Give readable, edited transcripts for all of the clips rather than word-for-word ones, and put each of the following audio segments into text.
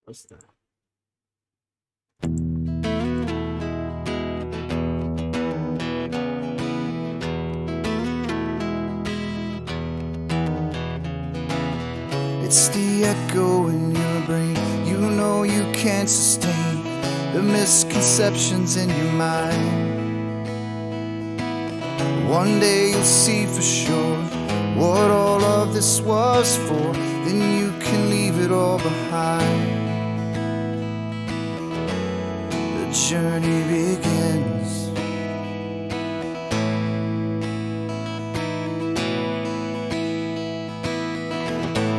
What's that? It's the echo in your brain. You know you can't sustain the misconceptions in your mind. One day you'll see for sure what all of this was for. Then you can leave it all behind. The journey begins.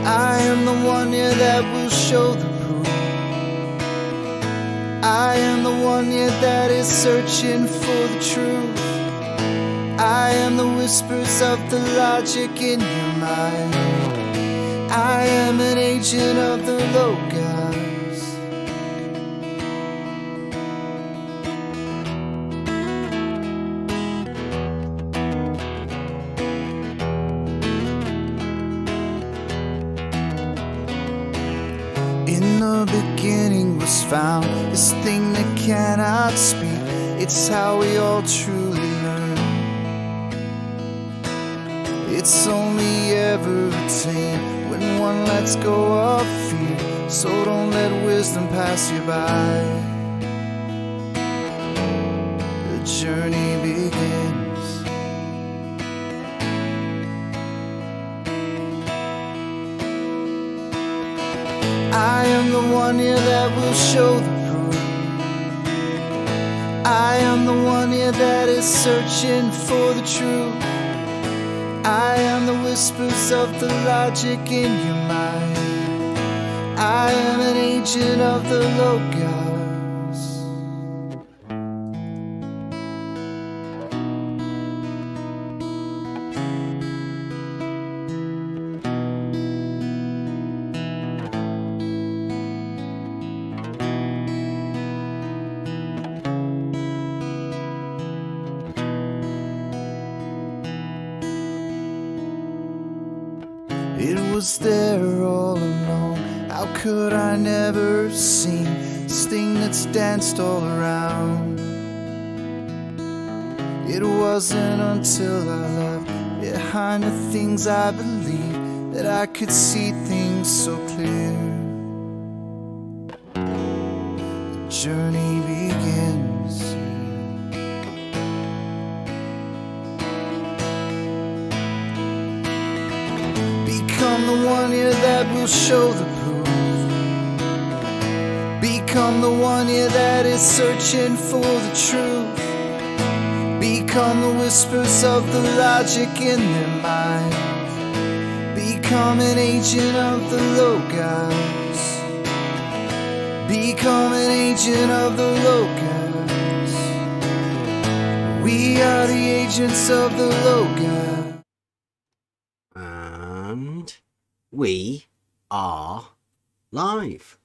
I am the one, yeah, that will show the proof. I am the one, yeah, that is searching for the truth. I am the whispers of the logic in your mind. I am an agent of the logos. In the beginning was found this thing that cannot speak. It's how we all truly learn. It's only ever attained when one lets go of fear. So don't let wisdom pass you by. The journey begins. I am the one, yeah, that will show the proof. I am the one, yeah, that is searching for the truth. I am the whispers of the logic in your mind. I am an agent of the logos. It was there all along. How could I never have seen this thing that's danced all around? It wasn't until I left behind the things I believed that I could see things so clear. The journey begins. Become the one, yeah, that will show the proof. Become the one, yeah, that is searching for the truth. Become the whispers of the logic in their mind. Become an agent of the logos. Become an agent of the logos. We are the agents of the logos. And we are live.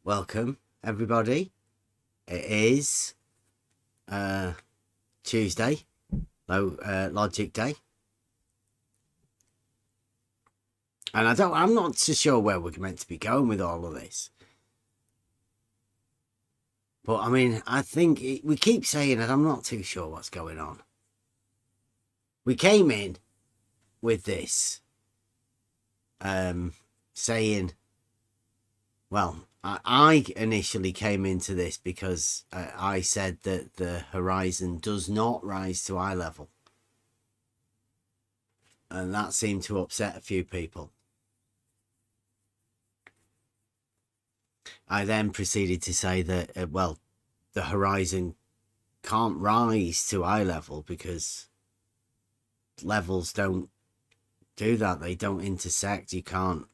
Welcome, everybody. It is Tuesday, Logic Day. And I'm not so sure where we're meant to be going with all of this. But I mean, I think we keep saying it. I'm not too sure what's going on. We came in with this, saying, well, I initially came into this because I said that the horizon does not rise to eye level. And that seemed to upset a few people. I then proceeded to say that, well, the horizon can't rise to eye level because levels don't do that. They don't intersect. You can't.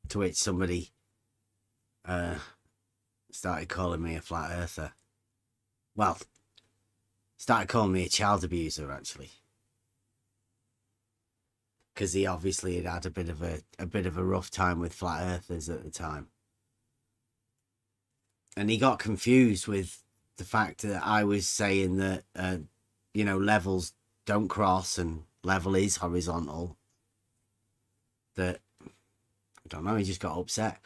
To which somebody started calling me a flat earther. Well, started calling me a child abuser, actually, because he obviously had a bit of a rough time with flat earthers at the time, and he got confused with the fact that I was saying that levels don't cross and level is horizontal. That, I don't know, he just got upset.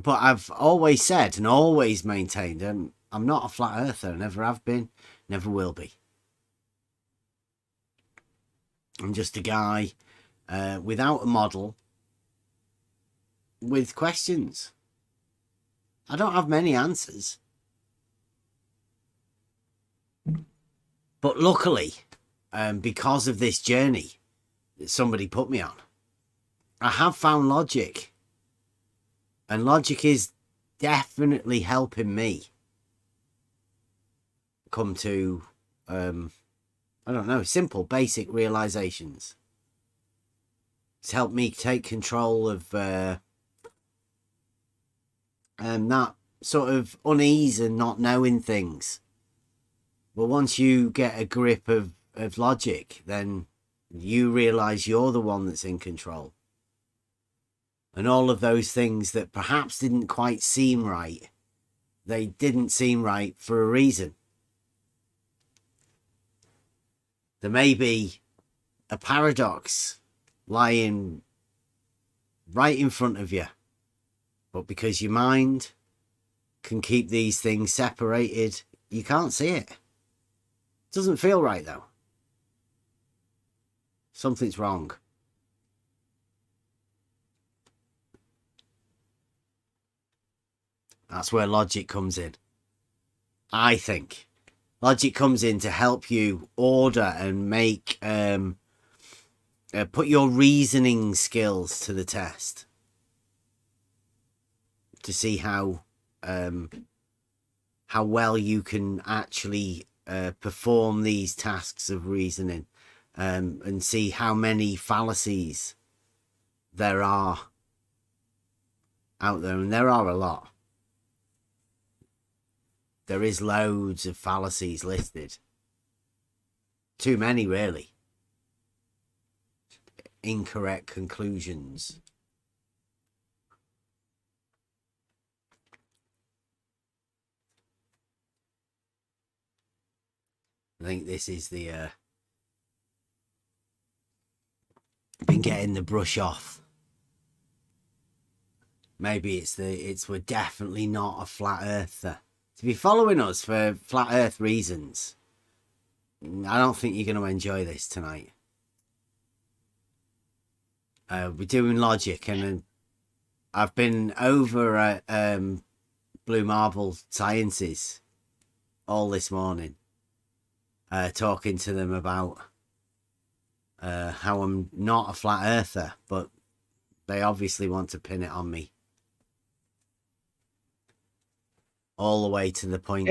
But I've always said and always maintained I'm not a flat earther. Never have been, never will be. I'm just a guy without a model with questions. I don't have many answers. But luckily, because of this journey that somebody put me on, I have found logic. And logic is definitely helping me come to, I don't know, simple, basic realizations. It's helped me take control of that sort of unease and not knowing things. Well, once you get a grip of logic, then you realize you're the one that's in control. And all of those things that perhaps didn't quite seem right, they didn't seem right for a reason. There may be a paradox lying right in front of you, but because your mind can keep these things separated, you can't see it. It doesn't feel right, though. Something's wrong. That's where logic comes in. I think logic comes in to help you order and make put your reasoning skills to the test, to see how well you can actually perform these tasks of reasoning, and see how many fallacies there are out there, and there are a lot. There is loads of fallacies listed. Too many, really. Incorrect conclusions. I think this is the been getting the brush off. Maybe it's we're definitely not a flat earther. To be following us for flat earth reasons, I don't think you're going to enjoy this tonight. We're doing logic, and I've been over at Blue Marble Sciences all this morning, talking to them about how I'm not a flat earther, but they obviously want to pin it on me. All the way to the point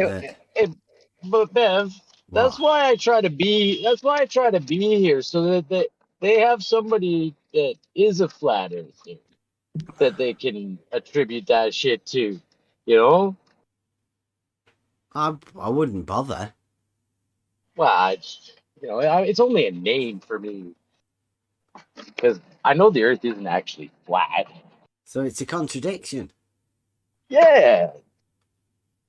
but Bev, that's why I try to be here, so that they have somebody that is a flat earther that they can attribute that shit to, you know? I wouldn't bother. Well, it's only a name for me, because I know the earth isn't actually flat. So it's a contradiction. Yeah.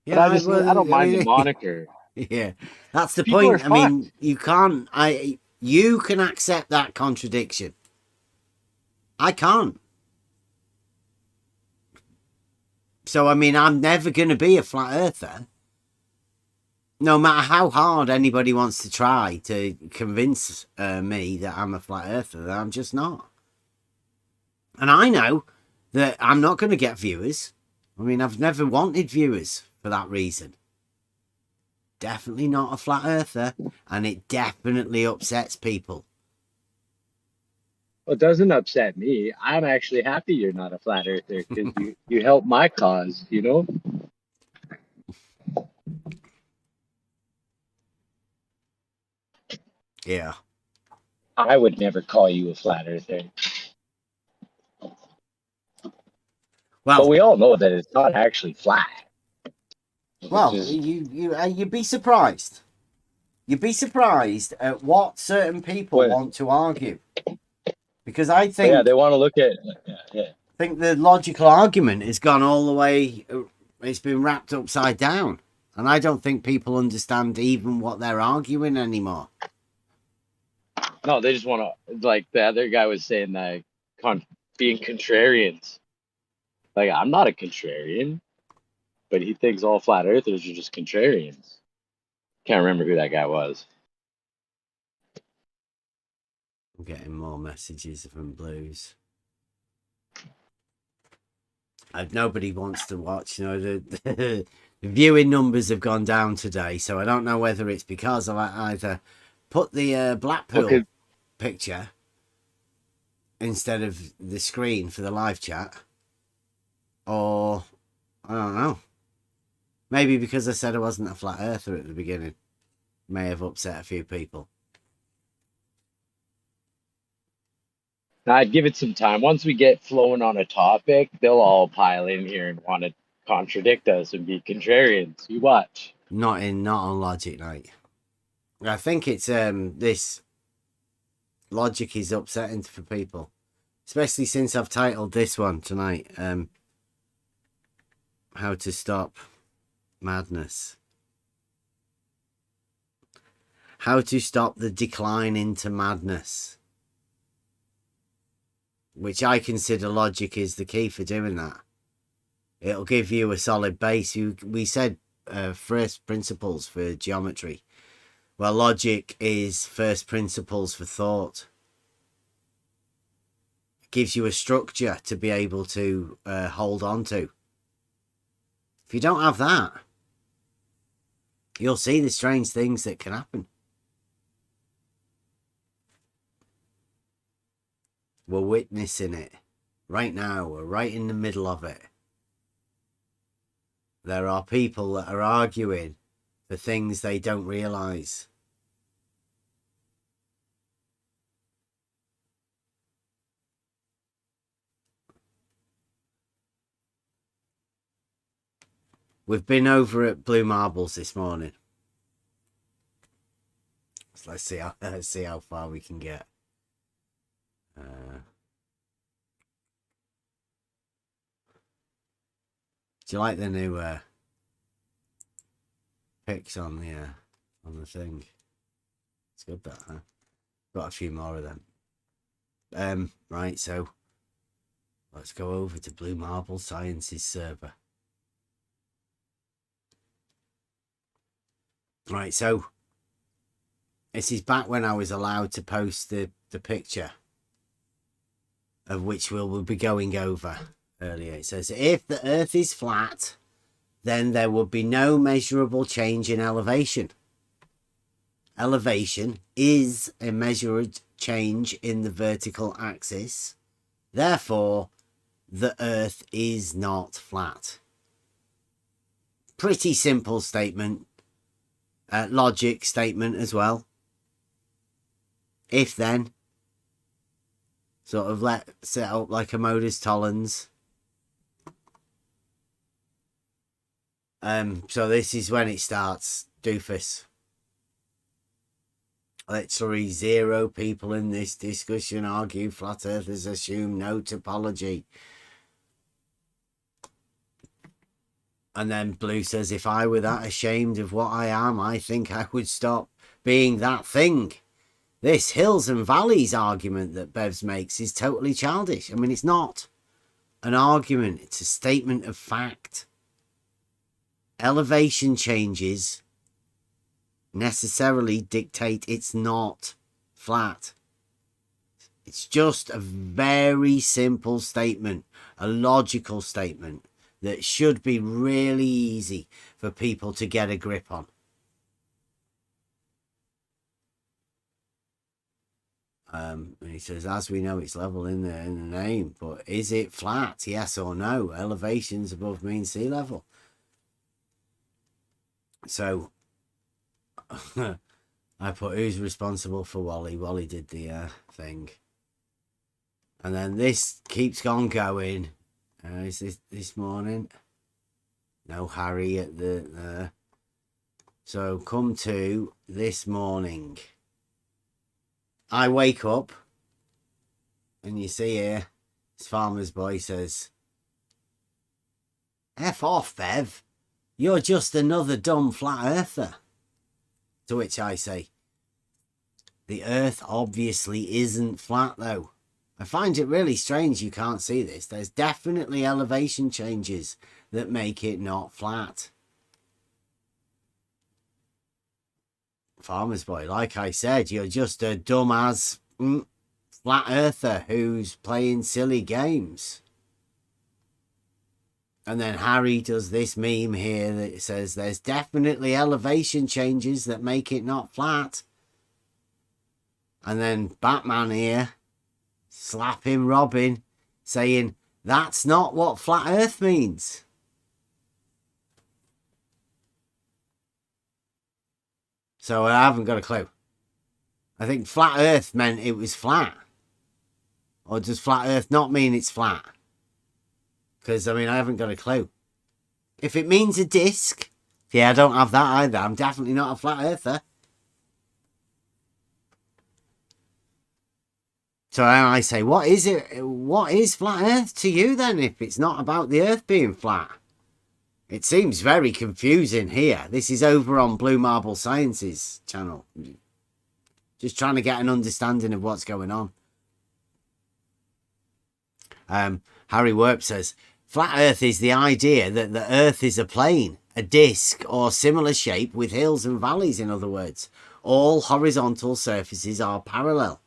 Yeah, but I don't mind the moniker. Yeah, that's the People point. are I mean, you can't. You can accept that contradiction. I can't. So I mean, I'm never going to be a flat earther. No matter how hard anybody wants to try to convince me that I'm a flat earther, I'm just not. And I know that I'm not going to get viewers. I mean, I've never wanted viewers for that reason. Definitely not a flat earther, and it definitely upsets people. Well, it doesn't upset me. I'm actually happy you're not a flat earther, because you help my cause, you know? Yeah. I would never call you a flat earther. Well, but we all know that it's not actually flat. Well, you'd be surprised. You'd be surprised at what certain people want to argue. Because I think... they want to look at... I think the logical argument has gone all the way... It's been wrapped upside down. And I don't think people understand even what they're arguing anymore. No, they just want to... Like the other guy was saying, that being contrarians. Like, I'm not a contrarian, but he thinks all flat earthers are just contrarians. Can't remember who that guy was. I'm getting more messages from Blues. Nobody wants to watch. You know, the viewing numbers have gone down today, so I don't know whether it's because I either put the Blackpool picture instead of the screen for the live chat, or I don't know. Maybe because I said I wasn't a flat earther at the beginning, may have upset a few people. I'd give it some time. Once we get flowing on a topic, they'll all pile in here and want to contradict us and be contrarians. You watch. Not on Logic Night. I think it's this logic is upsetting for people, especially since I've titled this one tonight, How to Stop Madness. How to stop the decline into madness. Which I consider logic is the key for doing that. It'll give you a solid base. We said first principles for geometry. Well, logic is first principles for thought. It gives you a structure to be able to hold on to. If you don't have that, you'll see the strange things that can happen. We're witnessing it right now. We're right in the middle of it. There are people that are arguing for things they don't realise. We've been over at Blue Marbles this morning. So let's see how far we can get. Do you like the new pics on the thing? It's good, that, huh? Got a few more of them. Right, so let's go over to Blue Marble Sciences server. Right, so this is back when I was allowed to post the picture of which we'll be going over earlier. It says, if the Earth is flat, then there would be no measurable change in elevation. Elevation is a measured change in the vertical axis. Therefore, the Earth is not flat. Pretty simple statement. Logic statement as well. If then, sort of set up like a Modus Tollens. So this is when it starts, doofus. Literally 0 people in this discussion argue flat earthers assume no topology. And then Blue says, if I were that ashamed of what I am, I think I would stop being that thing. This hills and valleys argument that Bevs makes is totally childish. I mean, it's not an argument. It's a statement of fact. Elevation changes necessarily dictate it's not flat. It's just a very simple statement, a logical statement that should be really easy for people to get a grip on. And he says, as we know, it's level in the name, but is it flat? Yes or no? Elevation's above mean sea level. So I put, who's responsible for Wally? Wally did the thing. And then this keeps on going. Is this morning? No Harry at the So come to this morning. I wake up and you see here, this farmer's boy says, F off, Bev. You're just another dumb flat earther. To which I say, the Earth obviously isn't flat though. I find it really strange you can't see this. There's definitely elevation changes that make it not flat. Farmer's Boy, like I said, you're just a dumbass flat earther who's playing silly games. And then Harry does this meme here that says there's definitely elevation changes that make it not flat. And then Batman here, slapping Robin, saying that's not what flat earth means. So I haven't got a clue. I think flat earth meant it was flat. Or does flat earth not mean it's flat? Because, I mean, I haven't got a clue. If it means a disc, yeah, I don't have that either. I'm definitely not a flat earther. So I say, what is it? What is flat earth to you then, if it's not about the earth being flat? It seems very confusing here. This is over on Blue Marble Science's channel. Just trying to get an understanding of what's going on. Harry Werp says, flat earth is the idea that the earth is a plane, a disc, or similar shape with hills and valleys, in other words. All horizontal surfaces are parallel.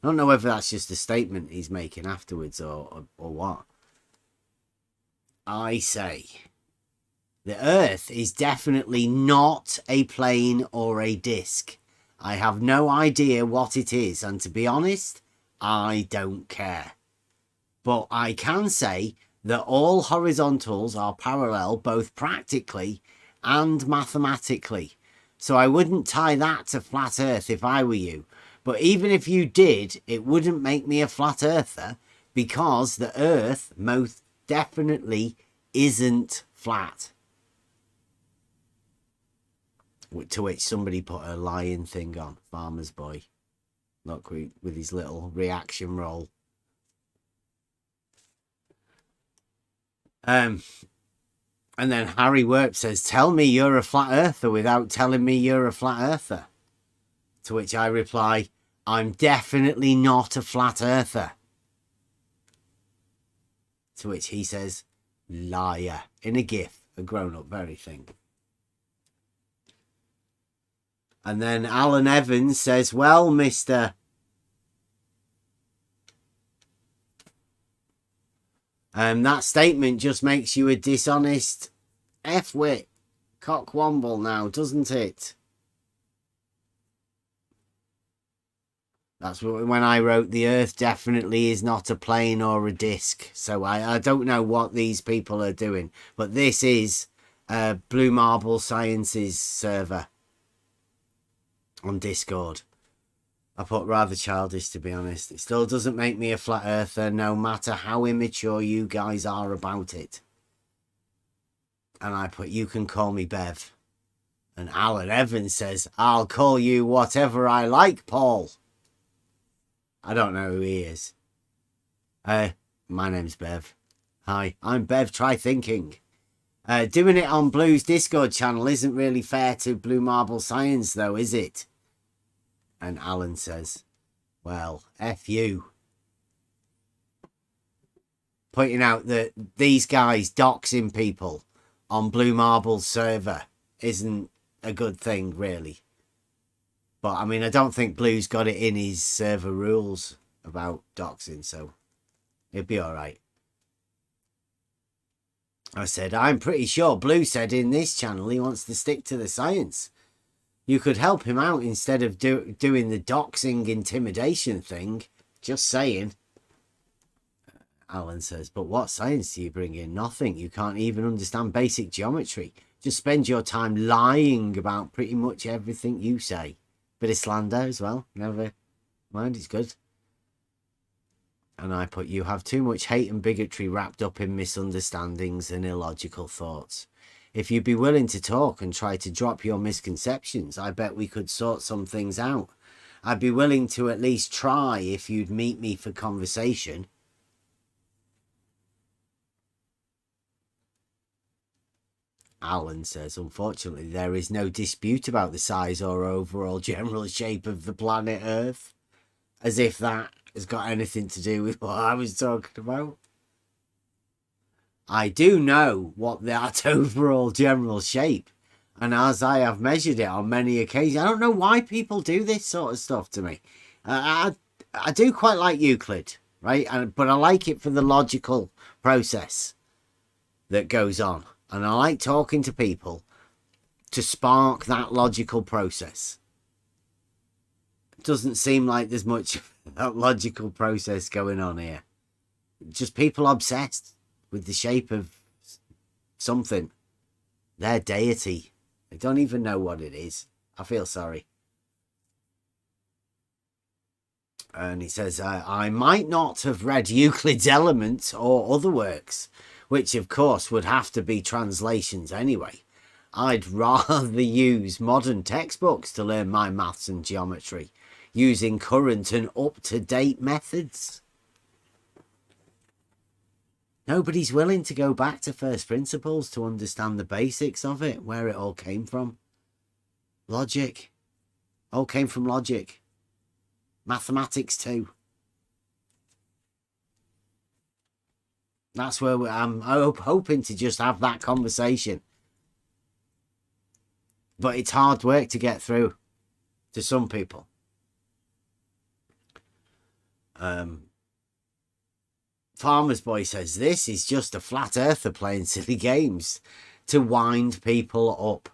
I don't know whether that's just a statement he's making afterwards or what. I say, the earth is definitely not a plane or a disc. I have no idea what it is, and to be honest, I don't care. But I can say that all horizontals are parallel both practically and mathematically. So I wouldn't tie that to flat earth if I were you. But even if you did, it wouldn't make me a flat earther, because the earth most definitely isn't flat. To which somebody put a lion thing on, Farmer's Boy. Look, with his little reaction roll. And then Harry Werp says, tell me you're a flat earther without telling me you're a flat earther. To which I reply, I'm definitely not a flat earther. To which he says, liar, in a gif, a grown-up very thing. And then Alan Evans says, well, Mr. That statement just makes you a dishonest F-wit cockwomble now, doesn't it? That's when I wrote the earth definitely is not a plane or a disc. So I don't know what these people are doing. But this is Blue Marble Science's server on Discord. I put rather childish, to be honest. It still doesn't make me a flat earther, no matter how immature you guys are about it. And I put, you can call me Bev. And Alan Evans says, I'll call you whatever I like, Paul. I don't know who he is. My name's Bev. Hi, I'm Bev, try thinking. Doing it on Blue's Discord channel isn't really fair to Blue Marble Science, though, is it? And Alan says, well, F you. Pointing out that these guys doxing people on Blue Marble's server isn't a good thing, really. But, I mean, I don't think Blue's got it in his server rules about doxing, so it'd be all right. I said, I'm pretty sure Blue said in this channel he wants to stick to the science. You could help him out instead of doing the doxing intimidation thing. Just saying. Alan says, but what science do you bring in? Nothing. You can't even understand basic geometry. Just spend your time lying about pretty much everything you say. Bit of slander as well. Never mind, it's good. And I put, you have too much hate and bigotry wrapped up in misunderstandings and illogical thoughts. If you'd be willing to talk and try to drop your misconceptions, I bet we could sort some things out. I'd be willing to at least try if you'd meet me for conversation. Alan says, unfortunately, there is no dispute about the size or overall general shape of the planet Earth. As if that has got anything to do with what I was talking about. I do know what that overall general shape, and as I have measured it on many occasions, I don't know why people do this sort of stuff to me. I do quite like Euclid, right? But I like it for the logical process that goes on, and I like talking to people to spark that logical process. It doesn't seem like there's much of that logical process going on here. Just people obsessed with the shape of something, their deity. They don't even know what it is. I feel sorry. And he says, I might not have read Euclid's Elements or other works, which of course would have to be translations anyway. I'd rather use modern textbooks to learn my maths and geometry, using current and up-to-date methods. Nobody's willing to go back to first principles to understand the basics of it, where it all came from. Logic. All came from logic. Mathematics too. That's where I'm hoping to just have that conversation. But it's hard work to get through to some people. Farmer's Boy says, this is just a flat earther playing silly games to wind people up.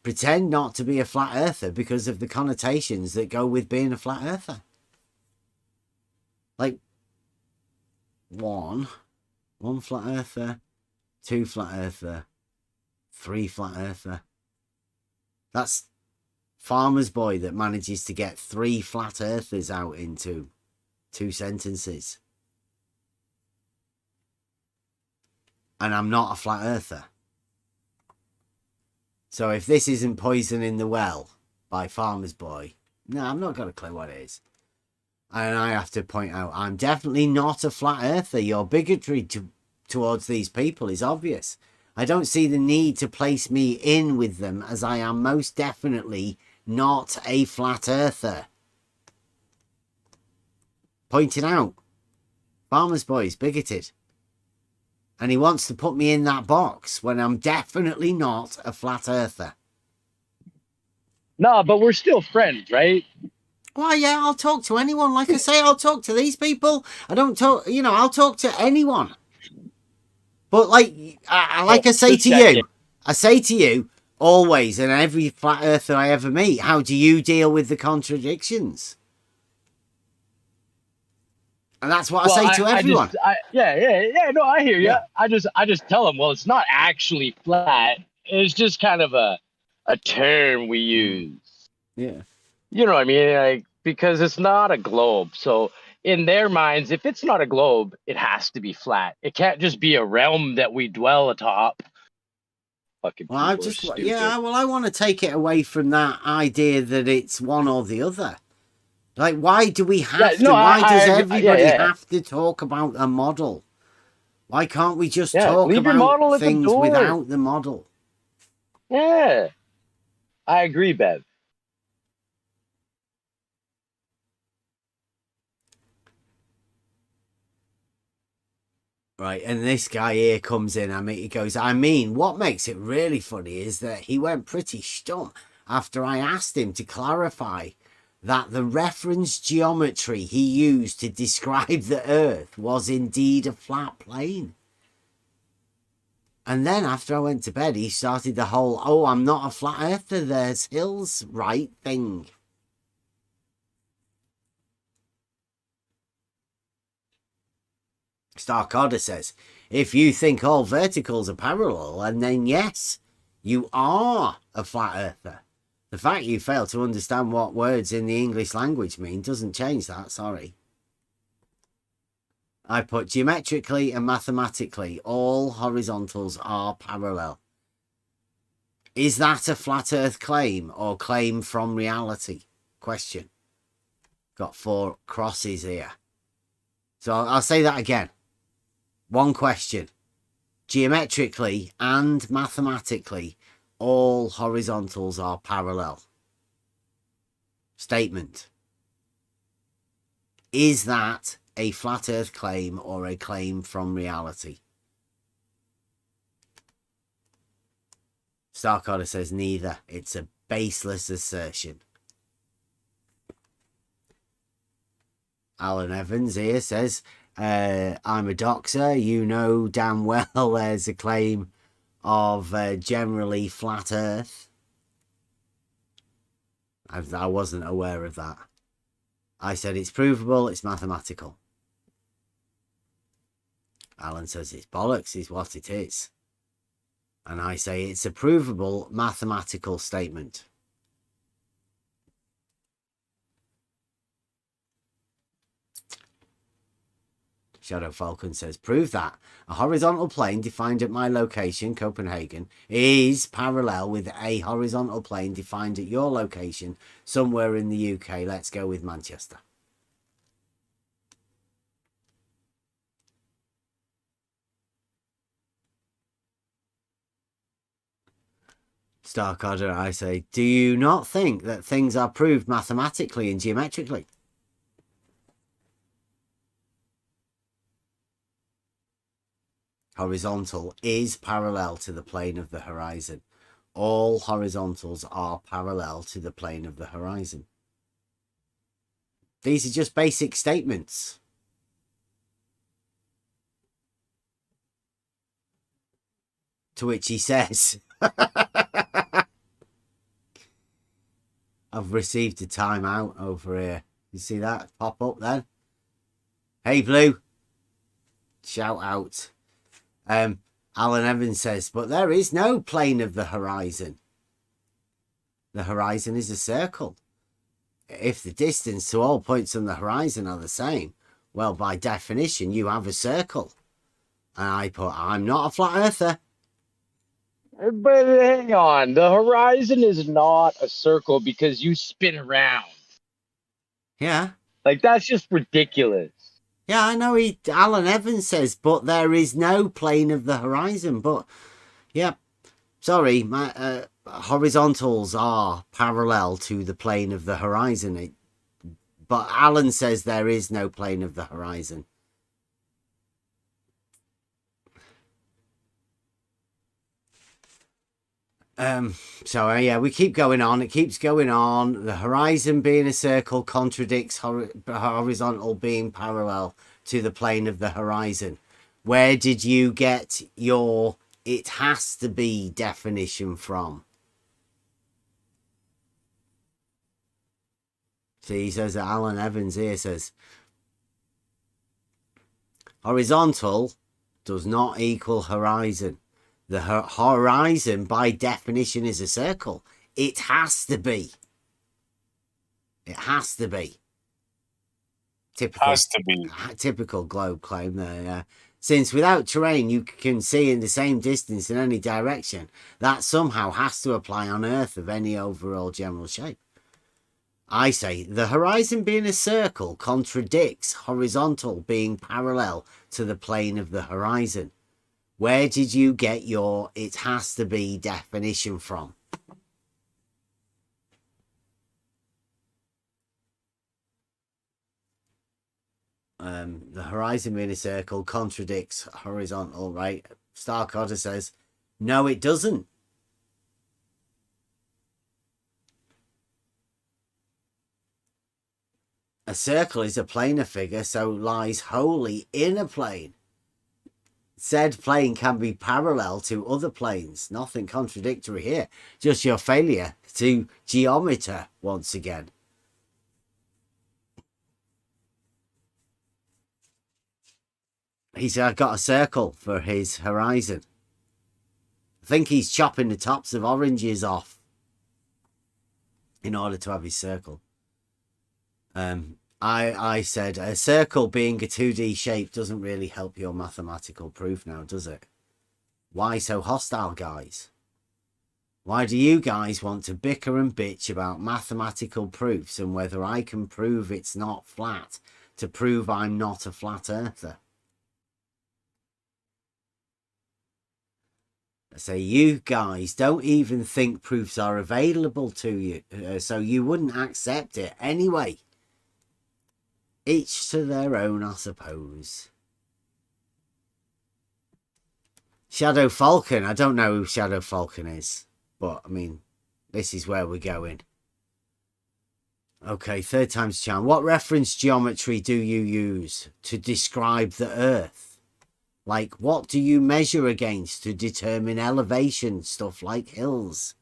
Pretend not to be a flat earther because of the connotations that go with being a flat earther. Like, one flat earther, 2 flat earther, 3 flat earther. That's Farmer's Boy that manages to get 3 flat earthers out into 2 sentences. And I'm not a flat earther. So if this isn't Poison in the Well by Farmer's Boy, no, I've not got a clue what it is. And I have to point out, I'm definitely not a flat earther. Your bigotry towards these people is obvious. I don't see the need to place me in with them, as I am most definitely not a flat earther. Pointed out, Farmer's Boy is bigoted. And he wants to put me in that box when I'm definitely not a flat earther. No, but we're still friends, right? Well, yeah, I'll talk to anyone. Like I say, I'll talk to these people. I don't talk, I'll talk to anyone. But like I say to you, always, and every flat earther I ever meet, how do you deal with the contradictions? And that's what I say to everyone. No, I hear you. Yeah. I just tell them, well, it's not actually flat. It's just kind of a term we use. Yeah. You know what I mean? Like, because it's not a globe. So in their minds, if it's not a globe, it has to be flat. It can't just be a realm that we dwell atop. Fucking Well, I want to take it away from that idea that it's one or the other. Like, why do we have to? Why does everybody have to talk about a model? Why can't we just talk about things without the model? Yeah, I agree, Bev. Right, and this guy here comes in. He goes, what makes it really funny is that he went pretty stum after I asked him to clarify that the reference geometry he used to describe the Earth was indeed a flat plane. And then after I went to bed, he started the whole, oh, I'm not a flat earther, there's hills, right thing. Starkada says, if you think all verticals are parallel, and then yes, you are a flat earther. The fact you fail to understand what words in the English language mean doesn't change that, sorry. I put geometrically and mathematically, all horizontals are parallel. Is that a flat earth claim or claim from reality? Question. Got 4 crosses here. So I'll say that again. One question. Geometrically and mathematically, all horizontals are parallel. Statement. Is that a flat earth claim or a claim from reality? Starkadder says neither. It's a baseless assertion. Alan Evans here says, I'm a doxer. You know damn well there's a claim of generally flat earth. I wasn't aware of that. I said it's provable, it's mathematical. Alan says it's bollocks, is what it is. And I say it's a provable mathematical statement. Shadow Falcon says, prove that a horizontal plane defined at my location, Copenhagen, is parallel with a horizontal plane defined at your location somewhere in the UK. Let's go with Manchester. Starkadder, I say, do you not think that things are proved mathematically and geometrically? Horizontal is parallel to the plane of the horizon. All horizontals are parallel to the plane of the horizon. These are just basic statements. To which he says, I've received a timeout over here. You see that pop up then? Hey, Blue. Shout out. Alan Evans says, but there is no plane of the horizon. The horizon is a circle. If the distance to all points on the horizon are the same, well, by definition, you have a circle. And I put, I'm not a flat earther. But hang on, the horizon is not a circle because you spin around. Yeah. Like, that's just ridiculous. Yeah, I know. Alan Evans says, but there is no plane of the horizon. But, yeah, sorry, my horizontals are parallel to the plane of the horizon. But Alan says there is no plane of the horizon. So yeah, we keep going on. It keeps going on. The horizon being a circle contradicts horizontal being parallel to the plane of the horizon. Where did you get your it has to be definition from? See, he says that Alan Evans here says horizontal does not equal horizon. The horizon, by definition, is a circle. It has to be. It has to be. Typical globe claim there, yeah. Since without terrain you can see in the same distance in any direction, that somehow has to apply on Earth of any overall general shape. I say the horizon being a circle contradicts horizontal being parallel to the plane of the horizon. Where did you get your it has to be definition from? The horizon being a circle contradicts horizontal, right? Starkadder says, no, it doesn't. A circle is a planar figure, so lies wholly in a plane. Said plane can be parallel to other planes. Nothing contradictory here. Just your failure to geometer once again. He said, I've got a circle for his horizon. I think he's chopping the tops of oranges off in order to have his circle. I said a circle being a 2D shape doesn't really help your mathematical proof now, does it? Why so hostile, guys? Why do you guys want to bicker and bitch about mathematical proofs and whether I can prove it's not flat to prove I'm not a flat earther? I say you guys don't even think proofs are available to you, so you wouldn't accept it anyway. Each to their own, I suppose. Shadow Falcon. I don't know who Shadow Falcon is. But, I mean, this is where we're going. Okay, third time's charm. What reference geometry do you use to describe the Earth? Like, what do you measure against to determine elevation? Stuff like hills.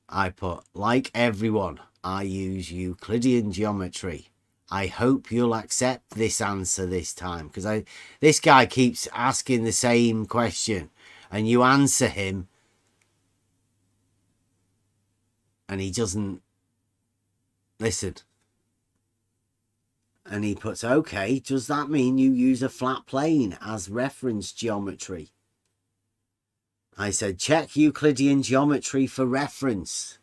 I put, like everyone, I use Euclidean geometry. I hope you'll accept this answer this time. Because this guy keeps asking the same question. And you answer him. And he doesn't listen. And he puts, okay, does that mean you use a flat plane as reference geometry? I said, check Euclidean geometry for reference.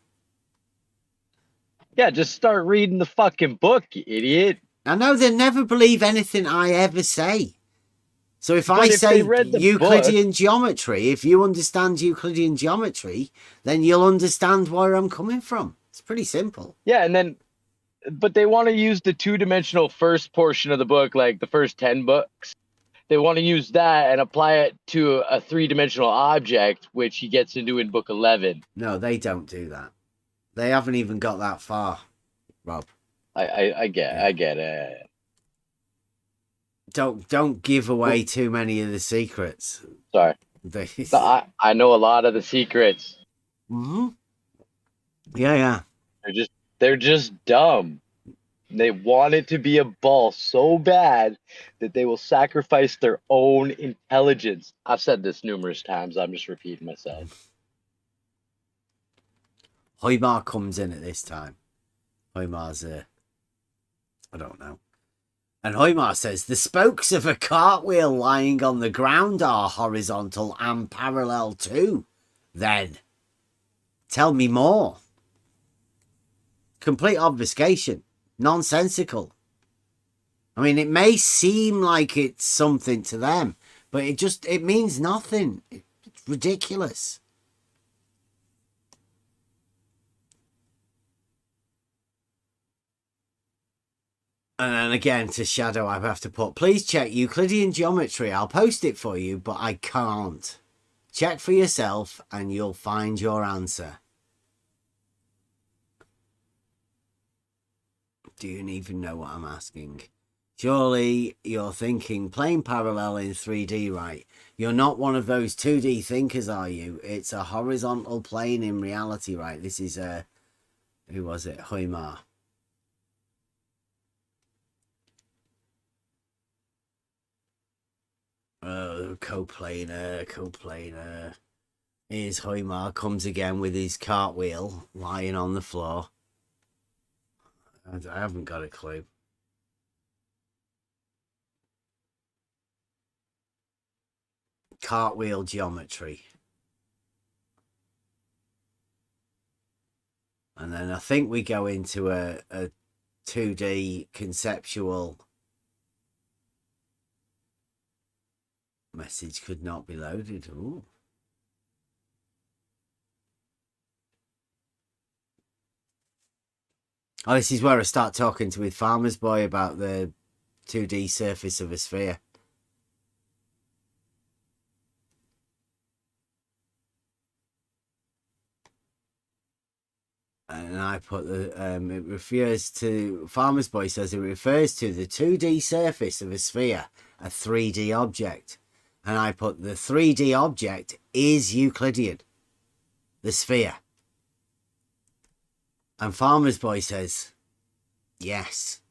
Yeah, just start reading the fucking book, you idiot. I know they'll never believe anything I ever say. So if I say Euclidean geometry, if you understand Euclidean geometry, then you'll understand where I'm coming from. It's pretty simple. Yeah, and then, but they want to use the two-dimensional first portion of the book, like the first 10 books. They want to use that and apply it to a three-dimensional object, which he gets into in book 11. No, they don't do that. They haven't even got that far, Rob. I get it. Don't give away too many of the secrets. Sorry. I know a lot of the secrets. Mm-hmm. Yeah. They're just dumb. They want it to be a ball so bad that they will sacrifice their own intelligence. I've said this numerous times. I'm just repeating myself. Hoymar comes in at this time. Hoymar's I don't know. And Hoymar says, the spokes of a cartwheel lying on the ground are horizontal and parallel too. Then, tell me more. Complete obfuscation. Nonsensical. I mean, it may seem like it's something to them, but it means nothing. It's ridiculous. And then again, to Shadow, I have to put, please check Euclidean geometry. I'll post it for you, but I can't. Check for yourself and you'll find your answer. Do you even know what I'm asking? Surely you're thinking plane parallel in 3D, right? You're not one of those 2D thinkers, are you? It's a horizontal plane in reality, right? This is who was it? Hoymar. Coplanar. Here's Hoymar, comes again with his cartwheel lying on the floor. I haven't got a clue. Cartwheel geometry. And then I think we go into a 2D conceptual. Message could not be loaded. Ooh. Oh, this is where I start talking to with Farmer's Boy about the 2D surface of a sphere. And I put it refers to, Farmer's Boy says it refers to the 2D surface of a sphere, a 3D object. And I put the 3D object is Euclidean, the sphere. And Farmer's Boy says, yes,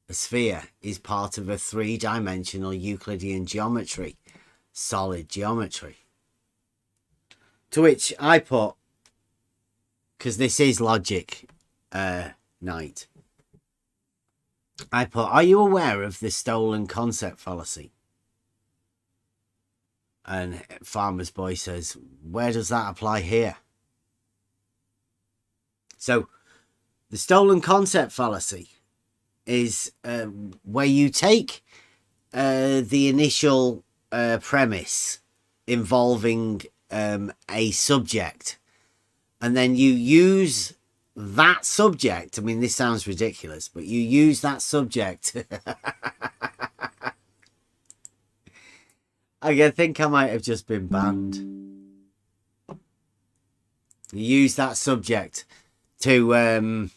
a sphere is part of a three-dimensional Euclidean geometry, solid geometry. To which I put, because this is logic night, I put, are you aware of the stolen concept fallacy? And Farmer's Boy says, where does that apply here? So, the stolen concept fallacy is where you take the initial premise involving a subject, and then you use that subject. I mean, this sounds ridiculous, but you use that subject. I think I might have just been banned. You use that subject to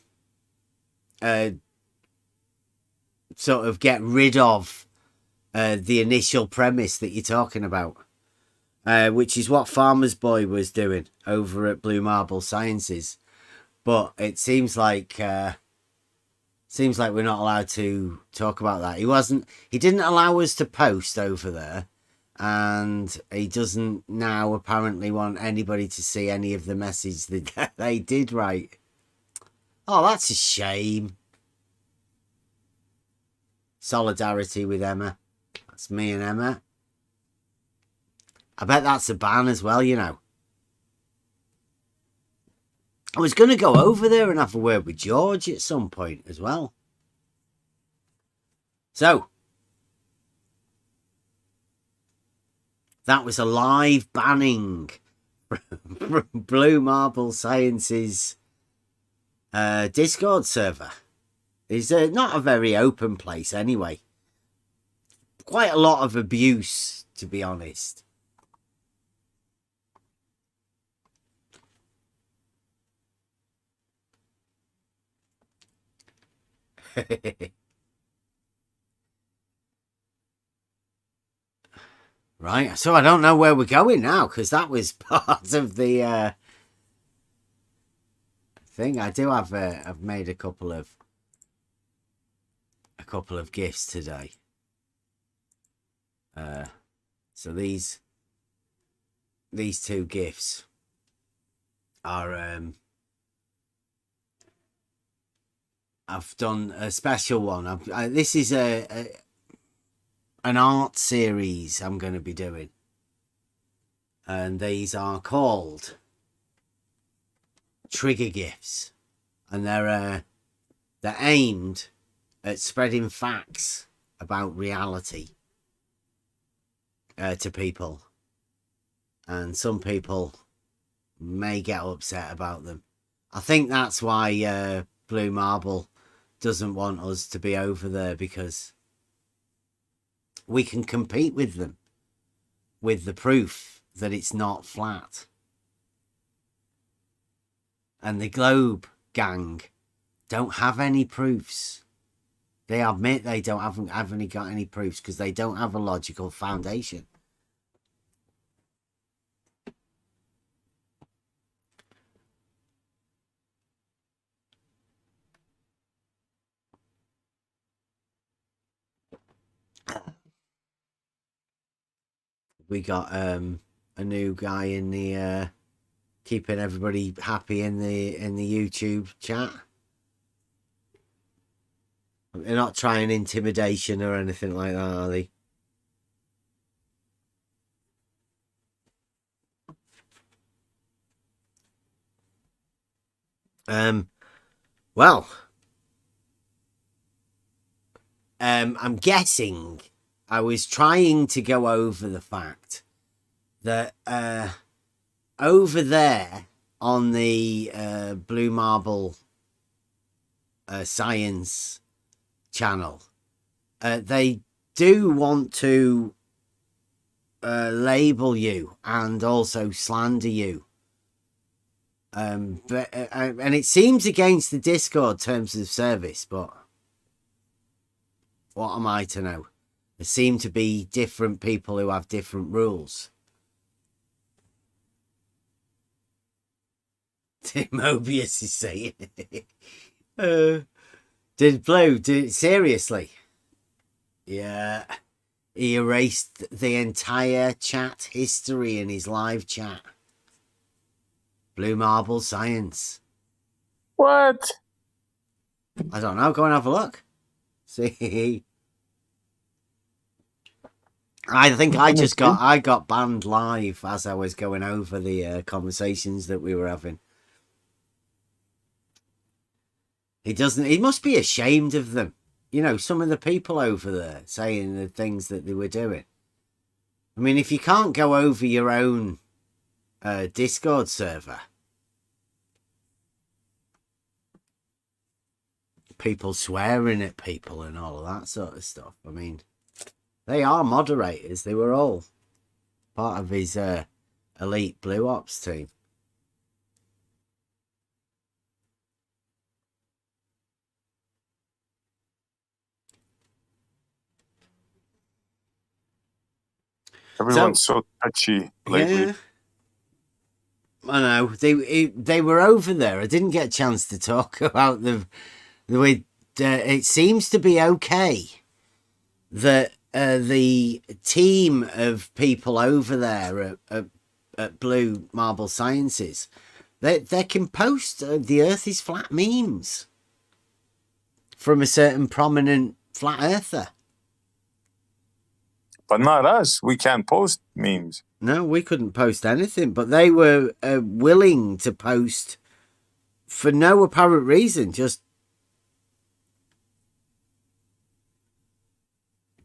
sort of get rid of the initial premise that you're talking about, which is what Farmer's Boy was doing over at Blue Marble Sciences. But it seems like we're not allowed to talk about that. He didn't allow us to post over there, and he doesn't now apparently want anybody to see any of the message that they did write. Oh, that's a shame. Solidarity with Emma. That's me and Emma. I bet that's a ban as well, you know. I was going to go over there and have a word with George at some point as well. So, that was a live banning from Blue Marble Sciences Discord server. It's not a very open place anyway. Quite a lot of abuse, to be honest. Right, so I don't know where we're going now, because that was part of the thing. I do have I've made a couple of gifts today. So these two gifts are I've done a special one. This is an art series I'm going to be doing, and these are called trigger gifts, and they're aimed at spreading facts about reality to people, and some people may get upset about them. I think that's why Blue Marble doesn't want us to be over there, because we can compete with them with the proof that it's not flat. And the Globe gang don't have any proofs. They admit they haven't got any proofs because they don't have a logical foundation. We got a new guy in the keeping everybody happy in the YouTube chat. They're not trying intimidation or anything like that, are they? Well, I'm guessing I was trying to go over the fact that over there on the Blue Marble Science channel, they do want to label you and also slander you. But and it seems against the Discord terms of service, but what am I to know? There seem to be different people who have different rules. Mobius is saying, seriously? Yeah, he erased the entire chat history in his live chat. Blue Marble Science. What? I don't know. Go and have a look. See, I think I got banned live as I was going over the conversations that we were having. He must be ashamed of them. You know, some of the people over there saying the things that they were doing. I mean, if you can't go over your own Discord server, people swearing at people and all of that sort of stuff. I mean, they are moderators. They were all part of his elite Blue Ops team. Everyone's so touchy lately. Yeah. I know they were over there. I didn't get a chance to talk about the way. It seems to be okay that the team of people over there at Blue Marble Sciences, they can post the Earth is flat memes from a certain prominent flat earther. But not us. We can't post memes. No, we couldn't post anything, but they were willing to post for no apparent reason, just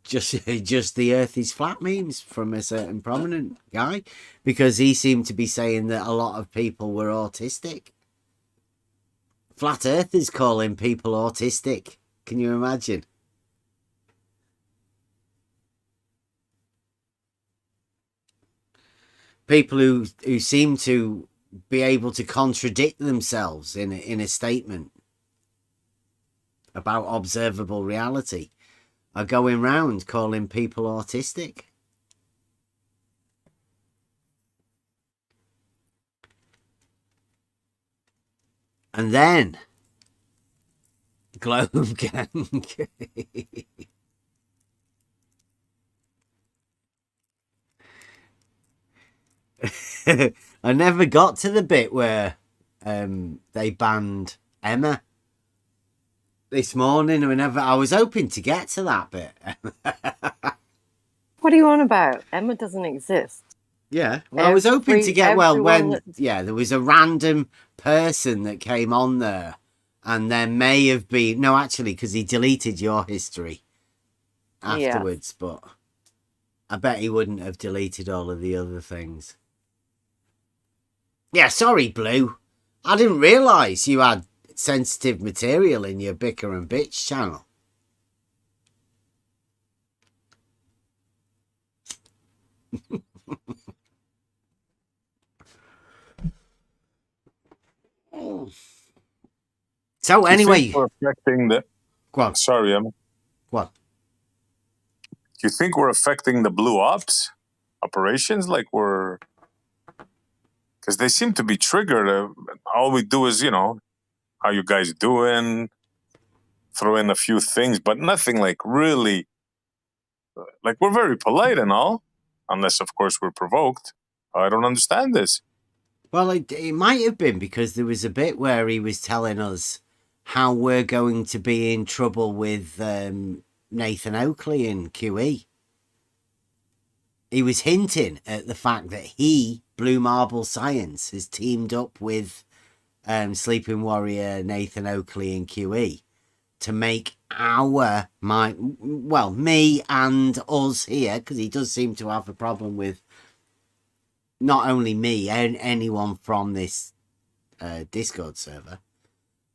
the Earth is flat memes from a certain prominent guy, because he seemed to be saying that a lot of people were autistic. Flat Earthers calling people autistic. Can you imagine? People who seem to be able to contradict themselves in a statement about observable reality are going round calling people autistic. And then Globe Gang. I never got to the bit where they banned Emma this morning. Whenever I was hoping to get to that bit. What are you on about? Emma doesn't exist. Yeah, well, I was hoping to get there was a random person that came on there, and there may have been actually, because he deleted your history afterwards, but I bet he wouldn't have deleted all of the other things. Yeah, sorry, Blue. I didn't realise you had sensitive material in your Bicker and Bitch channel. So anyway, we're affecting the. Go on. Sorry, Emma. What? Do you think we're affecting the Blue Ops operations? Like we're, because they seem to be triggered. All we do is, how you guys doing? Throw in a few things, but nothing like really. Like we're very polite and all, unless of course we're provoked. I don't understand this. Well, it might have been because there was a bit where he was telling us how we're going to be in trouble with Nathan Oakley and QE. He was hinting at the fact that Blue Marble Science, has teamed up with Sleeping Warrior, Nathan Oakley and QE to make me and us here, because he does seem to have a problem with not only me and anyone from this Discord server.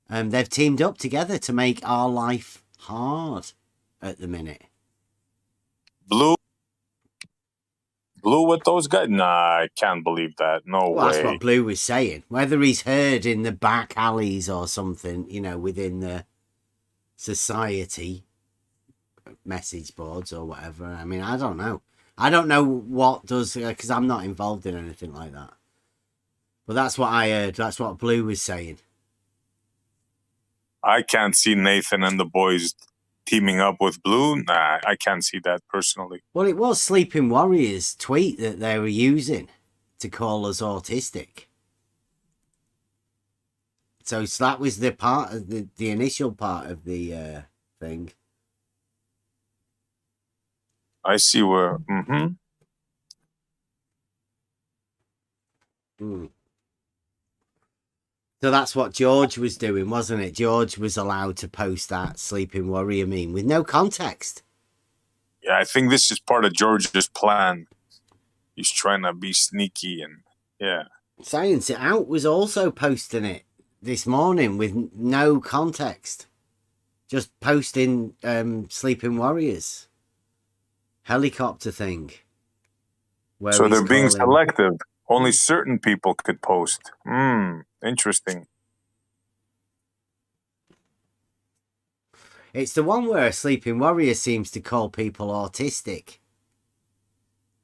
They've teamed up together to make our life hard at the minute. Blue with those guys? Nah, I can't believe that. No way. That's what Blue was saying. Whether he's heard in the back alleys or something, within the society message boards or whatever. I mean, I don't know. I don't know what does, because I'm not involved in anything like that. But that's what I heard. That's what Blue was saying. I can't see Nathan and the boys teaming up with Blue. Nah, I can't see that personally. Well, it was Sleeping Warriors' tweet that they were using to call us autistic. So that was the part of the initial part of the thing. I see where. So that's what George was doing, wasn't it? George was allowed to post that Sleeping Warrior meme with no context. Yeah, I think this is part of George's plan. He's trying to be sneaky and yeah. Science It Out was also posting it this morning with no context. Just posting Sleeping Warriors helicopter thing. Where So he's they're being calling- selective. Only certain people could post. Interesting. It's the one where a Sleeping Warrior seems to call people autistic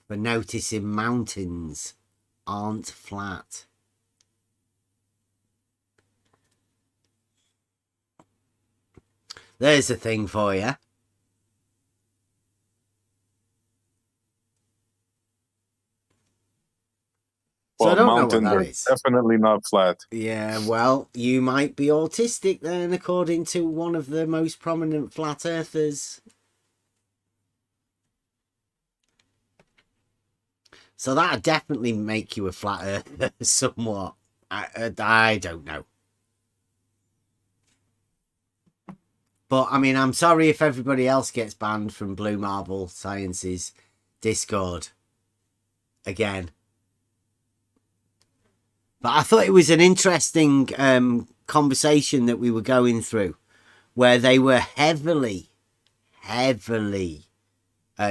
for noticing mountains aren't flat. There's a thing for you. So I Well, don't know what mountains that are is. definitely not flat. Yeah, well, you might be autistic then, according to one of the most prominent flat earthers. So that'd definitely make you a flat earther somewhat. I don't know. But, I mean, I'm sorry if everybody else gets banned from Blue Marble Science's Discord. Again. But I thought it was an interesting conversation that we were going through, where they were heavily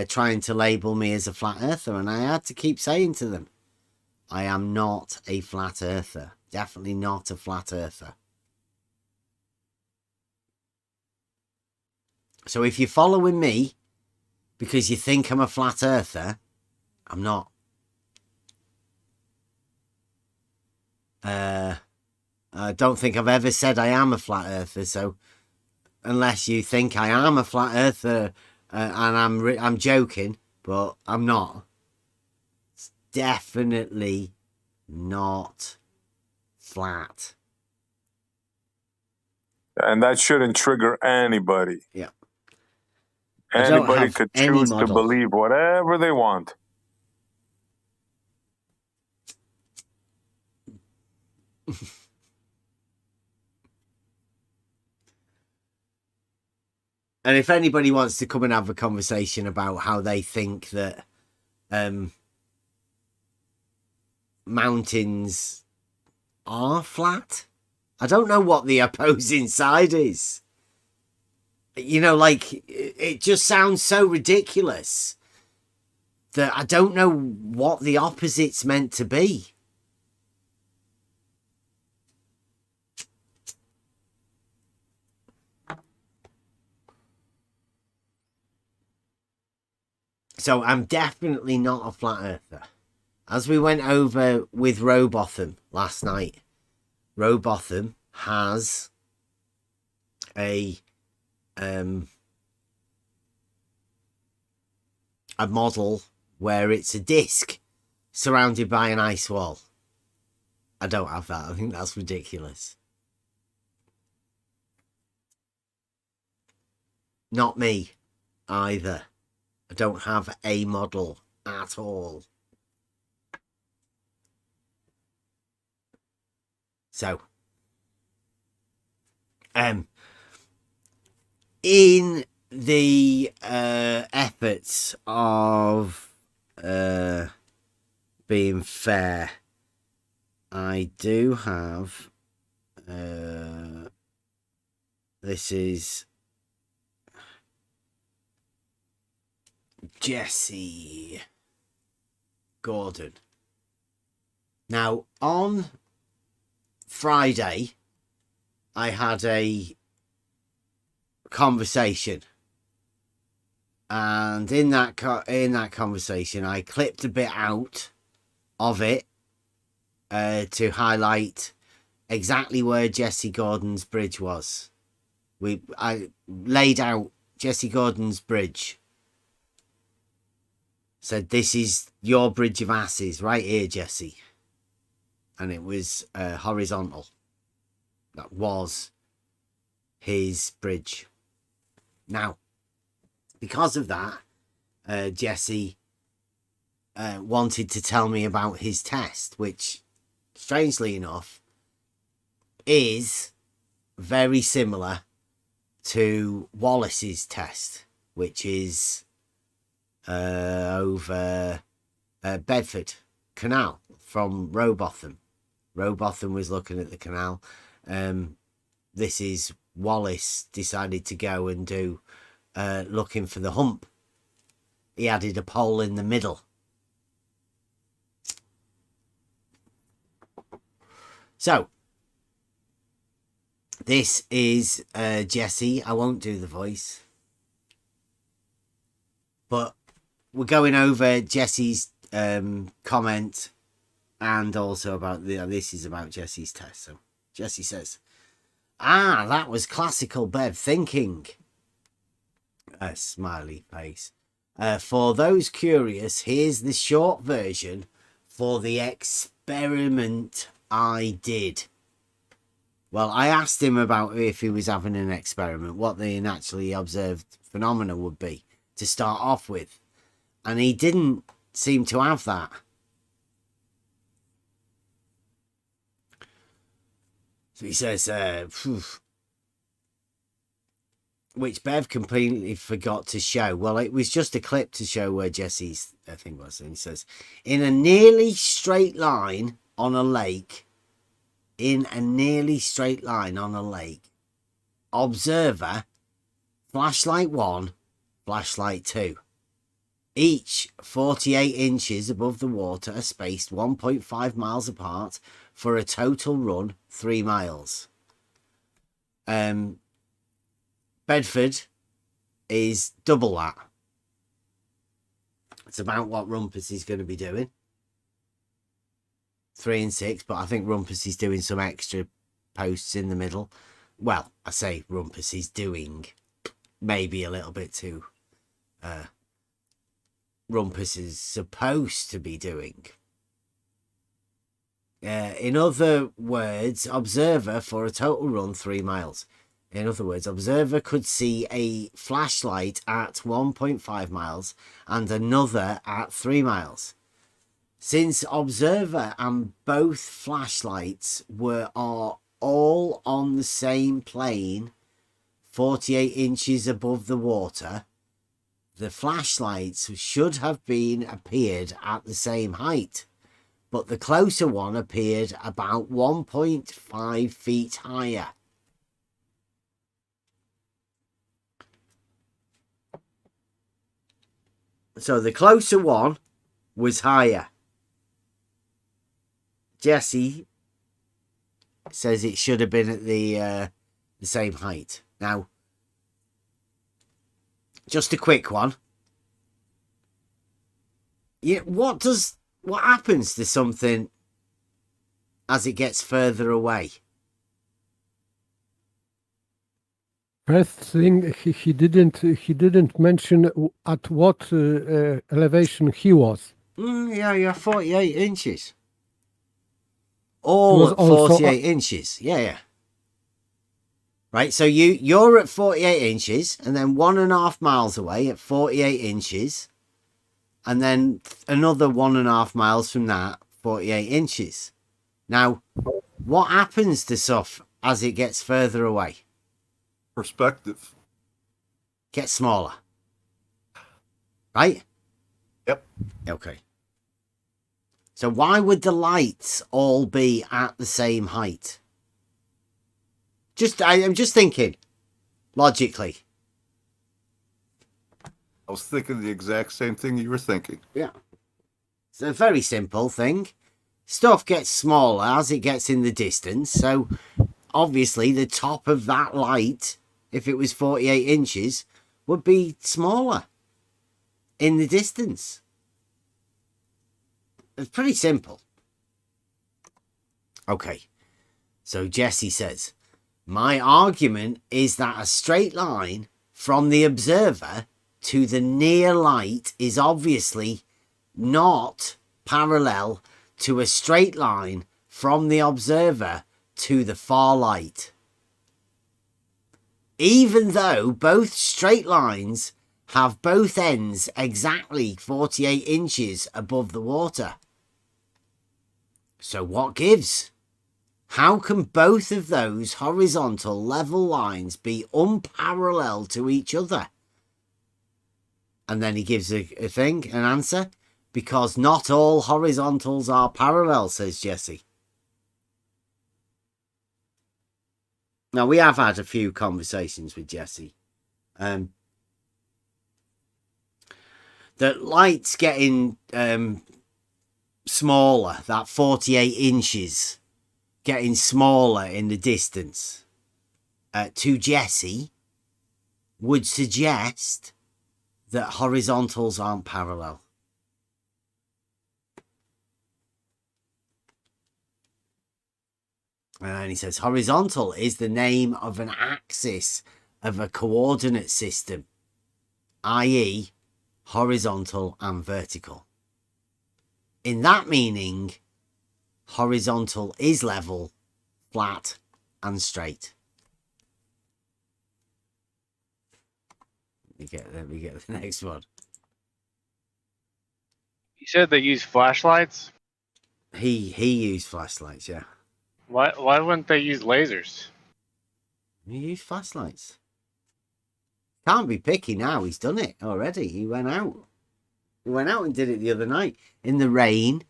trying to label me as a flat earther, and I had to keep saying to them, I am not a flat earther. Definitely not a flat earther. So if you're following me because you think I'm a flat earther, I'm not. I don't think I've ever said I am a flat earther, so unless you think I am a flat earther and I'm joking, but I'm not. It's definitely not flat. And that shouldn't trigger anybody. Yeah. I don't Anybody have could any choose to model. believe whatever they want. And if anybody wants to come and have a conversation about how they think that mountains are flat, I don't know what the opposing side is. You know, like, it just sounds so ridiculous that I don't know what the opposite's meant to be. So I'm definitely not a flat earther. As we went over with Robotham last night, Robotham has a model where it's a disc surrounded by an ice wall. I don't have that. I think that's ridiculous. Not me either. I don't have a model at all. So, in the efforts of being fair, I do have this is Jesse Gordon. Now, on Friday, I had a conversation, and in that conversation, I clipped a bit out of it to highlight exactly where Jesse Gordon's bridge was. I laid out Jesse Gordon's bridge. Said, this is your bridge of asses right here, Jesse. And it was horizontal. That was his bridge. Now, because of that, Jesse wanted to tell me about his test, which, strangely enough, is very similar to Wallace's test, which is over Bedford Canal from Robotham. Robotham was looking at the canal. This is Wallace decided to go and do looking for the hump. He added a pole in the middle. So, this is Jesse. I won't do the voice. But we're going over Jesse's comment, and also about this is about Jesse's test. So, Jesse says, that was classical Bev thinking. A smiley face. For those curious, here's the short version for the experiment I did. Well, I asked him about if he was having an experiment, what the naturally observed phenomena would be to start off with. And he didn't seem to have that. So he says, which Bev completely forgot to show. Well, it was just a clip to show where Jesse's thing was. And he says, in a nearly straight line on a lake, observer, flashlight 1, flashlight 2. Each 48 inches above the water are spaced 1.5 miles apart for a total run 3 miles. Bedford is double that. It's about what Rumpus is going to be doing. 3 and 6, but I think Rumpus is doing some extra posts in the middle. Well, I say Rumpus is doing maybe a little bit too. Rumpus is supposed to be doing. In other words, observer for a total run 3 miles. In other words, observer could see a flashlight at 1.5 miles and another at 3 miles. Since observer and both flashlights are all on the same plane, 48 inches above the water, the flashlights should have appeared at the same height, but the closer one appeared about 1.5 feet higher. So the closer one was higher. Jesse says it should have been at the same height. Now, just a quick one. Yeah, what happens to something as it gets further away? First thing, he didn't mention at what elevation he was. Yeah, 48 inches. All at 48 inches. Yeah. Right, so you're at 48 inches, and then 1.5 miles away at 48 inches, and then another 1.5 miles from that, 48 inches. Now, what happens to stuff as it gets further away? Perspective. Gets smaller. Right? Yep. Okay. So why would the lights all be at the same height? I'm just thinking, logically. I was thinking the exact same thing you were thinking. Yeah. It's a very simple thing. Stuff gets smaller as it gets in the distance. So obviously the top of that light, if it was 48 inches, would be smaller in the distance. It's pretty simple. Okay. So Jesse says, my argument is that a straight line from the observer to the near light is obviously not parallel to a straight line from the observer to the far light. Even though both straight lines have both ends exactly 48 inches above the water. So what gives? How can both of those horizontal level lines be unparalleled to each other? And then he gives an answer. Because not all horizontals are parallel, says Jesse. Now, we have had a few conversations with Jesse. The light's getting smaller, that 48 inches getting smaller in the distance to Jesse would suggest that horizontals aren't parallel. And then he says, horizontal is the name of an axis of a coordinate system, i.e. horizontal and vertical. In that meaning, horizontal is level, flat, and straight. Let me get the next one. You said they use flashlights? He used flashlights, yeah. Why wouldn't they use lasers? He used flashlights. Can't be picky now. He's done it already. He went out. He went out and did it the other night in the rain.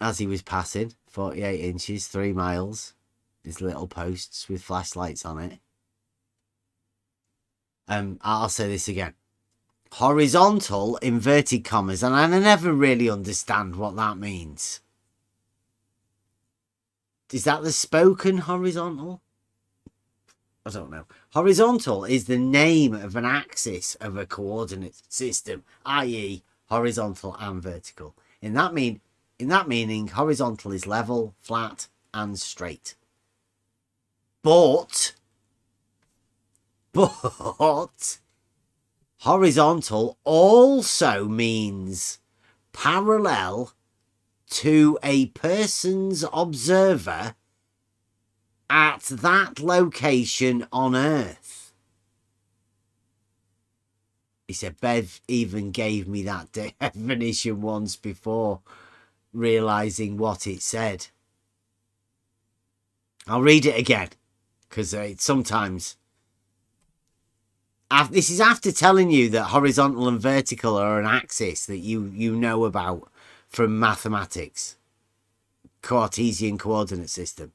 As he was passing, 48 inches, 3 miles. His little posts with flashlights on it. I'll say this again. Horizontal, inverted commas, and I never really understand what that means. Is that the spoken horizontal? I don't know. Horizontal is the name of an axis of a coordinate system, i.e. horizontal and vertical. In that meaning, horizontal is level, flat, and straight. But horizontal also means parallel to a person's observer at that location on Earth. He said, Bev even gave me that definition once before realizing what it said. I'll read it again, because sometimes... This is after telling you that horizontal and vertical are an axis that you know about from mathematics. Cartesian coordinate system.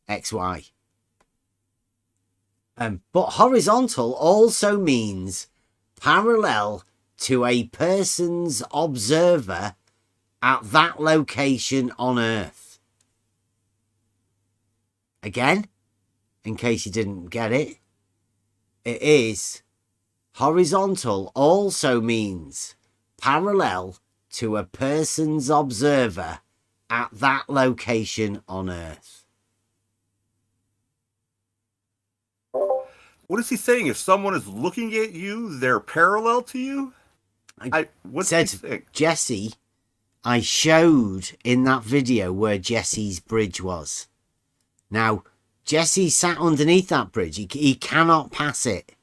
XY. But horizontal also means parallel to a person's observer at that location on Earth. Again, in case you didn't get it, it is horizontal also means parallel to a person's observer at that location on Earth. What is he saying? If someone is looking at you, they're parallel to you? What's he saying? Jesse, I showed in that video where Jesse's bridge was. Now, Jesse sat underneath that bridge. He cannot pass it.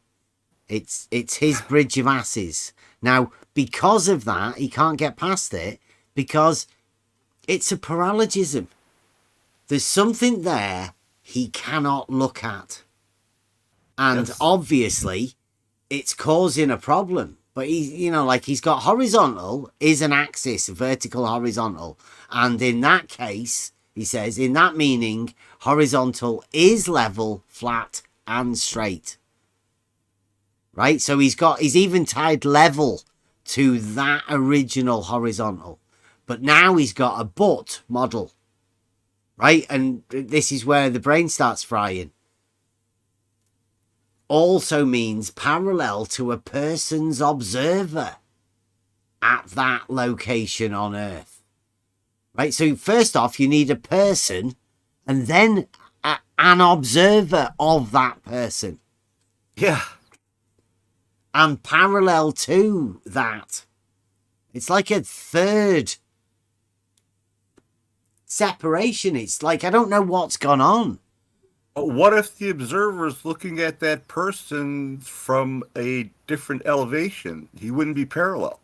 It's his bridge of asses. Now, because of that, he can't get past it because it's a paralogism. There's something there he cannot look at. And yes, obviously, it's causing a problem. But he's got horizontal is an axis, vertical, horizontal. And in that case, he says, in that meaning, horizontal is level, flat, and straight. Right? So he's even tied level to that original horizontal. But now he's got a but model. Right? And this is where the brain starts frying. Also means parallel to a person's observer at that location on Earth. Right? So first off, you need a person and then an observer of that person. Yeah. And parallel to that. It's like a third separation. It's like, I don't know what's gone on. What if the observer is looking at that person from a different elevation? He wouldn't be parallel.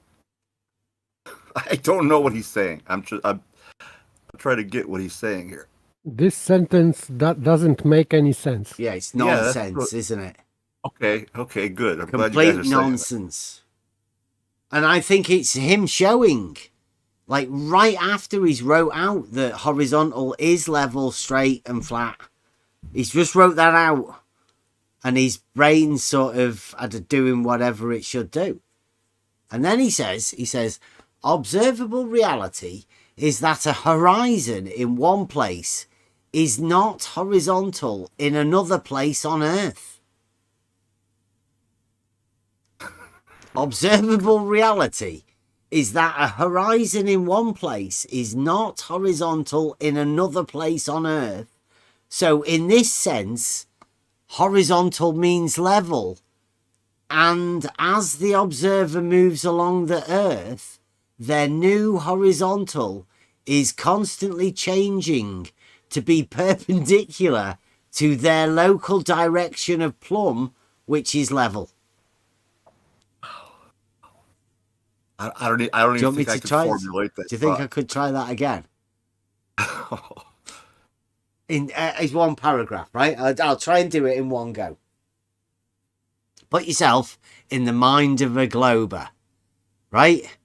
I don't know what he's saying. I'm trying to get what he's saying here. This sentence that doesn't make any sense. Yeah, it's nonsense, isn't it? Okay, good. I'm Complete glad you guys are nonsense. And I think it's him showing Like right after he's wrote out that horizontal is level, straight, and flat. He's just wrote that out. And his brain's sort of doing whatever it should do. And then he says, observable reality is that a horizon in one place is not horizontal in another place on Earth. Observable reality is that a horizon in one place is not horizontal in another place on Earth. So in this sense, horizontal means level. And as the observer moves along the Earth, their new horizontal is constantly changing to be perpendicular to their local direction of plumb, which is level. I don't even think I could formulate that. Do you think I could try that again? In one paragraph, right? I'll try and do it in one go. Put yourself in the mind of a glober, right?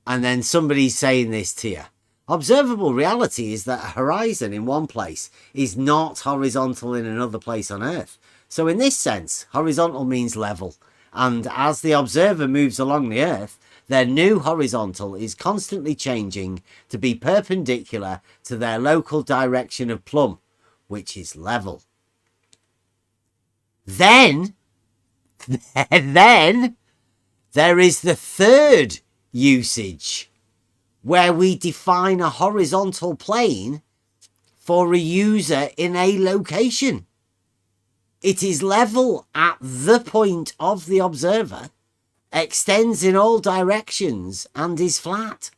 And then somebody's saying this to you. Observable reality is that a horizon in one place is not horizontal in another place on Earth. So in this sense, horizontal means level. And as the observer moves along the Earth, their new horizontal is constantly changing to be perpendicular to their local direction of plumb, which is level. Then there is the third usage, where we define a horizontal plane for a user in a location. It is level at the point of the observer, extends in all directions, and is flat,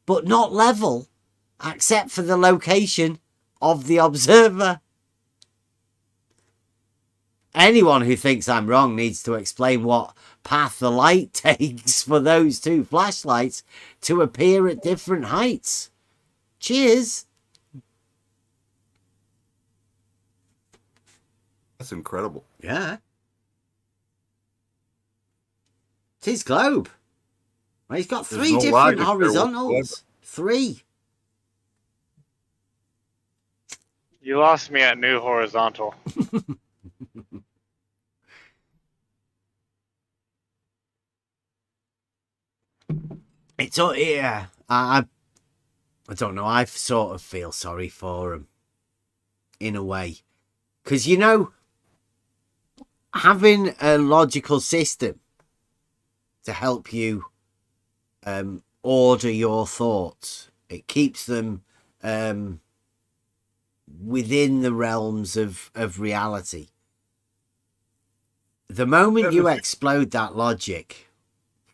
but not level, except for the location of the observer. Anyone who thinks I'm wrong needs to explain what path the light takes for those two flashlights to appear at different heights. Cheers. That's incredible. Yeah. It's his globe. Well, he's got three different horizontals. Three. You lost me at new horizontal. It's all, yeah. I don't know. I sort of feel sorry for him in a way, because you know, having a logical system to help you order your thoughts, it keeps them within the realms of reality. The moment you explode that logic,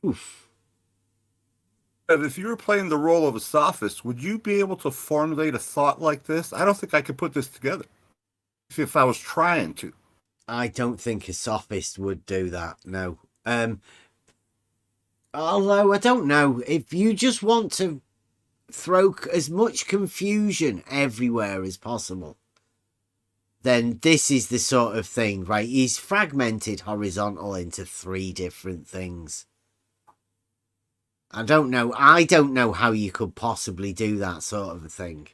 oof. If you were playing the role of a sophist, would you be able to formulate a thought like this? I don't think I could put this together if I was trying to. I don't think a sophist would do that, no. Although, I don't know, if you just want to throw as much confusion everywhere as possible, then this is the sort of thing, right? He's fragmented horizontal into three different things. I don't know how you could possibly do that sort of a thing.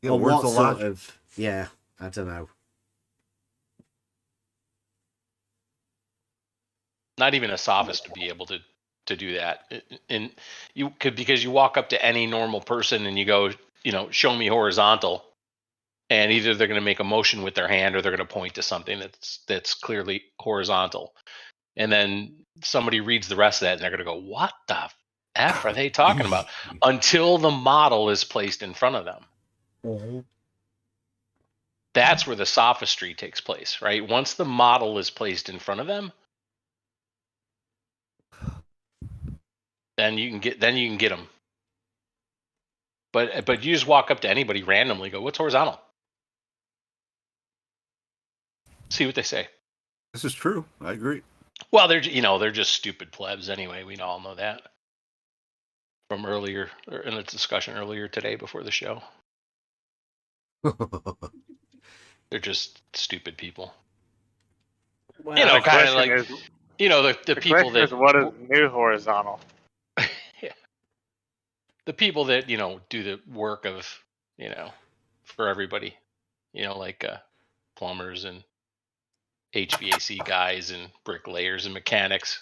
Yeah, or where's what the sort logic? of, yeah, I don't know. Not even a sophist would be able to do that. And you could, because you walk up to any normal person and you go, show me horizontal, and either they're going to make a motion with their hand or they're going to point to something that's clearly horizontal. And then somebody reads the rest of that and they're going to go, what the F are they talking about? Until the model is placed in front of them. Mm-hmm. That's where the sophistry takes place, right? Once the model is placed in front of them, then you can get them. But you just walk up to anybody randomly, go, what's horizontal? See what they say. This is true. I agree. Well, they're just stupid plebs anyway. We all know that from earlier in the discussion earlier today before the show. They're just stupid people. Well, kind of like the people that. Is what is new horizontal? Yeah. the people that do the work of for everybody, like plumbers and HVAC guys and bricklayers and mechanics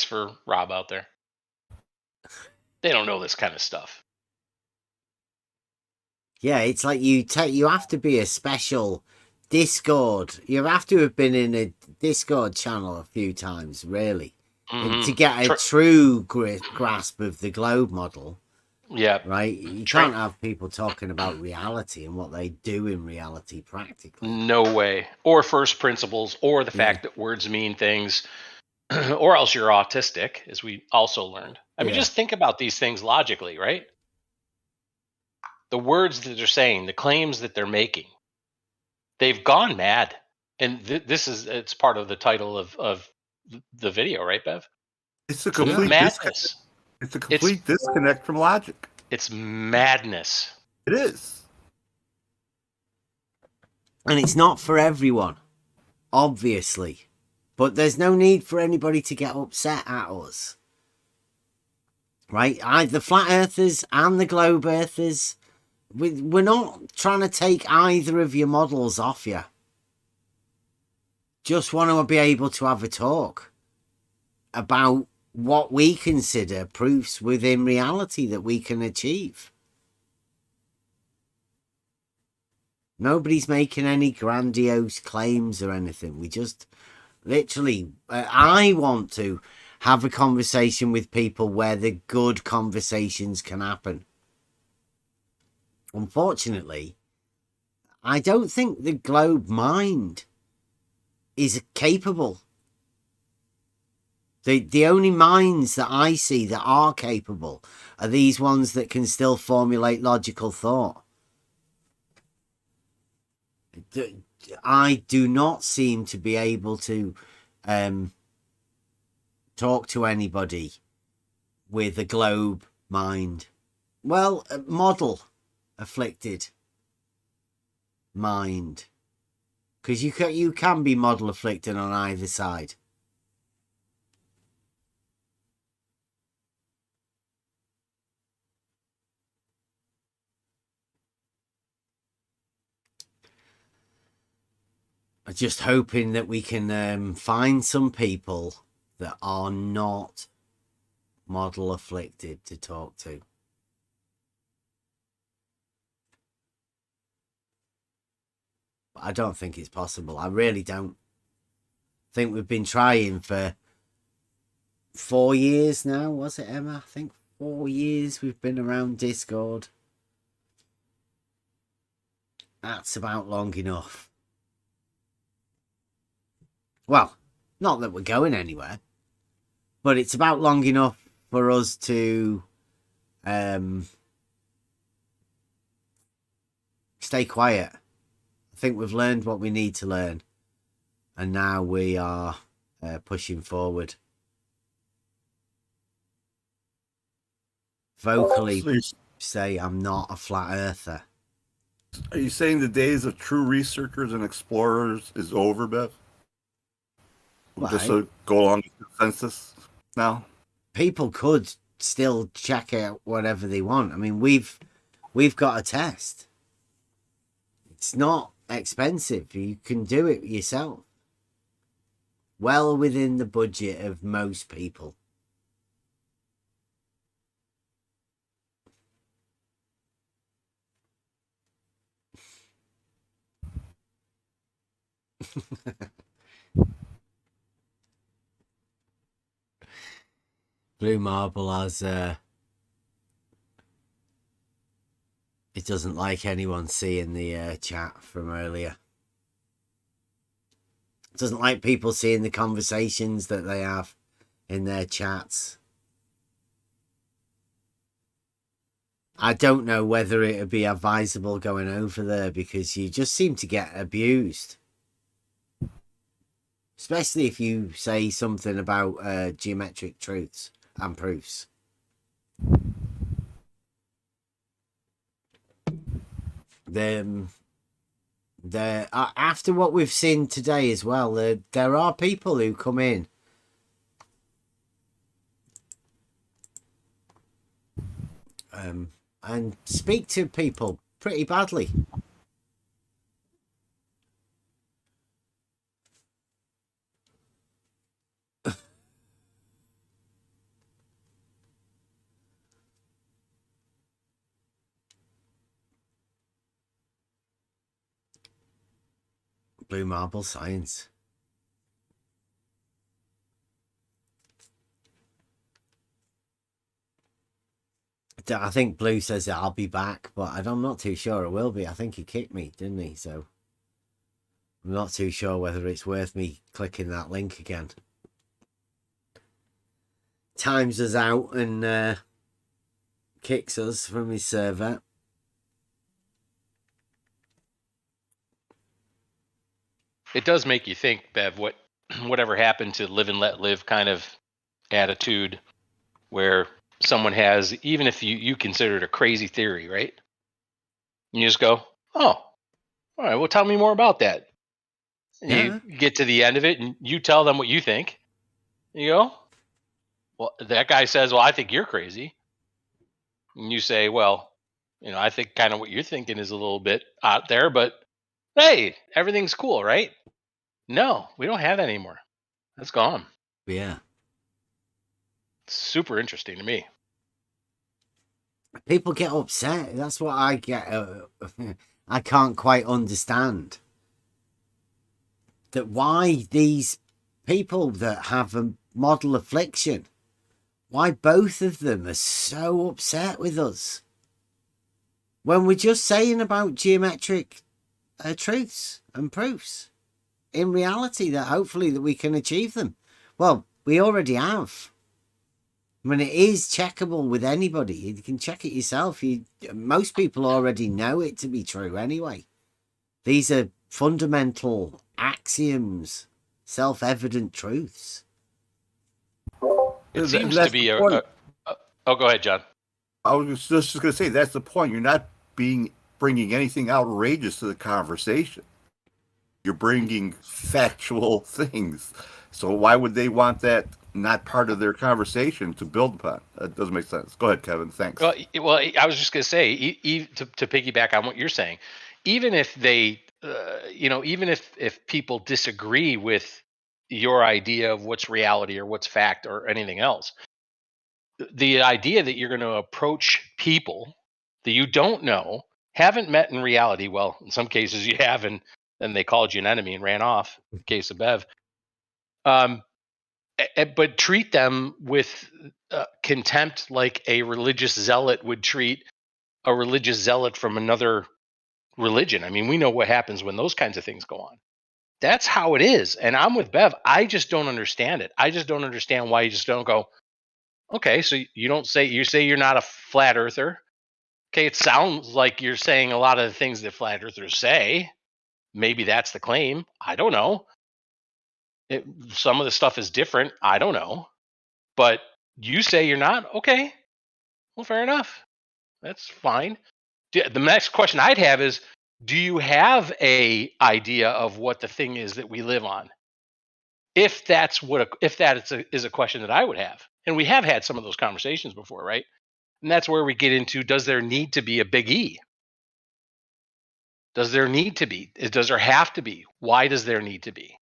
for Rob out there. They don't know this kind of stuff. Yeah, it's like you have to be a special Discord. You have to have been in a Discord channel a few times, really, to get a true grasp of the globe model. Yeah. Right? You can't have people talking about reality and what they do in reality practically. No way. Or first principles, or the fact that words mean things, or else you're autistic, as we also learned. I mean, just think about these things logically, right? The words that they're saying, the claims that they're making, they've gone mad. And it's part of the title of the video, right, Bev? It's a complete madness. It's a complete disconnect from logic. It's madness. It is. And it's not for everyone, obviously. But there's no need for anybody to get upset at us. Right? The flat earthers and the globe earthers, we're not trying to take either of your models off you. Just want to be able to have a talk about what we consider proofs within reality that we can achieve. Nobody's making any grandiose claims or anything. We just literally, I want to have a conversation with people where the good conversations can happen. Unfortunately, I don't think the globe mind is capable. The only minds that I see that are capable are these ones that can still formulate logical thought. I do not seem to be able to talk to anybody with a globe mind. Well, a model afflicted mind. Because you can be model afflicted on either side. I'm just hoping that we can find some people that are not model afflicted to talk to. But I don't think it's possible. I really don't. I think we've been trying for 4 years now, was it, Emma? I think 4 years we've been around Discord. That's about long enough. Well, not that we're going anywhere, but it's about long enough for us to stay quiet. I think we've learned what we need to learn, and now we are pushing forward. Vocally say I'm not a flat earther. Are you saying the days of true researchers and explorers is over, Bev? Well, just to go along with the consensus now? People could still check out whatever they want. I mean, we've got a test. It's not expensive. You can do it yourself. Well within the budget of most people. Blue Marble has it doesn't like anyone seeing the chat from earlier. It doesn't like people seeing the conversations that they have in their chats. I don't know whether it would be advisable going over there because you just seem to get abused. Especially if you say something about geometric truths and proofs. After what we've seen today as well, there are people who come in and speak to people pretty badly. Blue marble science. I think Blue says that I'll be back, but I'm not too sure it will be. I think he kicked me, didn't he? So I'm not too sure whether it's worth me clicking that link again. Times us out and kicks us from his server. It does make you think, Bev, whatever happened to live and let live kind of attitude where someone has, even if you consider it a crazy theory, right? You just go, oh, all right, well, tell me more about that. And Yeah. you get to the end of it and you tell them what you think. You go, well, that guy says, well, I think you're crazy. And you say, well, I think kind of what you're thinking is a little bit out there, but hey, everything's cool, right? No, we don't have that anymore. That's gone. Yeah. Super interesting to me. People get upset. That's what I get. I can't quite understand that why these people that have a model affliction, why both of them are so upset with us when we're just saying about geometric truths and proofs in reality that hopefully that we can achieve them. Well, we already have. I mean, it is checkable with anybody. You can check it yourself. Most people already know it to be true anyway. These are fundamental axioms, self-evident truths. It seems to be oh, go ahead, John. I was just going to say, that's the point. You're not bringing anything outrageous to the conversation. You're bringing factual things. So why would they want that not part of their conversation to build upon? That doesn't make sense. Go ahead, Kevin. Thanks. Well, I was just going to say, to piggyback on what you're saying, even if they, even if people disagree with your idea of what's reality or what's fact or anything else, the idea that you're going to approach people that you don't know, haven't met in reality, well, in some cases you have, and then they called you an enemy and ran off, in the case of Bev, but treat them with contempt like a religious zealot would treat a religious zealot from another religion. I mean, we know what happens when those kinds of things go on. That's how it is. And I'm with Bev. I just don't understand it. I just don't understand why you just don't go, okay, so you say you're not a flat earther. Okay, it sounds like you're saying a lot of the things that flat earthers say. Maybe that's the claim. I don't know. Some of the stuff is different. I don't know. But you say you're not? Okay. Well, fair enough. That's fine. The next question I'd have is, do you have a idea of what the thing is that we live on? If that is a question that I would have. And we have had some of those conversations before, right? And that's where we get into, does there need to be a big E? Does there need to be? Does there have to be? Why does there need to be?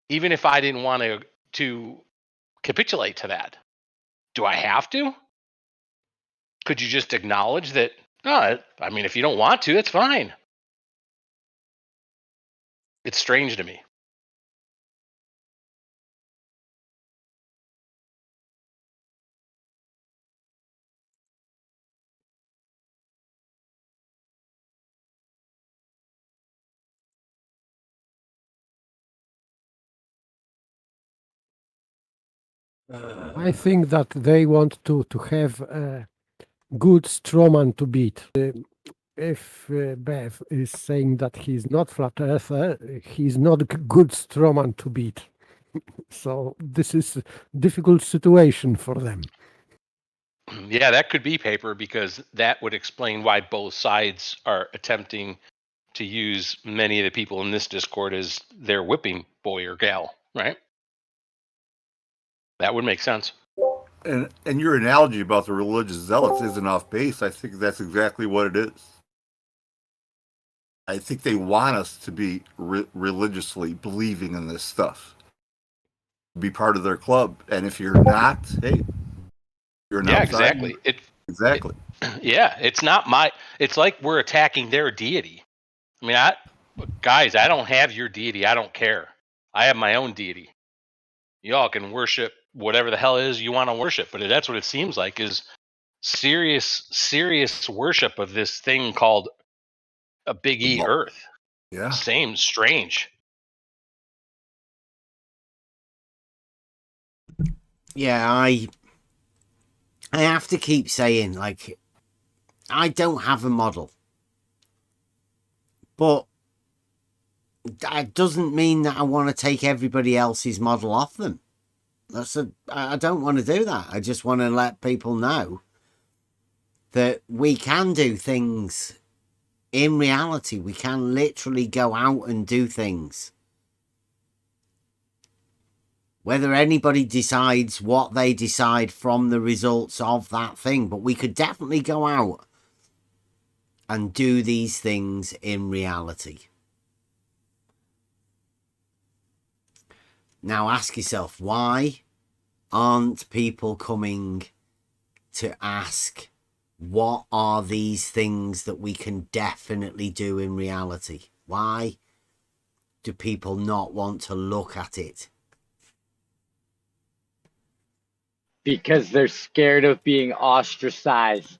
Even if I didn't want to capitulate to that, do I have to? Could you just acknowledge that? No, I mean, if you don't want to, it's fine. It's strange to me. I think that they want to have a good strawman to beat. If Bev is saying that he's not flat earther, he's not a good strawman to beat. So this is a difficult situation for them. Yeah, that could be paper, because that would explain why both sides are attempting to use many of the people in this Discord as their whipping boy or gal, right? That would make sense. And your analogy about the religious zealots isn't off base. I think that's exactly what it is. I think they want us to be religiously believing in this stuff, be part of their club. And if you're not, hey, you're an Yeah, outsider. exactly. Exactly. Yeah, it's not my. It's like we're attacking their deity. I mean, guys, I don't have your deity. I don't care. I have my own deity. Y'all can worship whatever the hell it is you want to worship, but that's what it seems like is serious worship of this thing called a Big E Earth. Yeah. Same strange. Yeah, I have to keep saying, like, I don't have a model, but that doesn't mean that I want to take everybody else's model off them. I don't want to do that. I just want to let people know that we can do things in reality. We can literally go out and do things. Whether anybody decides what they decide from the results of that thing, but we could definitely go out and do these things in reality. Now ask yourself, why aren't people coming to ask, what are these things that we can definitely do in reality? Why do people not want to look at it? Because they're scared of being ostracized.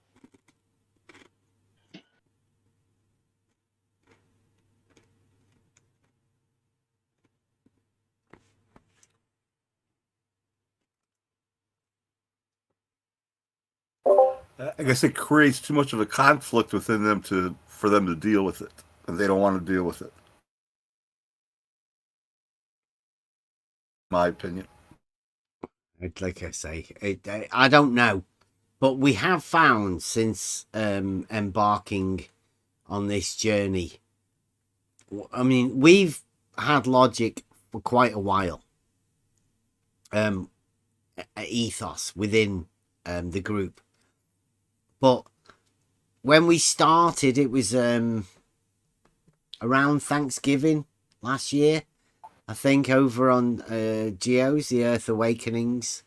I guess it creates too much of a conflict within them for them to deal with it, and they don't want to deal with it. My opinion. Like I say, I don't know, but we have found since embarking on this journey, I mean, we've had logic for quite a while, ethos within the group, but when we started, it was around Thanksgiving last year, I think, over on Geos, the Earth Awakenings,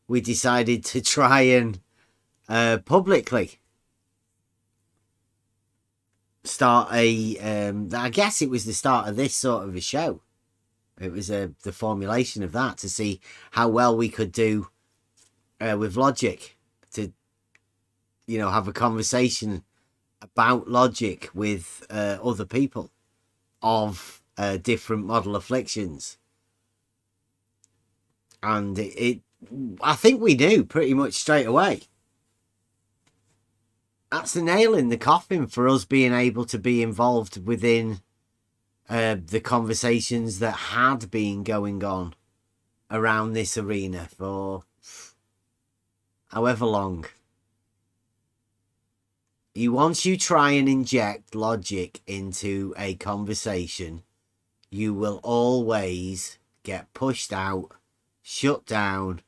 we decided to try and publicly start I guess it was the start of this sort of a show. It was the formulation of that to see how well we could do with logic, to, you know, have a conversation about logic with other people of different model afflictions. And I think we knew pretty much straight away. That's the nail in the coffin for us being able to be involved within the conversations that had been going on around this arena for however long. Once you try and inject logic into a conversation, you will always get pushed out, shut down,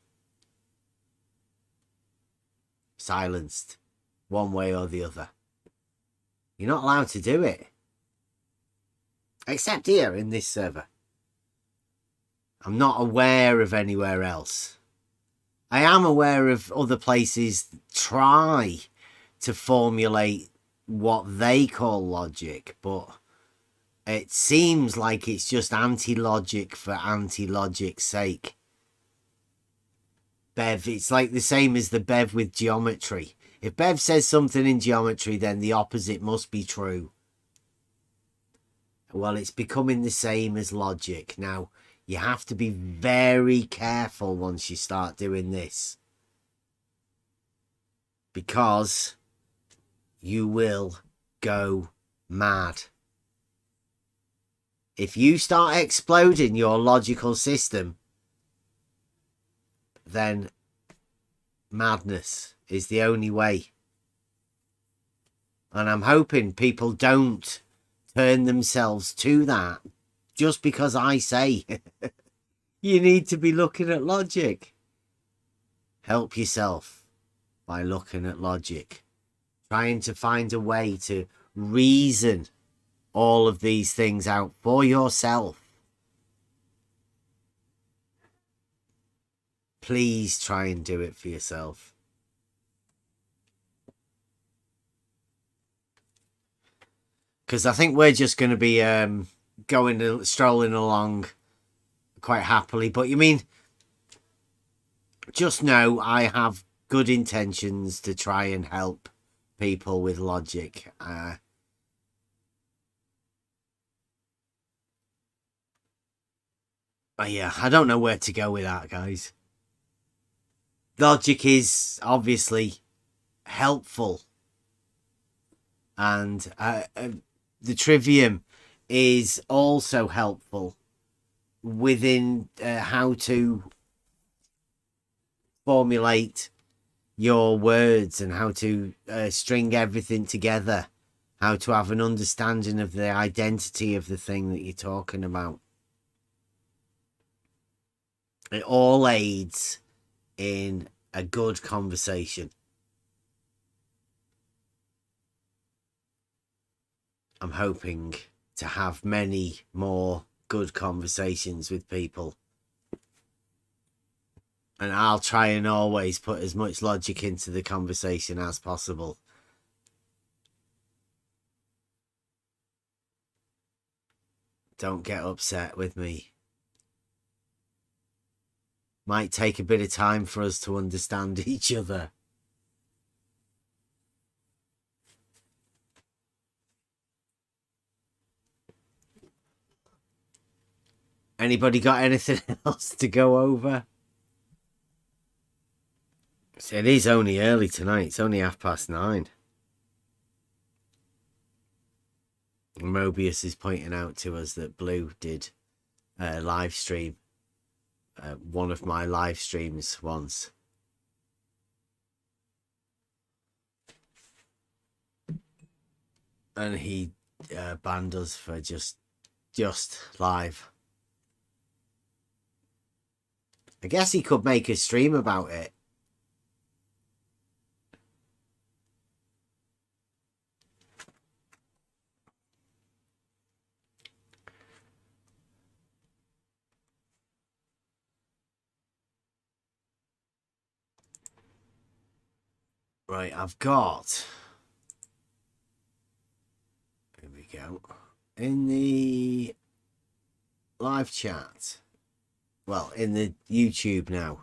silenced, one way or the other. You're not allowed to do it. Except here in this server. I'm not aware of anywhere else. I am aware of other places try to formulate what they call logic, but it seems like it's just anti-logic for anti-logic's sake. Bev, it's like the same as the Bev with geometry. If Bev says something in geometry, then the opposite must be true. Well, it's becoming the same as logic. Now, you have to be very careful once you start doing this, because you will go mad. If you start exploding your logical system, then madness is the only way. And I'm hoping people don't turn themselves to that just because I say you need to be looking at logic. Help yourself by looking at logic, trying to find a way to reason all of these things out for yourself. Please try and do it for yourself. Because I think we're just going to be strolling along quite happily. But you mean, just know I have good intentions to try and help people with logic. Yeah, I don't know where to go with that, guys. Logic is obviously helpful. And the trivium is also helpful within how to formulate your words and how to string everything together, how to have an understanding of the identity of the thing that you're talking about. It all aids in a good conversation. I'm hoping to have many more good conversations with people. And I'll try and always put as much logic into the conversation as possible. Don't get upset with me. Might take a bit of time for us to understand each other. Anybody got anything else to go over? It is only early tonight. It's only 9:30. Mobius is pointing out to us that Blue did a live stream. One of my live streams once. And he banned us for just live. I guess he could make a stream about it. Right, I've got... Here we go. In the live chat. Well, in the YouTube now.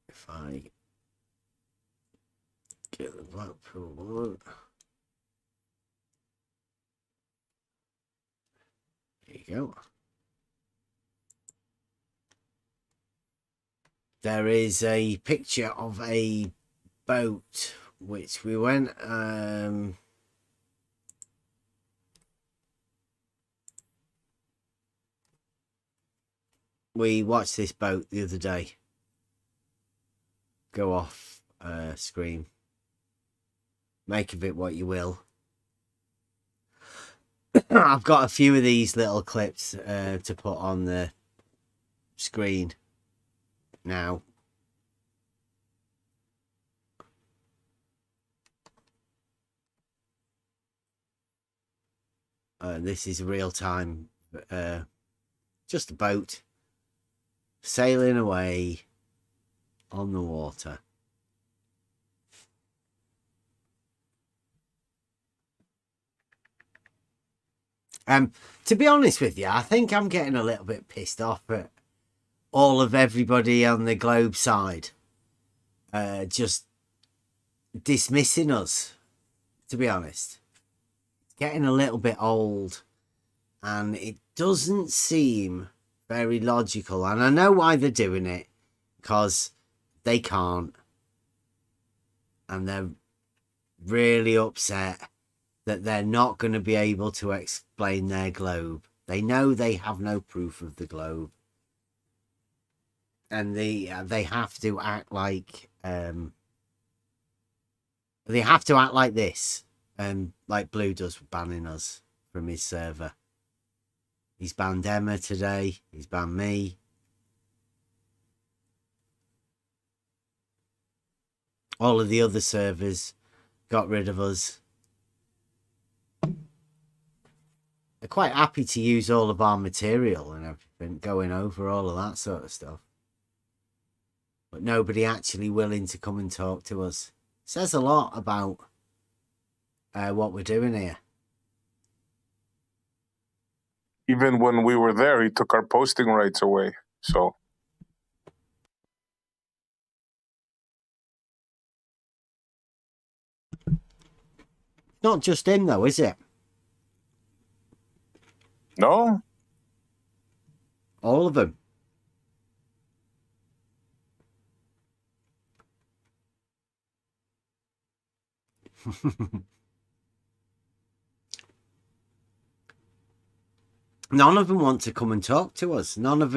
If I get the Blackpool one. There you go. There is a picture of a boat which we went we watched this boat the other day go off screen. Make of it what you will. I've got a few of these little clips to put on the screen now. This is real time, just a boat sailing away on the water. To be honest with you, I think I'm getting a little bit pissed off at all of everybody on the globe side just dismissing us, to be honest. Getting a little bit old, and it doesn't seem very logical. And I know why they're doing it, because they can't, and they're really upset that they're not going to be able to explain their globe. They know they have no proof of the globe, and they have to act like this. Like Blue does, banning us from his server. He's banned Emma today. He's banned me. All of the other servers got rid of us. They're quite happy to use all of our material and everything, going over all of that sort of stuff. But nobody actually willing to come and talk to us. Says a lot about what we're doing here. Even when we were there, he took our posting rights away. So Not just him though, is it? no, All of them. None of them want to come and talk to us. None of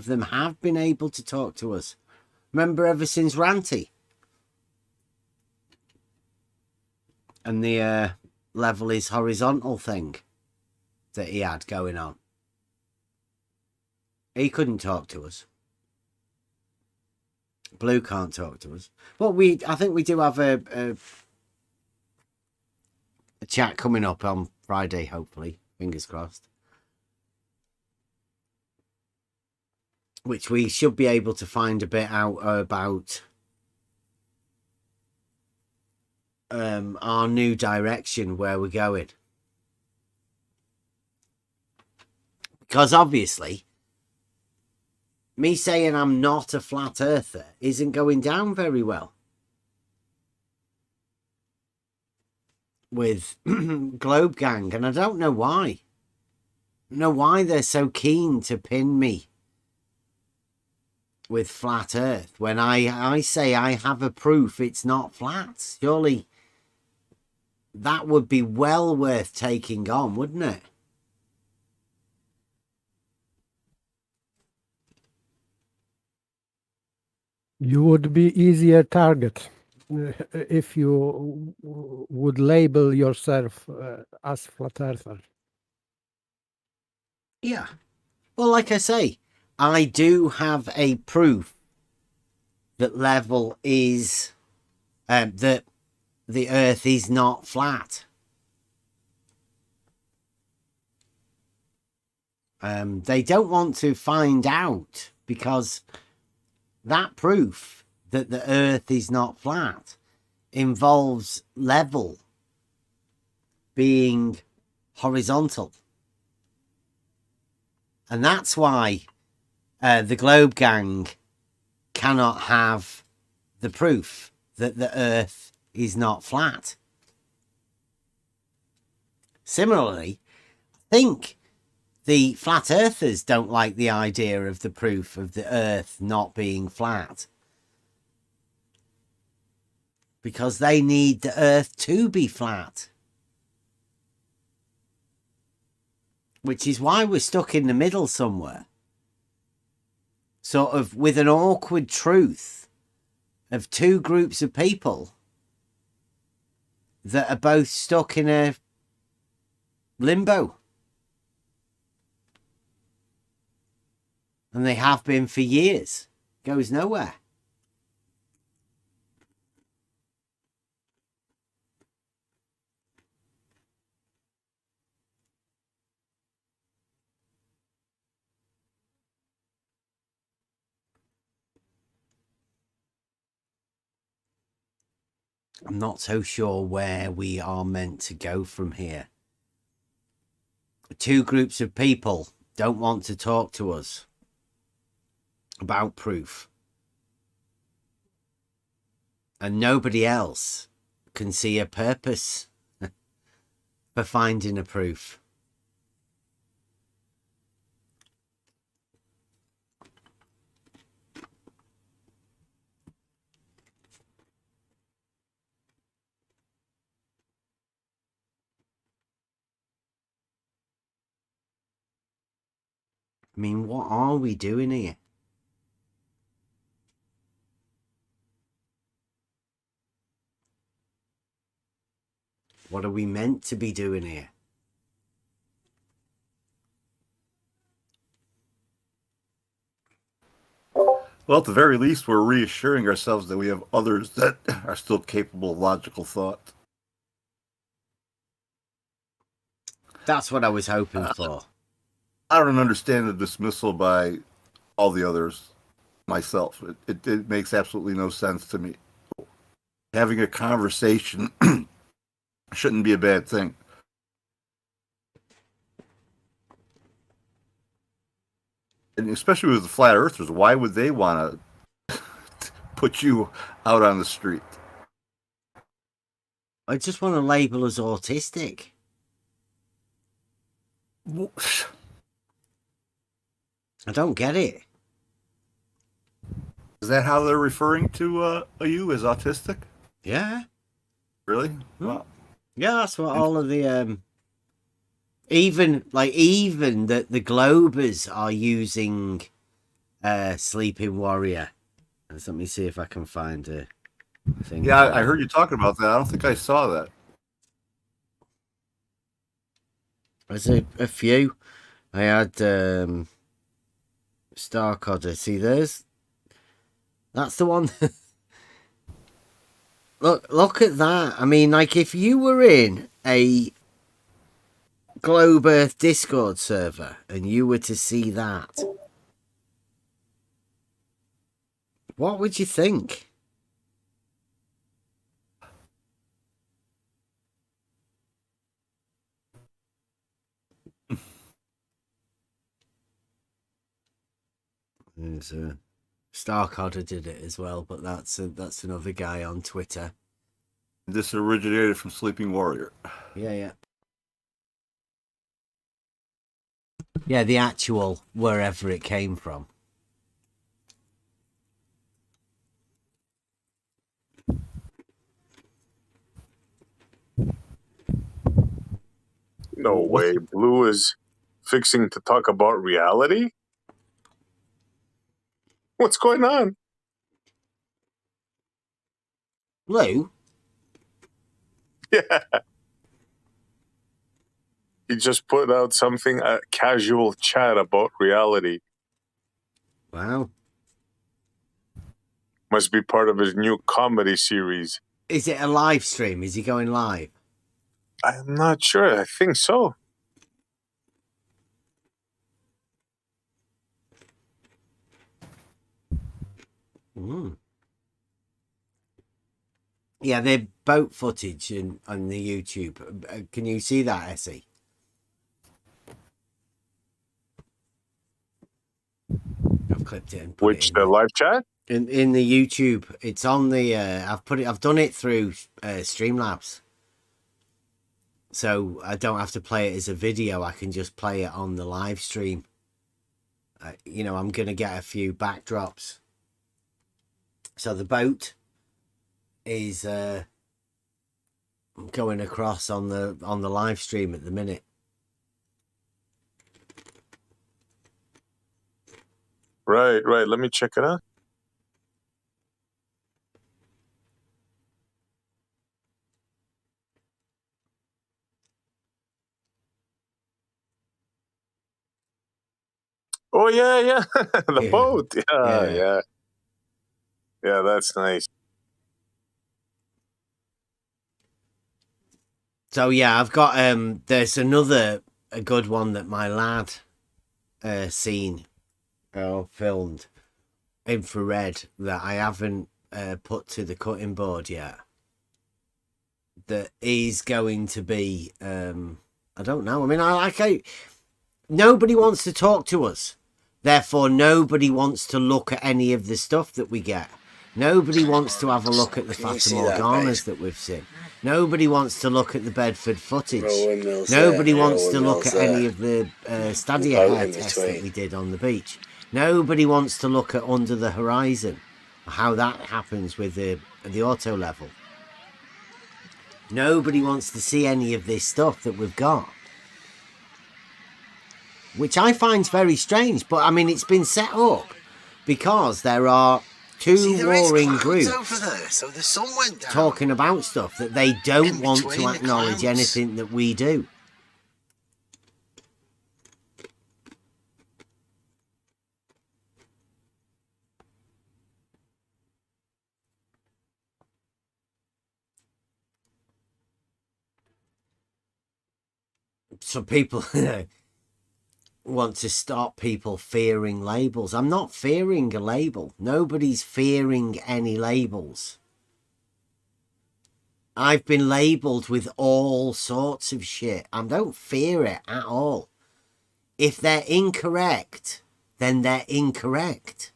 them have been able to talk to us. Remember, ever since Ranty and the level is horizontal thing that he had going on, he couldn't talk to us. Blue can't talk to us. But I think we do have a chat coming up on Friday, hopefully. Fingers crossed. Which we should be able to find a bit out about our new direction, where we're going. Because obviously, me saying I'm not a flat earther isn't going down very well with Globe Gang, and I don't know why. I don't know why they're so keen to pin me with flat earth when I say I have a proof it's not flat. Surely that would be well worth taking on, wouldn't it? You would be easier target if you would label yourself as flat earther. Yeah. Well, like I say, I do have a proof that level is that the earth is not flat. They don't want to find out because that proof that the earth is not flat involves level being horizontal. And that's why the Globe Gang cannot have the proof that the earth is not flat. Similarly, I think the flat earthers don't like the idea of the proof of the earth not being flat, because they need the earth to be flat. Which is why we're stuck in the middle somewhere. Sort of with an awkward truth of two groups of people that are both stuck in a limbo. And they have been for years. Goes nowhere. I'm not so sure where we are meant to go from here. Two groups of people don't want to talk to us about proof. And nobody else can see a purpose for finding a proof. I mean, what are we doing here? What are we meant to be doing here? Well, at the very least, we're reassuring ourselves that we have others that are still capable of logical thought. That's what I was hoping for. I don't understand the dismissal by all the others myself. It makes absolutely no sense to me. Having a conversation shouldn't be a bad thing. And especially with the flat earthers, why would they want to put you out on the street? I just want to label us autistic. I don't get it. Is that how they're referring to you, as autistic? Yeah. Really? Wow. Yeah, that's what all of the even the Globers are using Sleeping Warrior. Let me see if I can find a thing. Yeah, I heard you talking about that. I don't think I saw that. There's a few. I had Starcodder. See, that's the one. Look at that. I mean, like, if you were in a Globe Earth Discord server and you were to see that, what would you think? There's Starcodder did it as well, but that's another guy on Twitter. This originated from Sleeping Warrior. Yeah. Yeah, the actual wherever it came from. No way. Blue is fixing to talk about reality? What's going on? Blue? Yeah. He just put out something, a casual chat about reality. Wow. Must be part of his new comedy series. Is it a live stream? Is he going live? I'm not sure. I think so. Yeah, they're boat footage on the YouTube. Can you see that, Essie? I've clipped it and put Which, it the live chat? in the YouTube. It's on the. I've done it through Streamlabs, so I don't have to play it as a video. I can just play it on the live stream. I'm gonna get a few backdrops. So the boat is going across on the live stream at the minute. Right. Let me check it out. Oh, yeah. The boat. Yeah. Yeah, that's nice. So yeah, I've got there's a good one that my lad filmed infrared that I haven't put to the cutting board yet. That is going to be I don't know. I mean, nobody wants to talk to us. Therefore, nobody wants to look at any of the stuff that we get. Nobody wants to have a look at the Fata Morganas that we've seen. Nobody wants to look at the Bedford footage. Nobody wants to look at any of the Stadia hair tests that we did on the beach. Nobody wants to look at Under the Horizon, how that happens with the auto level. Nobody wants to see any of this stuff that we've got. Which I find very strange, but I mean, it's been set up because there are two warring groups over there, so the sun went down, talking about stuff that they don't want to acknowledge anything that we do. some people want to stop people fearing labels. I'm not fearing a label. Nobody's fearing any labels. I've been labeled with all sorts of shit. I don't fear it at all. If they're incorrect, then they're incorrect.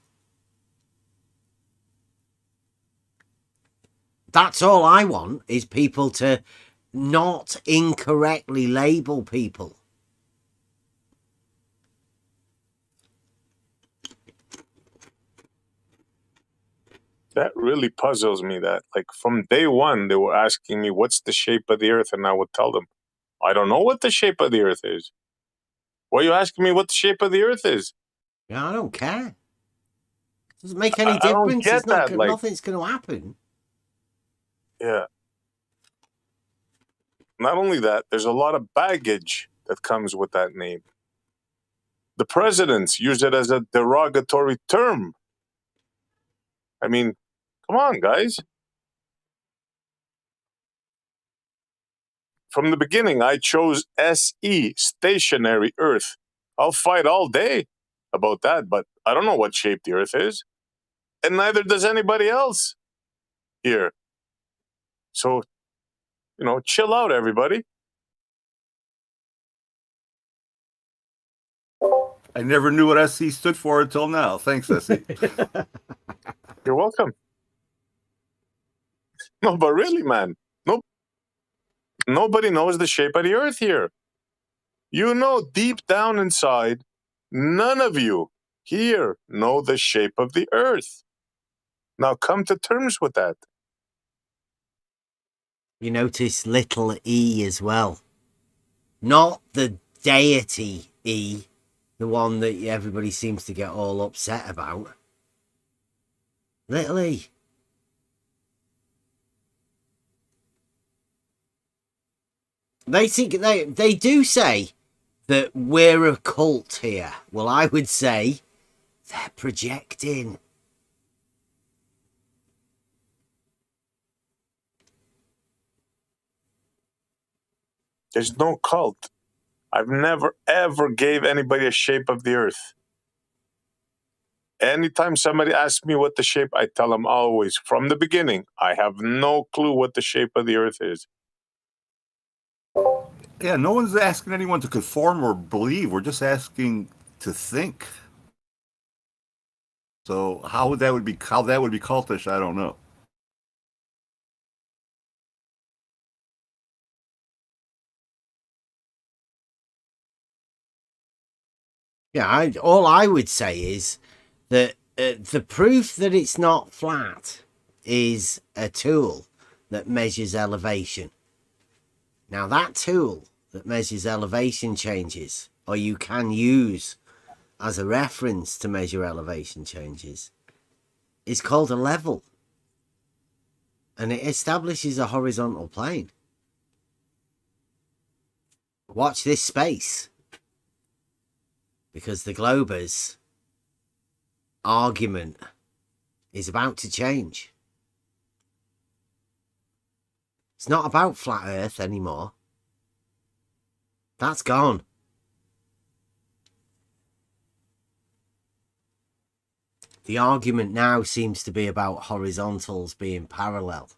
That's all I want, is people to not incorrectly label people. That really puzzles me. That, like, from day one, they were asking me, what's the shape of the earth? And I would tell them, I don't know what the shape of the earth is. Why are you asking me what the shape of the earth is? Yeah, I don't care. It doesn't make any I don't difference. get It's not, that. Like, nothing's going to happen. yeah. Not only that, there's a lot of baggage that comes with that name. The presidents use it as a derogatory term. I mean, come on, guys. From the beginning, I chose SE, stationary Earth. I'll fight all day about that, but I don't know what shape the Earth is. And neither does anybody else here. So, chill out, everybody. I never knew what SC stood for until now. Thanks, SC. You're welcome. No, but really, man, nobody knows the shape of the Earth here. Deep down inside, none of you here know the shape of the Earth. Now come to terms with that. You notice little e as well. Not the deity E, the one that everybody seems to get all upset about. Little e. They do say that we're a cult here. Well, I would say they're projecting. There's no cult. I've never, ever gave anybody a shape of the Earth. Anytime somebody asks me what the shape, I tell them always, from the beginning, I have no clue what the shape of the Earth is. Yeah, no one's asking anyone to conform or believe. We're just asking to think. So how that would be cultish, I don't know. Yeah, all I would say is that the proof that it's not flat is a tool that measures elevation. Now, that tool that measures elevation changes, or you can use as a reference to measure elevation changes, is called a level. And it establishes a horizontal plane. Watch this space. Because the Glober's argument is about to change. It's not about flat Earth anymore. That's gone. The argument now seems to be about horizontals being parallel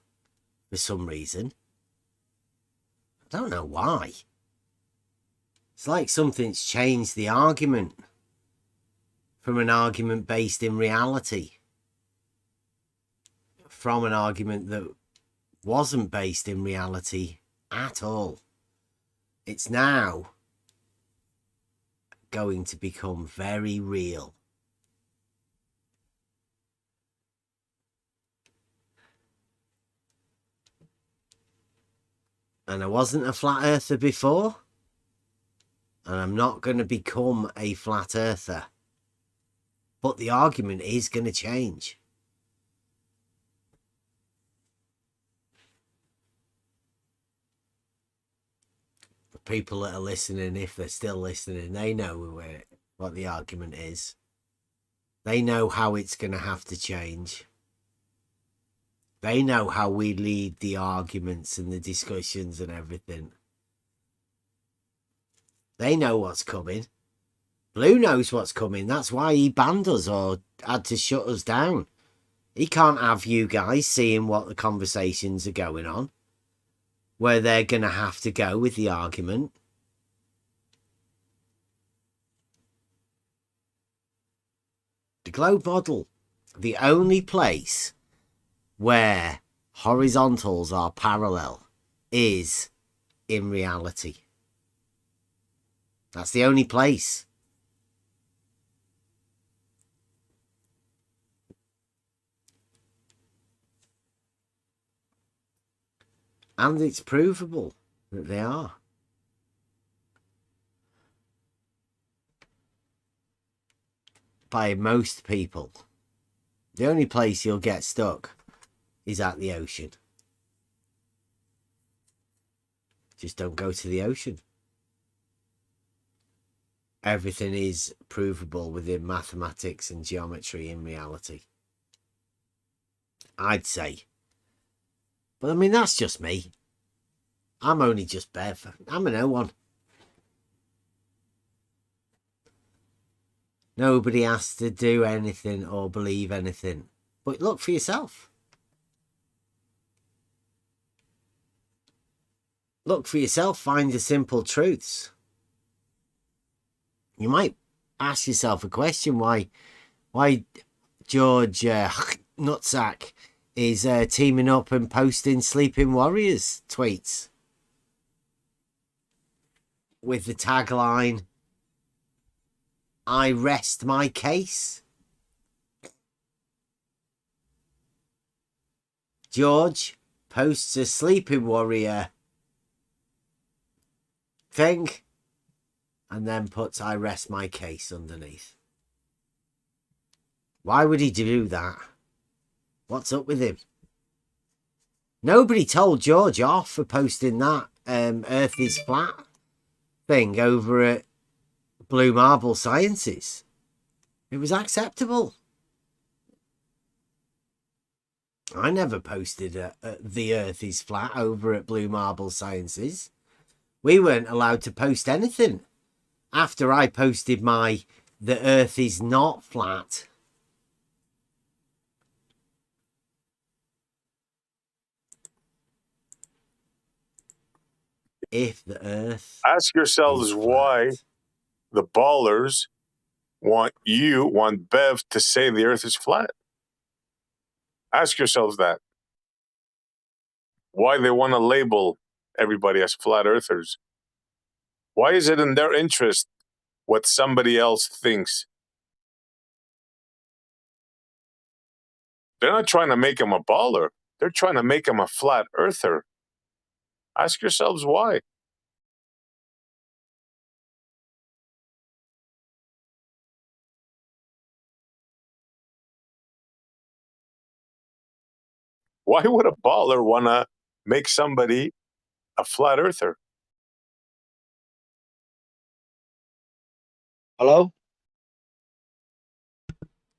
for some reason. I don't know why. It's like something's changed the argument from an argument based in reality, from an argument that wasn't based in reality at all. It's now going to become very real. And I wasn't a flat earther before. And I'm not going to become a flat earther. But the argument is going to change. The people that are listening, if they're still listening, they know what the argument is. They know how it's going to have to change. They know how we lead the arguments and the discussions and everything. They know what's coming. Blue knows what's coming. That's why he banned us or had to shut us down. He can't have you guys seeing what the conversations are going on, where they're going to have to go with the argument. The globe model, the only place where horizontals are parallel is in reality. That's the only place. And it's provable that they are. By most people. The only place you'll get stuck is at the ocean. Just don't go to the ocean. Everything is provable within mathematics and geometry in reality. I'd say. But I mean, that's just me. I'm only just Bev. I'm a no one. Nobody has to do anything or believe anything. But look for yourself. Look for yourself. Find the simple truths. You might ask yourself a question why George Nutsack is teaming up and posting Sleeping Warriors tweets with the tagline, "I rest my case." George posts a Sleeping Warrior thing and then puts "I rest my case" underneath. Why would he do that? What's up with him? Nobody told George off for posting that Earth is flat thing over at Blue Marble Sciences. It was acceptable. I never posted the Earth is flat over at Blue Marble Sciences. We weren't allowed to post anything after I posted my "the Earth is not flat." If the Earth Ask yourselves is why flat. the ballers want Bev to say the Earth is flat. Ask yourselves that. Why they want to label everybody as flat earthers. Why is it in their interest what somebody else thinks? They're not trying to make him a baller. They're trying to make him a flat earther. Ask yourselves why. Why would a baller want to make somebody a flat earther? Hello?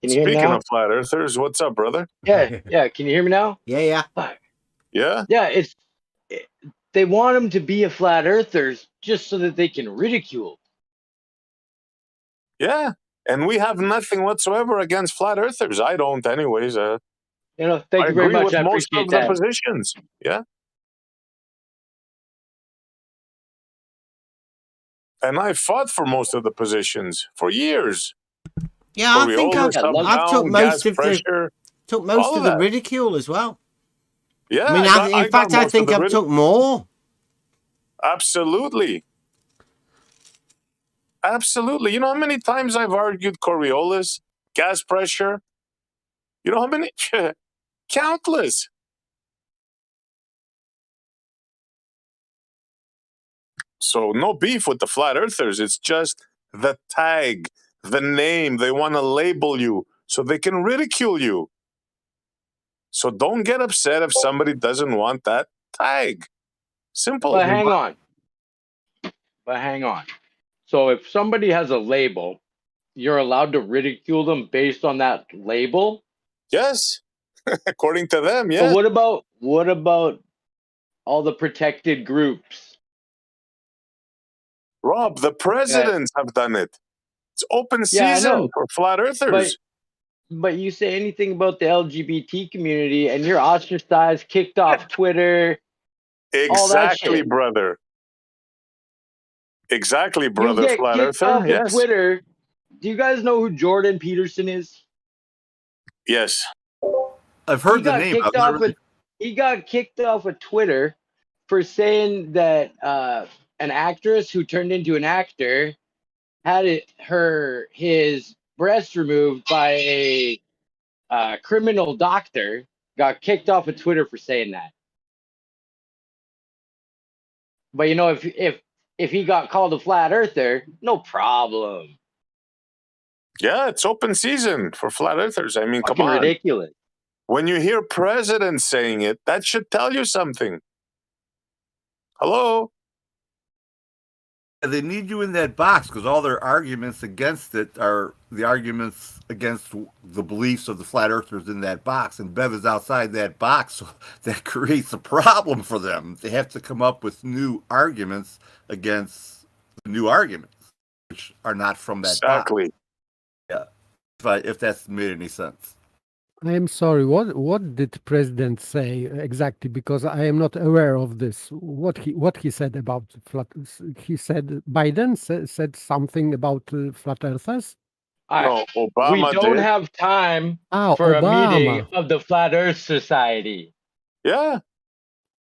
Can you hear me Speaking now? of flat earthers, what's up, brother? Yeah. Can you hear me now? Yeah. Fuck. Yeah? Yeah, they want them to be a flat earthers just so that they can ridicule. Yeah. And we have nothing whatsoever against flat earthers. I don't, anyways. Thank I you very agree much. with I most appreciate of the that. positions. Yeah. And I fought for most of the positions for years. Yeah, I think Coriolis, I've took down, most gas of pressure, all of the that. ridicule as well. Yeah, I mean, I got I most think of the I've took more. Absolutely. Absolutely. You know how many times I've argued Coriolis, gas pressure? You know how many? Countless. So no beef with the flat earthers. It's just the tag, the name. They want to label you so they can ridicule you. So don't get upset if somebody doesn't want that tag. Simple. But hang on. So if somebody has a label, you're allowed to ridicule them based on that label? Yes. According to them, But yes. what about all the protected groups? Rob, the presidents have done it. It's open Yeah, I season know. for flat earthers. But you say anything about the LGBT community and you're ostracized, kicked off Twitter, all that Exactly, shit. brother. Exactly, You brother, get flat kicked earther. off of Yes. Twitter. Do you guys know who Jordan Peterson is? Yes. I've He heard the got name. kicked off of he got kicked off of Twitter for saying that an actress who turned into an actor had his breast removed by a criminal doctor. Got kicked off of Twitter for saying that. But you know, if he got called a flat earther, no problem. Yeah, it's open season for flat earthers. I mean, come Fucking on. ridiculous. When you hear presidents saying it, that should tell you something. Hello? They need you in that box because all their arguments against it are the arguments against the beliefs of the flat earthers in that box. And Bev is outside that box, so that creates a problem for them. They have to come up with new arguments against the new arguments, which are not from that box. Exactly. Yeah. If that's made any sense. I am sorry. What did President say exactly? Because I am not aware of this. What he said about flat? He said Biden said something about flat earthers. No, We Obama don't did. have time Ah, for a meeting Obama. of the Flat Earth Society. Yeah.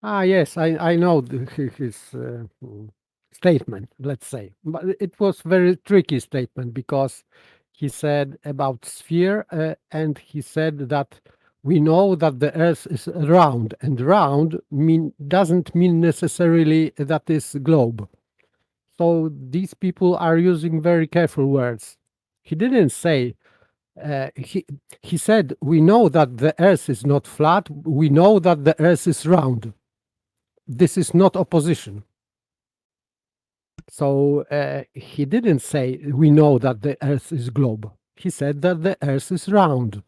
Ah, yes, I know his statement. Let's say, but it was very tricky statement because he said about sphere and he said that we know that the Earth is round, and round doesn't mean necessarily that is globe. So these people are using very careful words. He didn't say. He said we know that the Earth is not flat. We know that the Earth is round. This is not opposition. So he didn't say we know that the Earth is globe. He said that the Earth is round.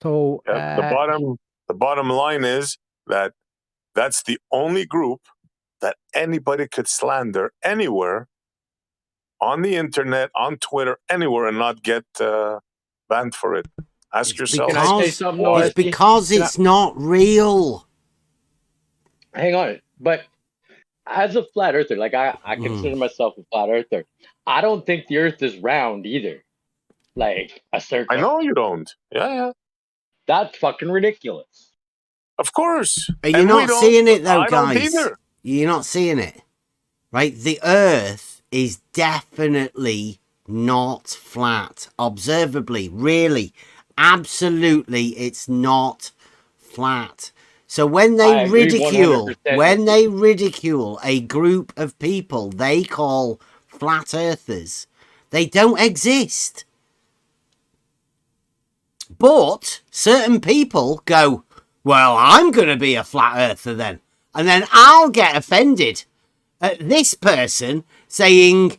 So the bottom line is that that's the only group that anybody could slander anywhere on the internet, on Twitter, anywhere, and not get banned for it. Ask yourself. Can I say something, why? It's because it's not real. Hang on, but as a flat earther, like I consider myself a flat earther. I don't think the Earth is round either, like a circle. I know you don't. Yeah. That's fucking ridiculous. Of course. You're not seeing it though, I don't guys. either. You're not seeing it, right? The Earth is definitely not flat. Observably, really, absolutely, it's not flat. So when they ridicule a group of people they call flat earthers, they don't exist. But certain people go, well, I'm going to be a flat earther then. And then I'll get offended at this person saying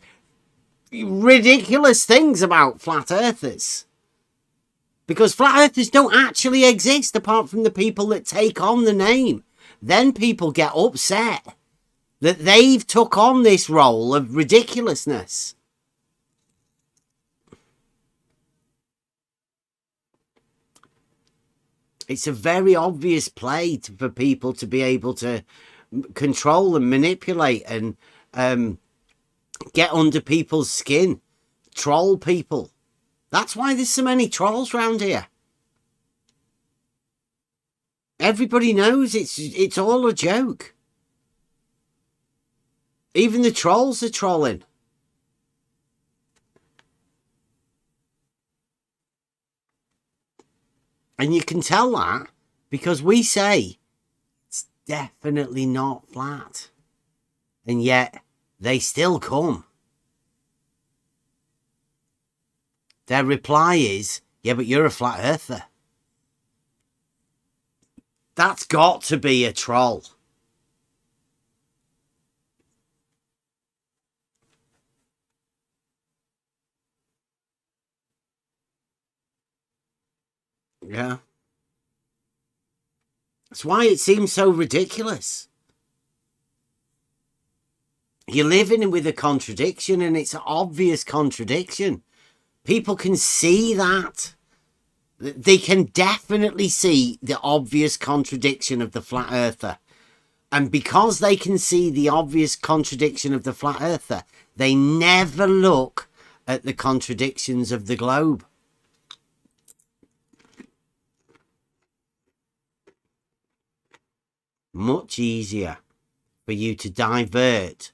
ridiculous things about flat earthers. Because flat earthers don't actually exist apart from the people that take on the name. Then people get upset that they've took on this role of ridiculousness. It's a very obvious play for people to be able to control and manipulate and get under people's skin, troll people. That's why there's so many trolls around here. Everybody knows it's all a joke. Even the trolls are trolling. And you can tell that because we say it's definitely not flat. And yet they still come. Their reply is, yeah, but you're a flat earther. That's got to be a troll. Yeah. That's why it seems so ridiculous. You're living with a contradiction, and it's an obvious contradiction. People can see that. They can definitely see the obvious contradiction of the flat earther. And because they can see the obvious contradiction of the flat earther, they never look at the contradictions of the globe. Much easier for you to divert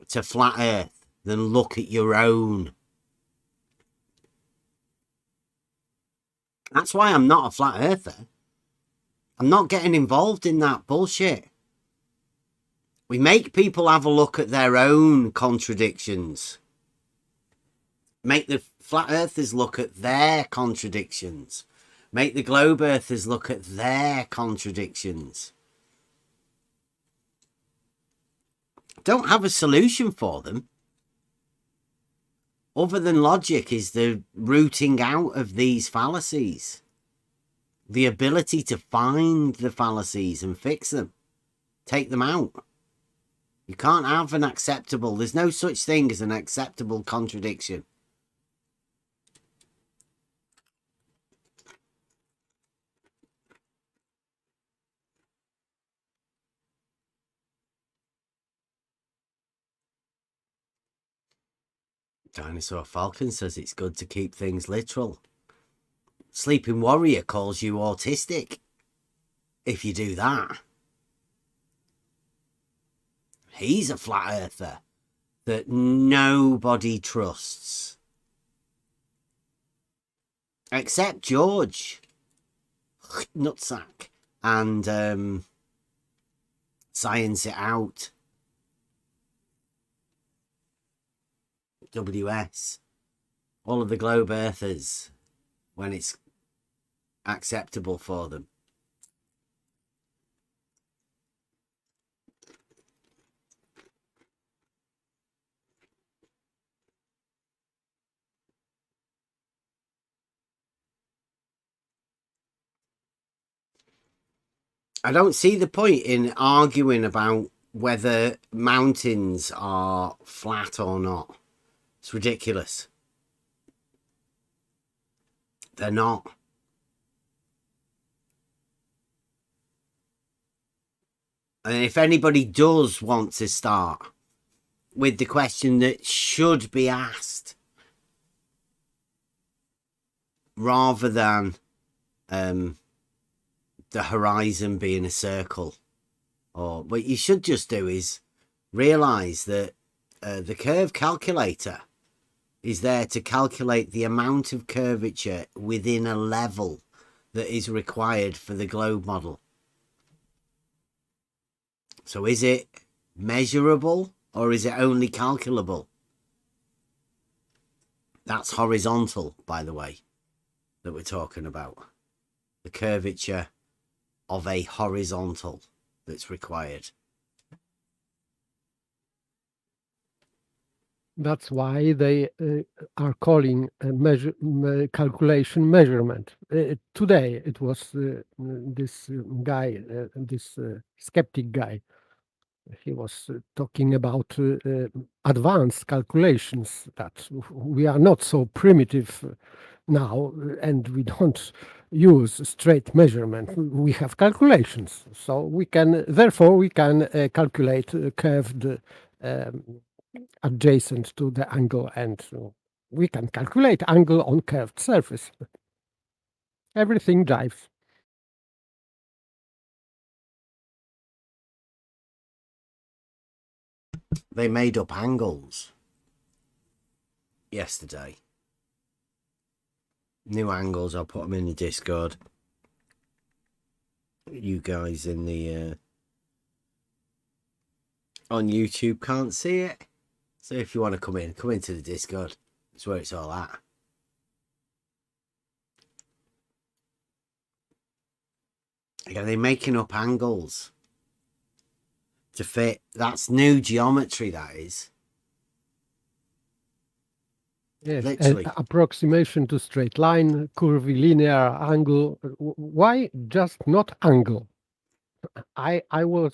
to flat earth than look at your own. That's why I'm not a flat earther. I'm not getting involved in that bullshit. We make people have a look at their own contradictions. Make the flat earthers look at their contradictions. Make the globe earthers look at their contradictions. Don't have a solution for them. Other than logic is the rooting out of these fallacies. The ability to find the fallacies and fix them. Take them out. You can't have an acceptable, there's no such thing as an acceptable contradiction. Dinosaur Falcon says it's good to keep things literal. Sleeping Warrior calls you autistic if you do that. He's a flat earther that nobody trusts. Except George Nutsack and Science It Out. WS. All of the globe earthers when it's acceptable for them. I don't see the point in arguing about whether mountains are flat or not. It's ridiculous. They're not. And if anybody does want to start with the question that should be asked, rather than the horizon being a circle, or what you should just do is realize that the curve calculator is there to calculate the amount of curvature within a level that is required for the globe model. So is it measurable or is it only calculable? That's horizontal, by the way, that we're talking about. The curvature of a horizontal that's required. That's why they are calling calculation measurement. Today it was this guy, this skeptic guy. He was talking about advanced calculations, that we are not so primitive now, and we don't use straight measurement. We have calculations, so we can, therefore, we can calculate curved adjacent to the angle, and we can calculate angle on curved surface. Everything jives. They made up angles yesterday. New angles. I'll put them in the Discord. You guys in the on YouTube can't see it, so if you want to come into the Discord. It's where it's all at. Are they making up angles to fit? That's new geometry, that is. Yes, Literally. Approximation to straight line, curvilinear angle. Why just not angle? I was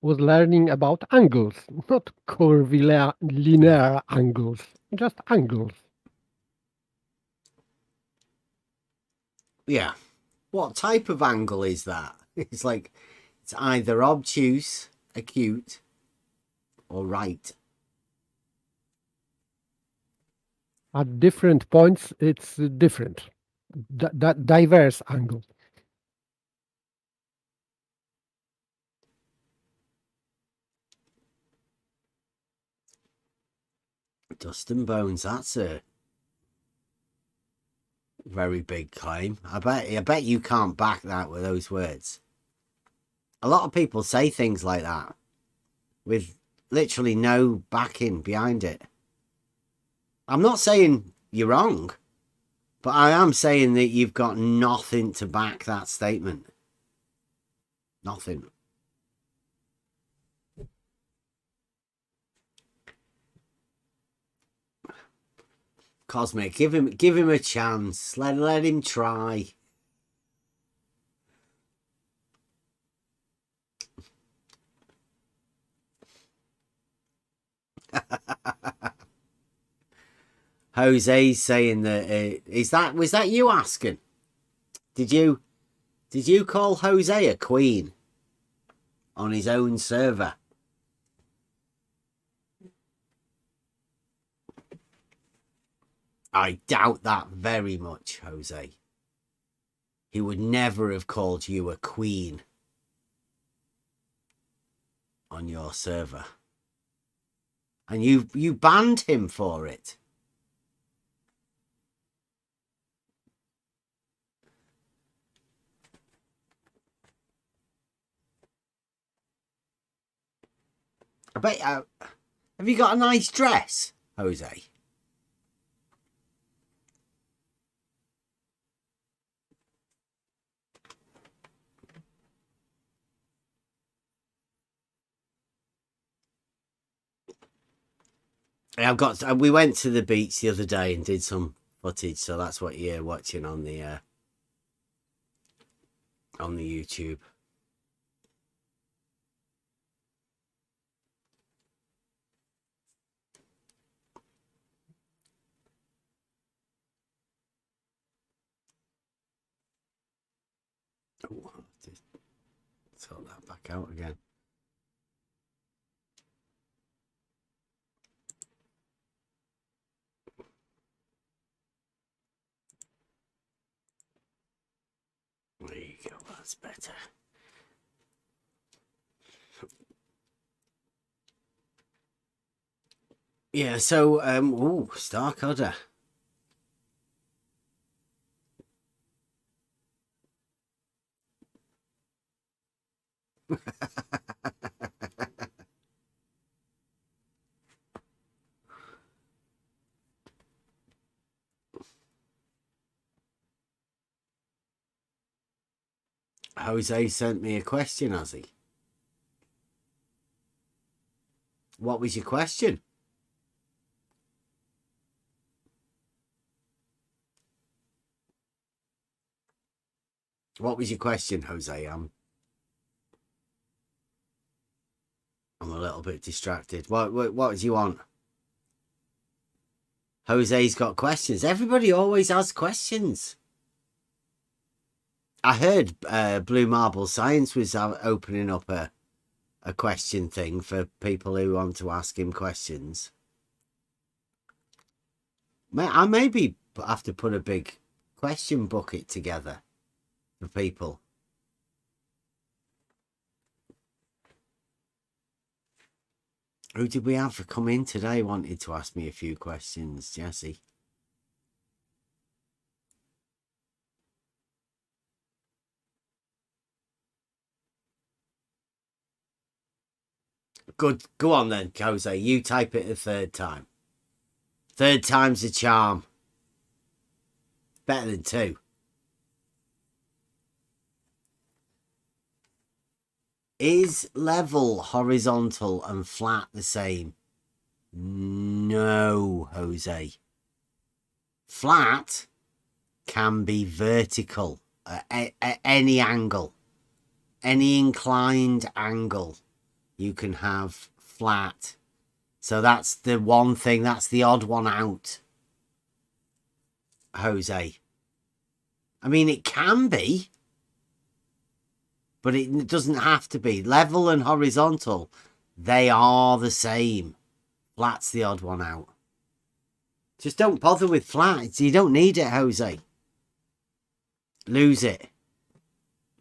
was learning about angles, not curvilinear angles, just angles. Yeah. What type of angle is that? It's like, it's either obtuse, acute, or right. At different points, it's different. That diverse angle. Dust and bones, that's a very big claim. I bet you can't back that with those words. A lot of people say things like that with literally no backing behind it. I'm not saying you're wrong, but I am saying that you've got nothing to back that statement. Nothing. Cosmic, give him a chance. Let him try. Jose's saying that was that you asking? Did you call Jose a queen on his own server? I doubt that very much, Jose. He would never have called you a queen on your server. And you banned him for it. I bet. Have you got a nice dress, Jose? We went to the beach the other day and did some footage, so that's what you're watching on the YouTube. Oh, I'll have to sort that back out again. There you go, that's better. Yeah, so Stark Udder. Jose sent me a question, has he? What was your question? What was your question, Jose? I'm a little bit distracted. What do you want? Jose's got questions. Everybody always has questions. I heard Blue Marble Science was opening up a question thing for people who want to ask him questions. I maybe have to put a big question bucket together for people. Who did we have come in today wanted to ask me a few questions, Jesse? Good. Go on then, Jose. You type it a third time. Third time's a charm. Better than two. Is level, horizontal, and flat the same? No, Jose. Flat can be vertical at any angle. Any inclined angle. you can have flat. So that's the one thing, that's the odd one out, Jose. I mean, it can be, but it doesn't have to be. Level and horizontal, they are the same. Flat's the odd one out. Just don't bother with flat. You don't need it, Jose. Lose it.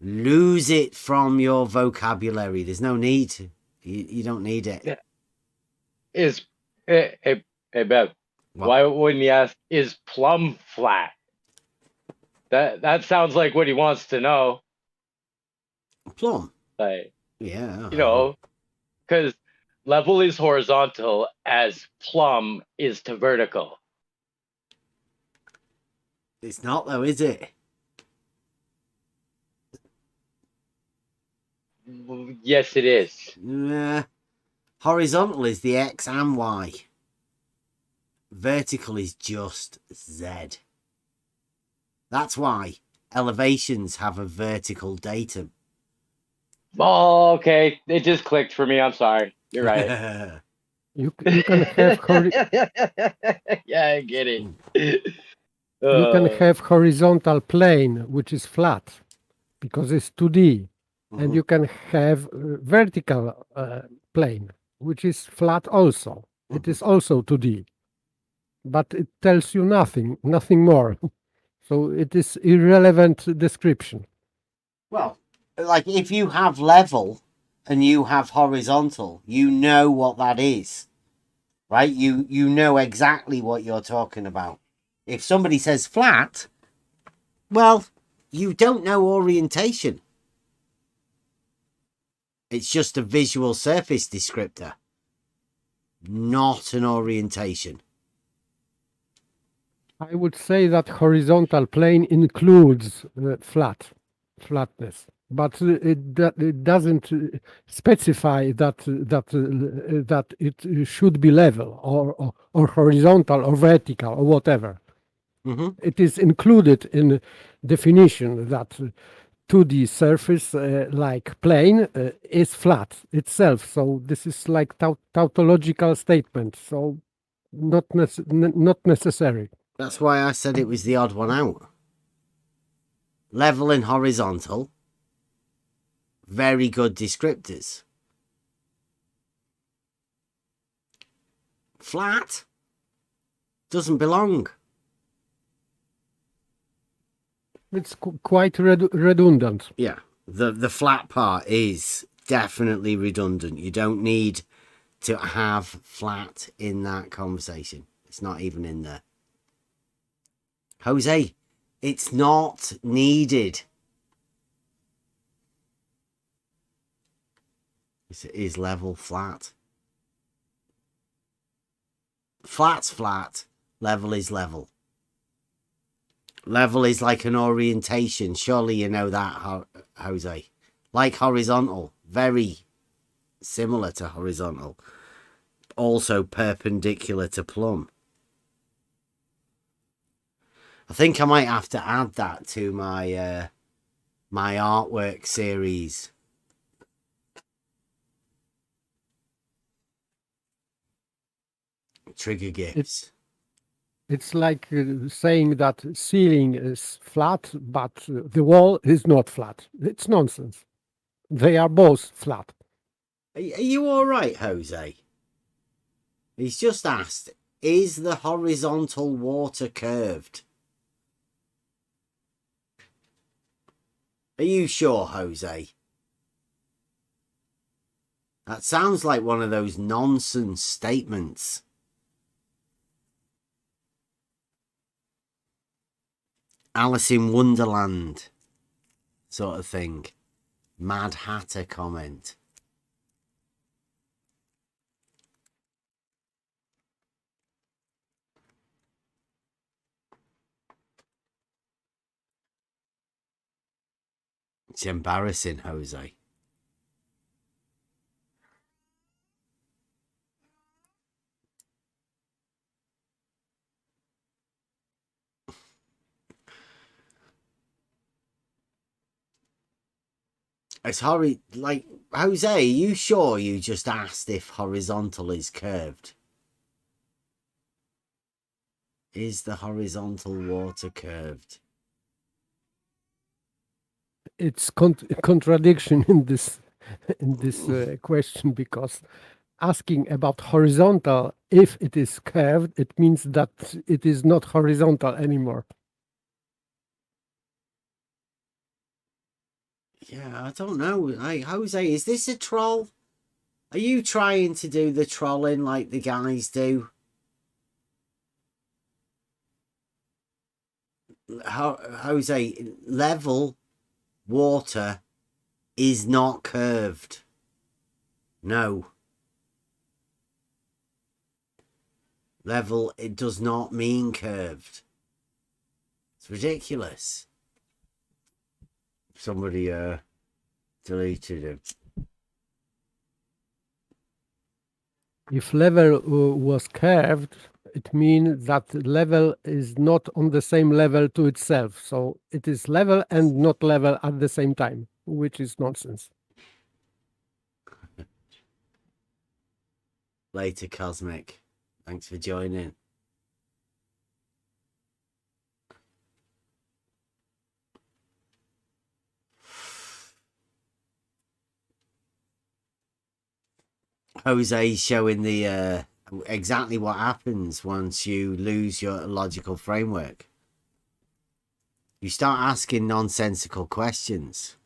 Lose it from your vocabulary. There's no need. You don't need it. Yeah. Hey, Bev, What? why wouldn't he ask, is plum flat? That sounds like what he wants to know. Plum? Like, Yeah. you know, because level is horizontal as plumb is to vertical. It's not though, is it? Yes, it is. Nah. Horizontal is the X and Y. Vertical is just Z. That's why elevations have a vertical datum. Oh, okay. It just clicked for me. I'm sorry. You're right. You can have Yeah, I get it. you can have horizontal plane, which is flat, because it's 2D, and you can have vertical plane, which is flat also. It is also 2D, but it tells you nothing more. So it is irrelevant description. Well, like if you have level and you have horizontal, you know what that is, right? You know exactly what you're talking about. If somebody says flat, well, you don't know orientation. It's just a visual surface descriptor, not an orientation. I would say that horizontal plane includes flatness, but it doesn't specify that it should be level or horizontal or vertical or whatever. It is included in definition that 2D surface like plane is flat itself. So this is like tautological statement. So not necessary. That's why I said it was the odd one out. Level and horizontal, very good descriptors. Flat doesn't belong. It's quite redundant. Yeah, the flat part is definitely redundant. You don't need to have flat in that conversation. It's not even in there. Jose, it's not needed. It is level flat. Flat's flat. Level is level. Level is like an orientation. Surely you know that, Jose. Like horizontal. Very similar to horizontal. Also perpendicular to plumb. I think I might have to add that to my my artwork series. Trigger gifts. It's like saying that ceiling is flat, but the wall is not flat. It's nonsense. They are both flat. Are you all right, Jose? He's just asked, is the horizontal water curved? Are you sure, Jose? That sounds like one of those nonsense statements. Alice in Wonderland sort of thing. Mad Hatter comment. It's embarrassing, Jose. It's like, Jose, are you sure you just asked if horizontal is curved? Is the horizontal water curved? It's contradiction in this question, because asking about horizontal, if it is curved, it means that it is not horizontal anymore. Yeah, I don't know. Jose, is this a troll? Are you trying to do the trolling like the guys do? Jose, level water is not curved. No. Level, it does not mean curved. It's ridiculous. Somebody deleted him. If level was curved, it means that level is not on the same level to itself. So it is level and not level at the same time, which is nonsense. Later, Cosmic. Thanks for joining. Jose's showing the exactly what happens once you lose your logical framework. You start asking nonsensical questions.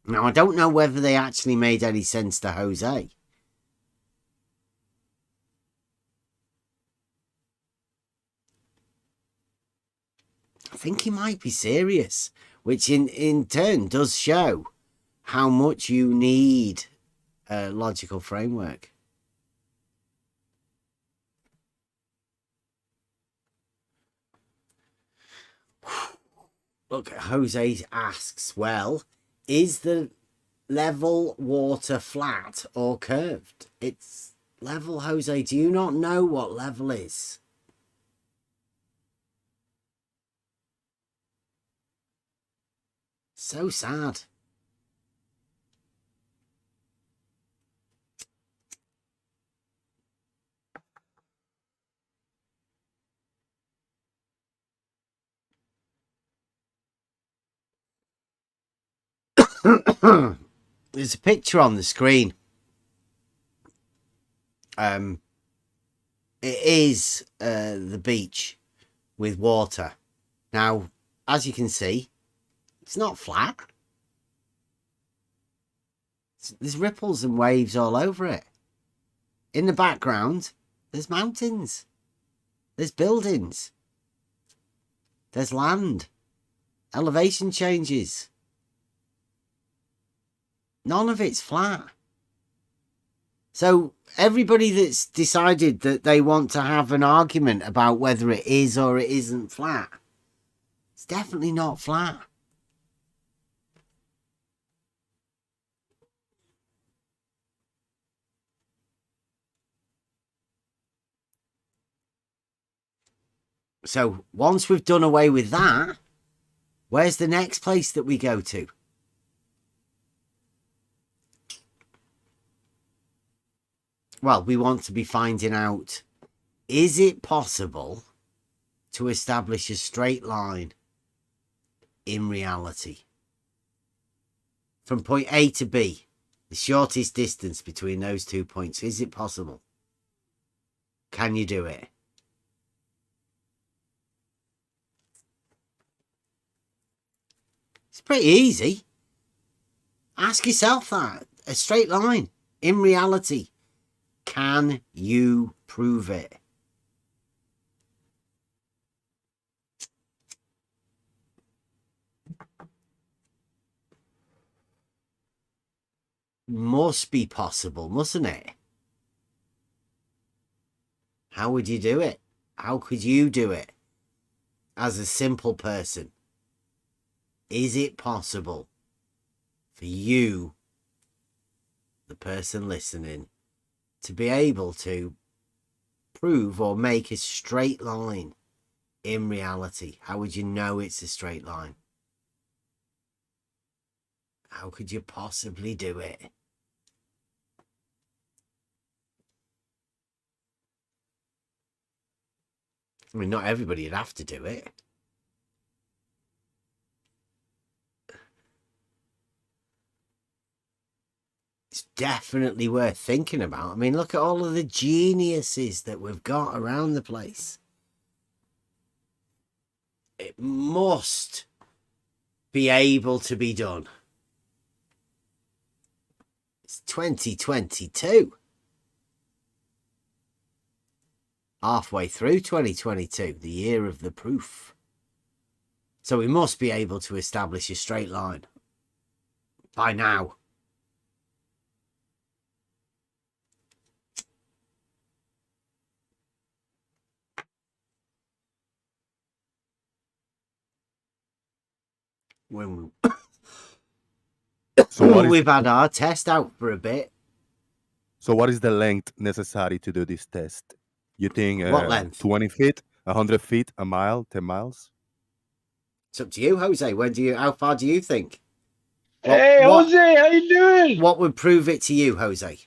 Now, I don't know whether they actually made any sense to Jose. I think he might be serious, which in turn does show how much you need a logical framework. Look, Jose asks, well, is the level water flat or curved? It's level, Jose. Do you not know what level is? So sad. There's a picture on the screen. It is the beach with water. Now, as you can see, it's not flat. There's ripples and waves all over it. In the background, there's mountains. There's buildings. There's land. Elevation changes. None of it's flat. So everybody that's decided that they want to have an argument about whether it is or it isn't flat, it's definitely not flat. So once we've done away with that, where's the next place that we go to? Well, we want to be finding out, is it possible to establish a straight line in reality? From point A to B, the shortest distance between those 2 points, is it possible? Can you do it? It's pretty easy. Ask yourself that. A straight line in reality. Can you prove it? Must be possible, mustn't it? How would you do it? How could you do it as a simple person? Is it possible for you, the person listening, to be able to prove or make a straight line in reality? How would you know it's a straight line? How could you possibly do it? I mean, not everybody would have to do it. It's definitely worth thinking about. I mean, look at all of the geniuses that we've got around the place. It must be able to be done. It's 2022. Halfway through 2022, the year of the proof. So we must be able to establish a straight line by now. When we've had our test out for a bit. So what is the length necessary to do this test? You think What length? 20 feet, 100 feet, a mile, 10 miles? It's up to you, Jose. How far do you think? Hey, Jose, how you doing? What would prove it to you, Jose?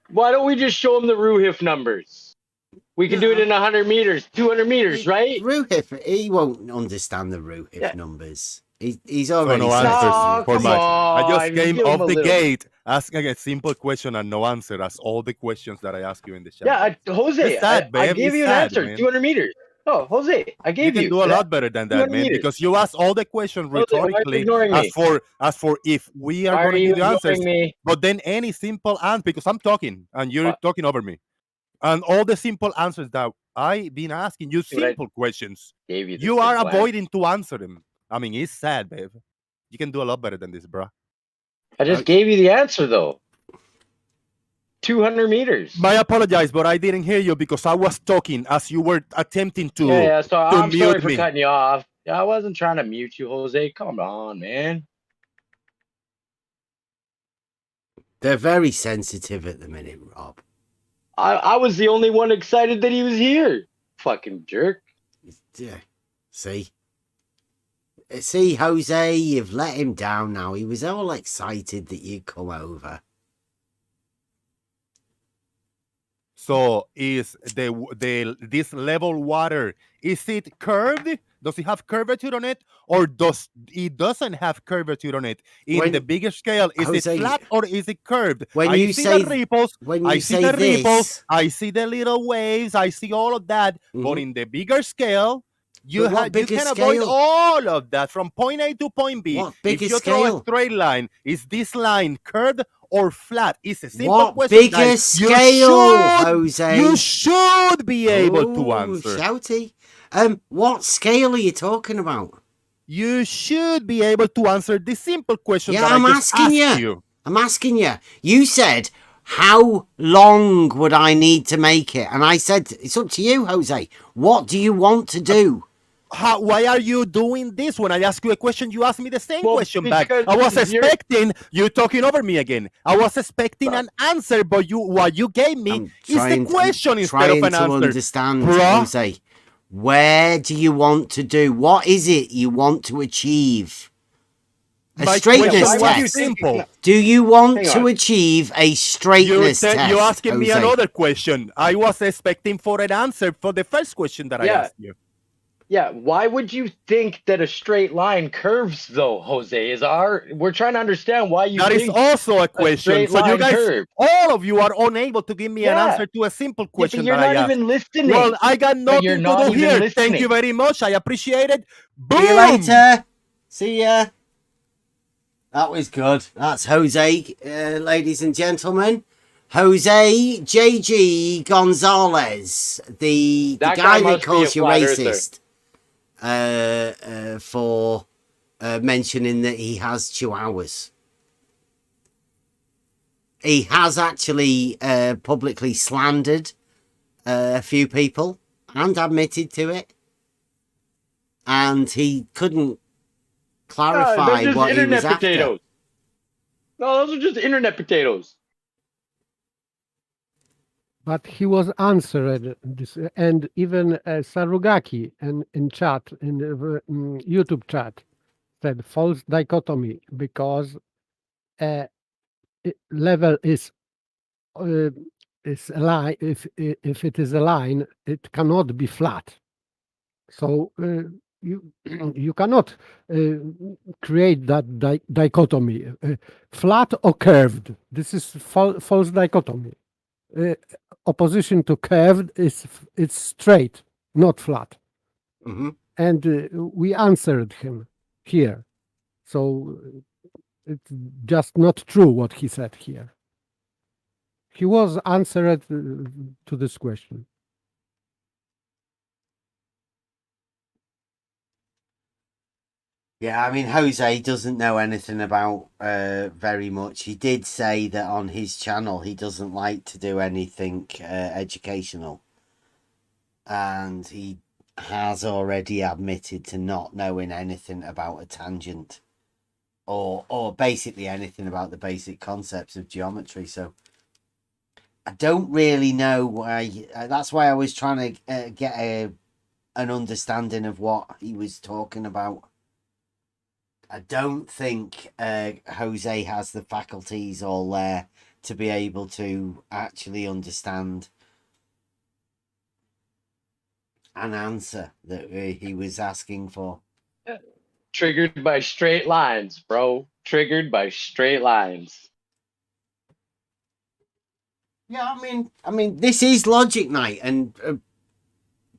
Why don't we just show him the Ruhif numbers? We can do it in 100 meters, 200 meters, right? Ruhif, he won't understand the Ruhif numbers. He's already no said answers for come my. I on, just came give him off a the little- gate asking a simple question and no answer. That's all the questions that I ask you in the chat. Yeah, Jose, It's sad, I babe. gave It's you an sad, answer, man. 200 meters. Oh, Jose, I You gave can you. do a lot better than that, 200 man, meters. because you ask all the questions Jose, why are you rhetorically ignoring me? as for if we are Why going are to you give you answers, ignoring me? but then any simple answer, because I'm talking and you're What? talking over me, and all the simple answers that I've been asking you, Dude, I simple questions, gave you the you are simple avoiding to answer them. I mean, it's sad, babe. You can do a lot better than this, bro. I just gave you the answer, though. 200 meters. I apologize, but I didn't hear you because I was talking as you were attempting to Yeah, so I'm mute sorry for me. cutting you off. I wasn't trying to mute you, Jose. Come on, man. They're very sensitive at the minute, Rob. I was the only one excited that he was here. Fucking jerk. Yeah. See, Jose, you've let him down now. He was all excited that you'd come over. So is this level water, is it curved? Does it have curvature on it, or doesn't have curvature on it? In the bigger scale, is Jose, it flat or is it curved? When I you see say the ripples, when I you see say the ripples, this, I see the little waves, I see all of that. But in the bigger scale, you can avoid all of that from point A to point B. What If bigger you throw a scale? straight line, is this line curved or flat? It's a simple What question. bigger guys. scale, Jose? You should be able to answer. Shouty. What scale are you talking about? You should be able to answer the simple question Yeah, that I'm I just asking asked you. I'm asking you. You said, how long would I need to make it? And I said, it's up to you, Jose. What do you want to do? Why are you doing this? When I ask you a question, you ask me the same question back. because I was you're- expecting you talking over me again. I was expecting an answer, but what you gave me is the question instead of an to answer. understand, Bruh. Jose. Where do you want to do? What is it you want to achieve? A My straightness question was test. simple. Do you want Hang to on. achieve a straightness test? You're asking me Jose? another question. I was expecting for an answer for the first question that I asked you. Yeah, why would you think that a straight line curves, though, Jose? We're trying to understand why you That is think also a question. straight So you line guys, curve. all of you are unable to give me an answer to a simple question but you're that I not asked. even listening. Well, I got But you're nothing to not do even here. listening. Thank you very much. I appreciate it. Boom! See you later. See ya. That was good. That's Jose, ladies and gentlemen. Jose JG Gonzalez, the That guy guy that must be calls a you flat earther. racist for mentioning that he has chihuahuas. He has actually publicly slandered a few people and admitted to it. And he couldn't clarify they're just what he was internet after. potatoes. No, those are just internet potatoes. But he was answered this, and even Sarugaki in chat in the YouTube chat said false dichotomy because level is a line. If it is a line, it cannot be flat. So you you cannot create that dichotomy, flat or curved. This is false dichotomy. Opposition to curved is it's straight, not flat. Mm-hmm. And we answered him here. So it's just not true what he said here. He was answered to this question. Yeah, I mean, Jose doesn't know anything about very much. He did say that on his channel he doesn't like to do anything educational. And he has already admitted to not knowing anything about a tangent. Or basically anything about the basic concepts of geometry. So I don't really know why. That's why I was trying to get an understanding of what he was talking about. I don't think Jose has the faculties all there to be able to actually understand an answer that he was asking for. Triggered by straight lines, bro. Triggered by straight lines. Yeah, I mean, this is Logic Night, and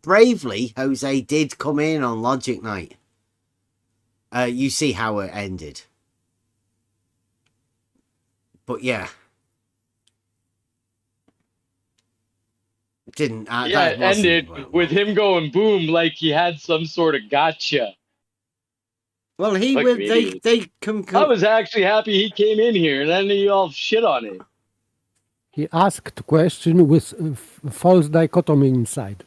bravely, Jose did come in on Logic Night. You see how it ended. But yeah. Didn't. Yeah, it ended with him going boom like he had some sort of gotcha. Well, he Fuck will. me, They come. I was actually happy he came in here, and then he all shit on it. He asked question with false dichotomy inside.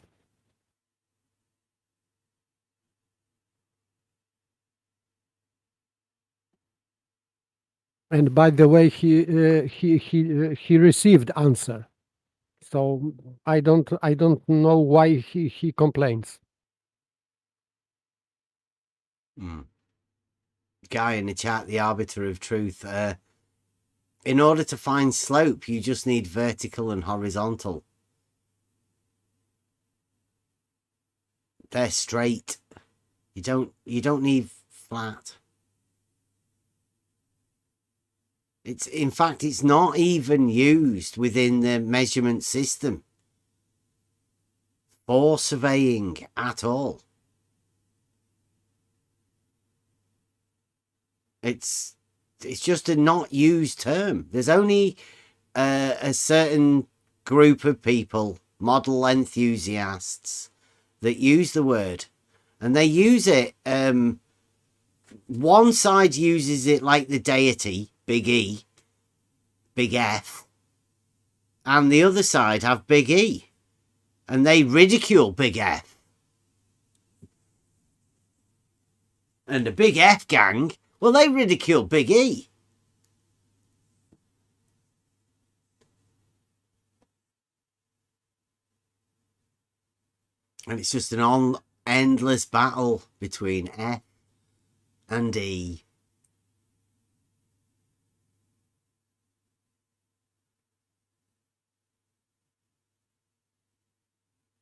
And by the way, he received answer. So I don't know why he complains. Guy in the chat, the arbiter of truth. In order to find slope, you just need vertical and horizontal. They're straight. You don't need flat. In fact, it's not even used within the measurement system for surveying at all. It's just a not used term. There's only a certain group of people, model enthusiasts, that use the word, and they use it. One side uses it like the deity, big E, big F, and the other side have big E, and they ridicule big F. And the big F gang, well, they ridicule big E. And it's just an endless battle between F and E.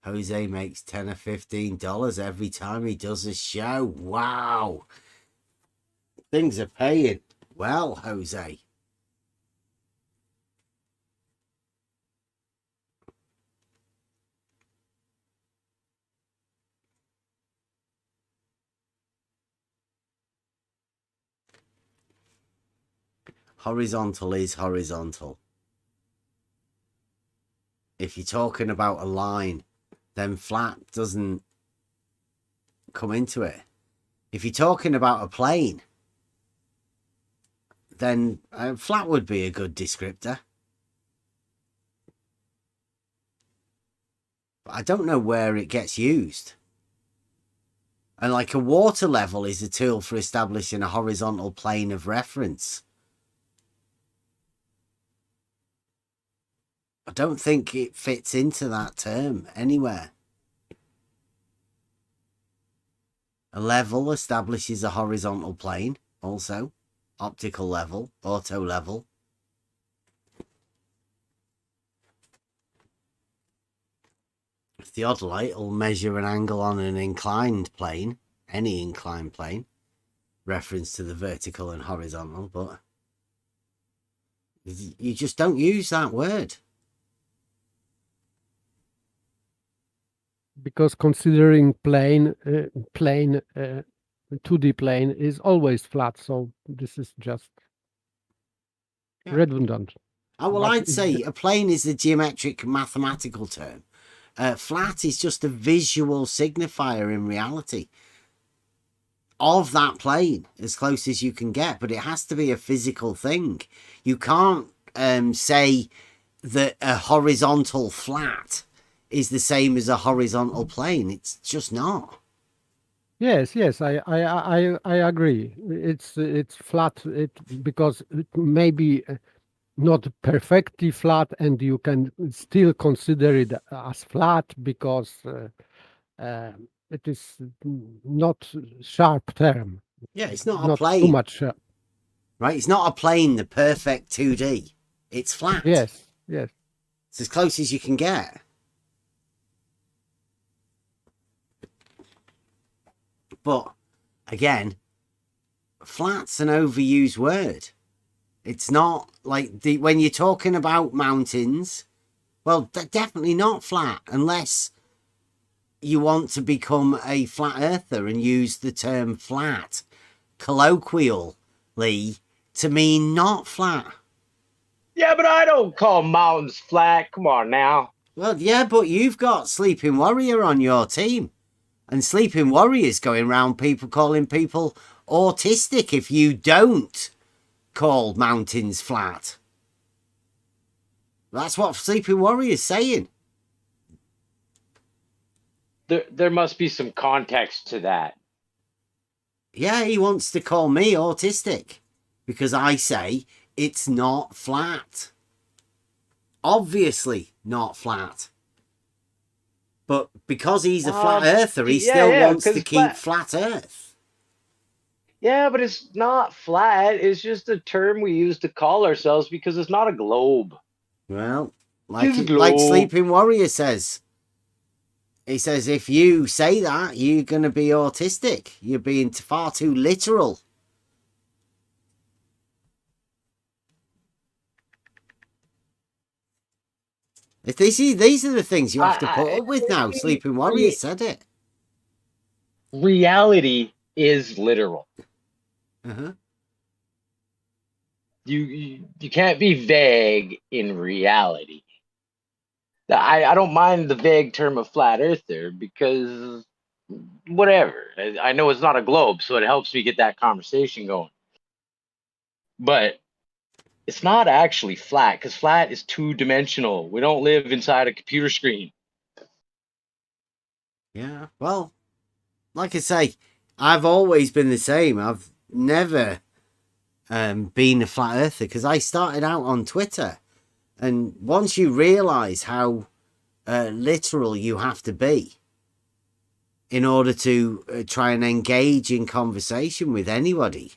Jose makes $10 or $15 every time he does a show. Wow. Things are paying well, Jose. Horizontal is horizontal. If you're talking about a line, then flat doesn't come into it. If you're talking about a plane, then flat would be a good descriptor. But I don't know where it gets used. And like a water level is a tool for establishing a horizontal plane of reference. I don't think it fits into that term anywhere. A level establishes a horizontal plane, also. Optical level, auto level. Theodolite will measure an angle on an inclined plane, any inclined plane, reference to the vertical and horizontal, but you just don't use that word. Because considering plane 2D plane is always flat, so this is just redundant. Well, But I'd say a plane is a geometric mathematical term. Flat is just a visual signifier in reality of that plane, as close as you can get, but it has to be a physical thing. You can't say that a horizontal flat is the same as a horizontal plane. It's just not. Yes, I agree. It's flat because it may be not perfectly flat, and you can still consider it as flat because it is not sharp term. Yeah, it's not a Not plane. too much sharp. Right? It's not a plane, the perfect 2D. It's flat. Yes. It's as close as you can get. But again, flat's an overused word. It's not like when you're talking about mountains, well, they're definitely not flat unless you want to become a flat earther and use the term flat colloquially to mean not flat. Yeah, but I don't call mountains flat. Come on now. Well, yeah, but you've got Sleeping Warrior on your team. And Sleeping Warrior's going around people calling people autistic if you don't call mountains flat. That's what Sleeping Warrior's saying. There must be some context to that. Yeah, he wants to call me autistic because I say it's not flat. Obviously not flat. But because he's a flat earther, he still wants to keep flat earth. Yeah, but it's not flat. It's just a term we use to call ourselves because it's not a globe. Well, like Sleeping Warrior says. He says, if you say that, you're going to be autistic. You're being far too literal. If these are the things you have to put up with now. Sleeping Warrior said it. Reality is literal. Uh-huh. You can't be vague in reality. I don't mind the vague term of flat earther because whatever. I know it's not a globe, so it helps me get that conversation going. But it's not actually flat because flat is two-dimensional. We don't live inside a computer screen. Yeah, well, like I say, I've always been the same. I've never been a flat earther because I started out on Twitter. And once you realise how literal you have to be in order to try and engage in conversation with anybody,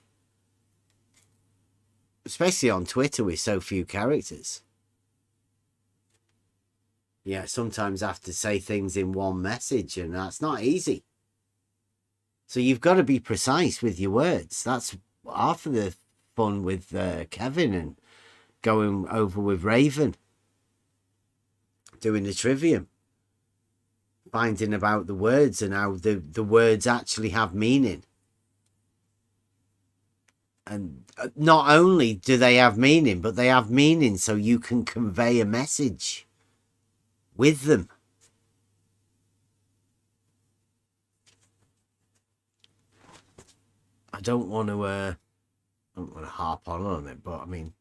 especially on Twitter with so few characters. Yeah, sometimes I have to say things in one message, and that's not easy. So you've got to be precise with your words. That's half of the fun with Kevin and going over with Raven, doing the trivium, finding about the words and how the words actually have meaning. And not only do they have meaning, but they have meaning so you can convey a message with them. I don't want to harp on it, but I mean,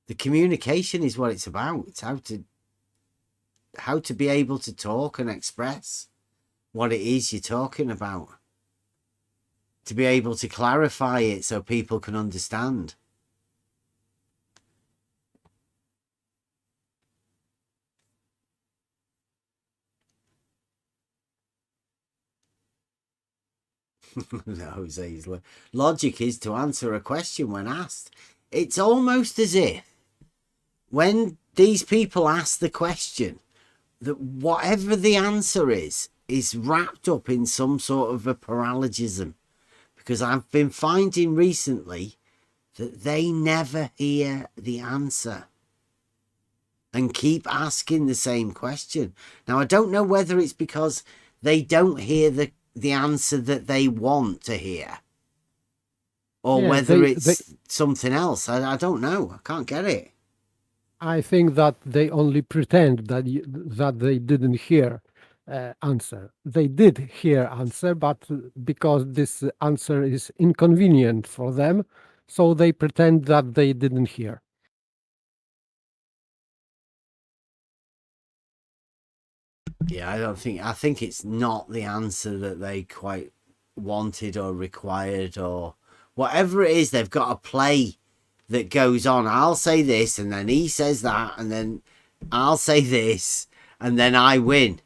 the communication is what it's about. It's how to be able to talk and express what it is you're talking about. To be able to clarify it so people can understand. Jose's logic is to answer a question when asked. It's almost as if when these people ask the question, that whatever the answer is wrapped up in some sort of a paralogism. Because I've been finding recently that they never hear the answer and keep asking the same question. Now, I don't know whether it's because they don't hear the answer that they want to hear, or whether it's something else. I don't know. I can't get it. I think that they only pretend that that they didn't hear answer. They did hear answer, but because this answer is inconvenient for them, so they pretend that they didn't hear. Yeah, I think it's not the answer that they quite wanted or required, or whatever it is. They've got a play that goes on. I'll say this, and then he says that, and then I'll say this, and then I win.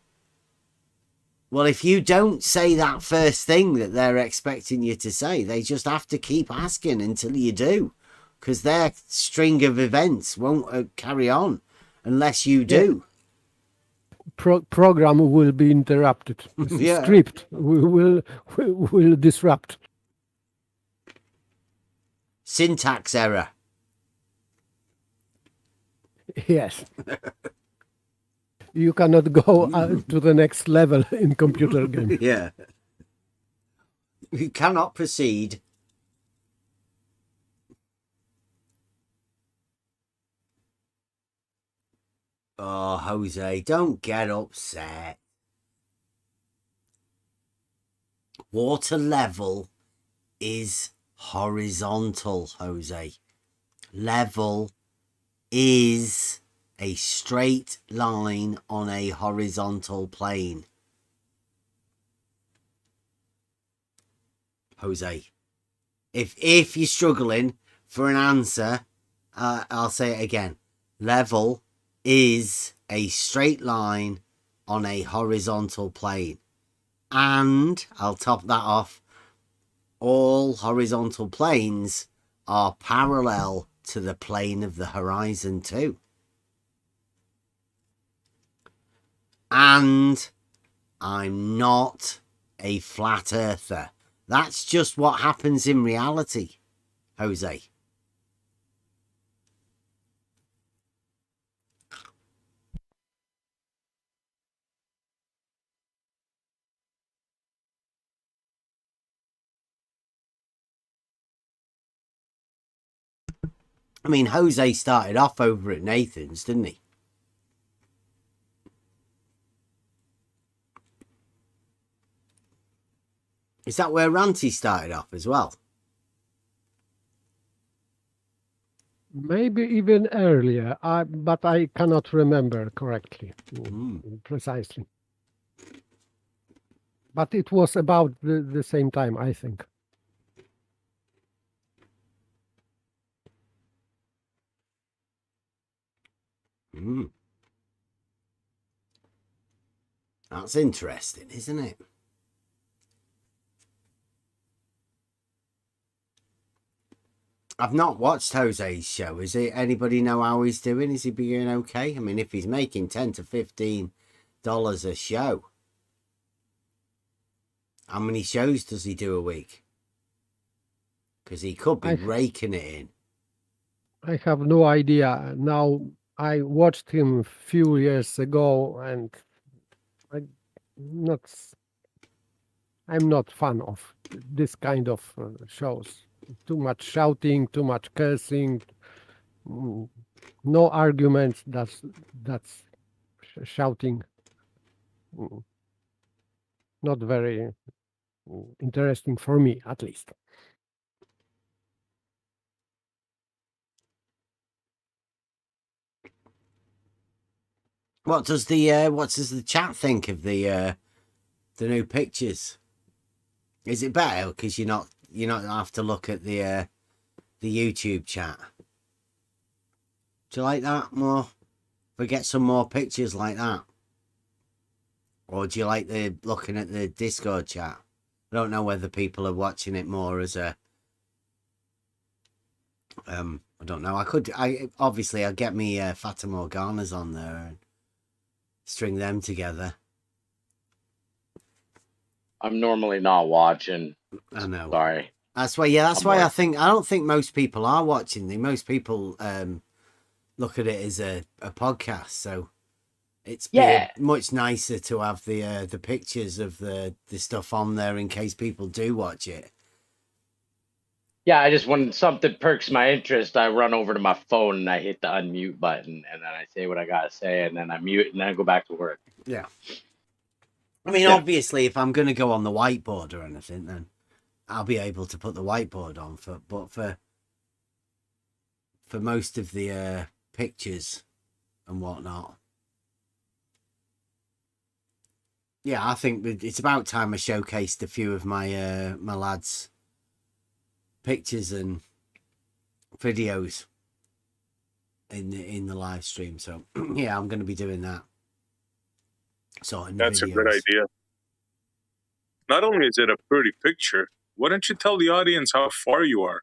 Well, if you don't say that first thing that they're expecting you to say, they just have to keep asking until you do, because their string of events won't carry on unless you do. Program will be interrupted. Yeah. Script will disrupt. Syntax error. Yes. You cannot go to the next level in computer game. Yeah. You cannot proceed. Oh, Jose, don't get upset. Water level is horizontal, Jose. Level is a straight line on a horizontal plane. Jose, if you're struggling for an answer, I'll say it again. Level is a straight line on a horizontal plane. And I'll top that off. All horizontal planes are parallel to the plane of the horizon too. And I'm not a flat earther. That's just what happens in reality, Jose. I mean, Jose started off over at Nathan's, didn't he? Is that where Ranty started off as well? Maybe even earlier, but I cannot remember correctly, precisely. But it was about the same time, I think. That's interesting, isn't it? I've not watched Jose's show. Is it? Anybody know how he's doing? Is he being okay? I mean, if he's making $10 to $15 a show, how many shows does he do a week? Because he could be raking it in. I have no idea. Now, I watched him a few years ago, and I'm not fan of this kind of shows. Too much shouting, too much cursing, no arguments. That's shouting. Not very interesting for me, at least. What does the chat think of the new pictures? Is it better because you not have to look at the YouTube chat? Do you like that more? We get some more pictures like that, or do you like the looking at the Discord chat? I don't know whether people are watching it more as a I don't know. Obviously I'll get me Fata Morganas on there and string them together. I'm normally not watching. I know. Sorry. That's why. Yeah, that's why I don't think most people are watching. Most people look at it as a podcast. So it's much nicer to have the pictures of the stuff on there in case people do watch it. Yeah, I just when something perks my interest, I run over to my phone and I hit the unmute button, and then I say what I gotta say, and then I mute, and then I go back to work. Yeah. I mean, obviously, if I'm going to go on the whiteboard or anything, then I'll be able to put the whiteboard on. But for most of the pictures and whatnot, yeah, I think it's about time I showcased a few of my my lads' pictures and videos in the live stream. So yeah, I'm going to be doing that. That's a good idea. Not only is it a pretty picture, why don't you tell the audience how far you are?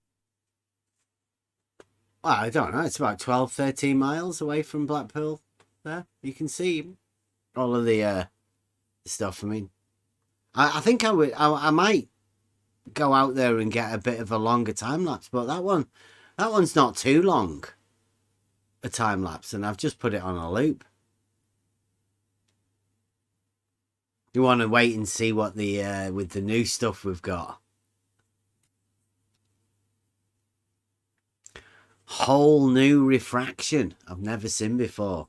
Well, I don't know. It's about 12, 13 miles away from Blackpool. There, you can see all of the stuff. I mean, I think I might go out there and get a bit of a longer time lapse, but that one's not too long a time lapse, and I've just put it on a loop. You want to wait and see what the with the new stuff we've got. Whole new refraction I've never seen before.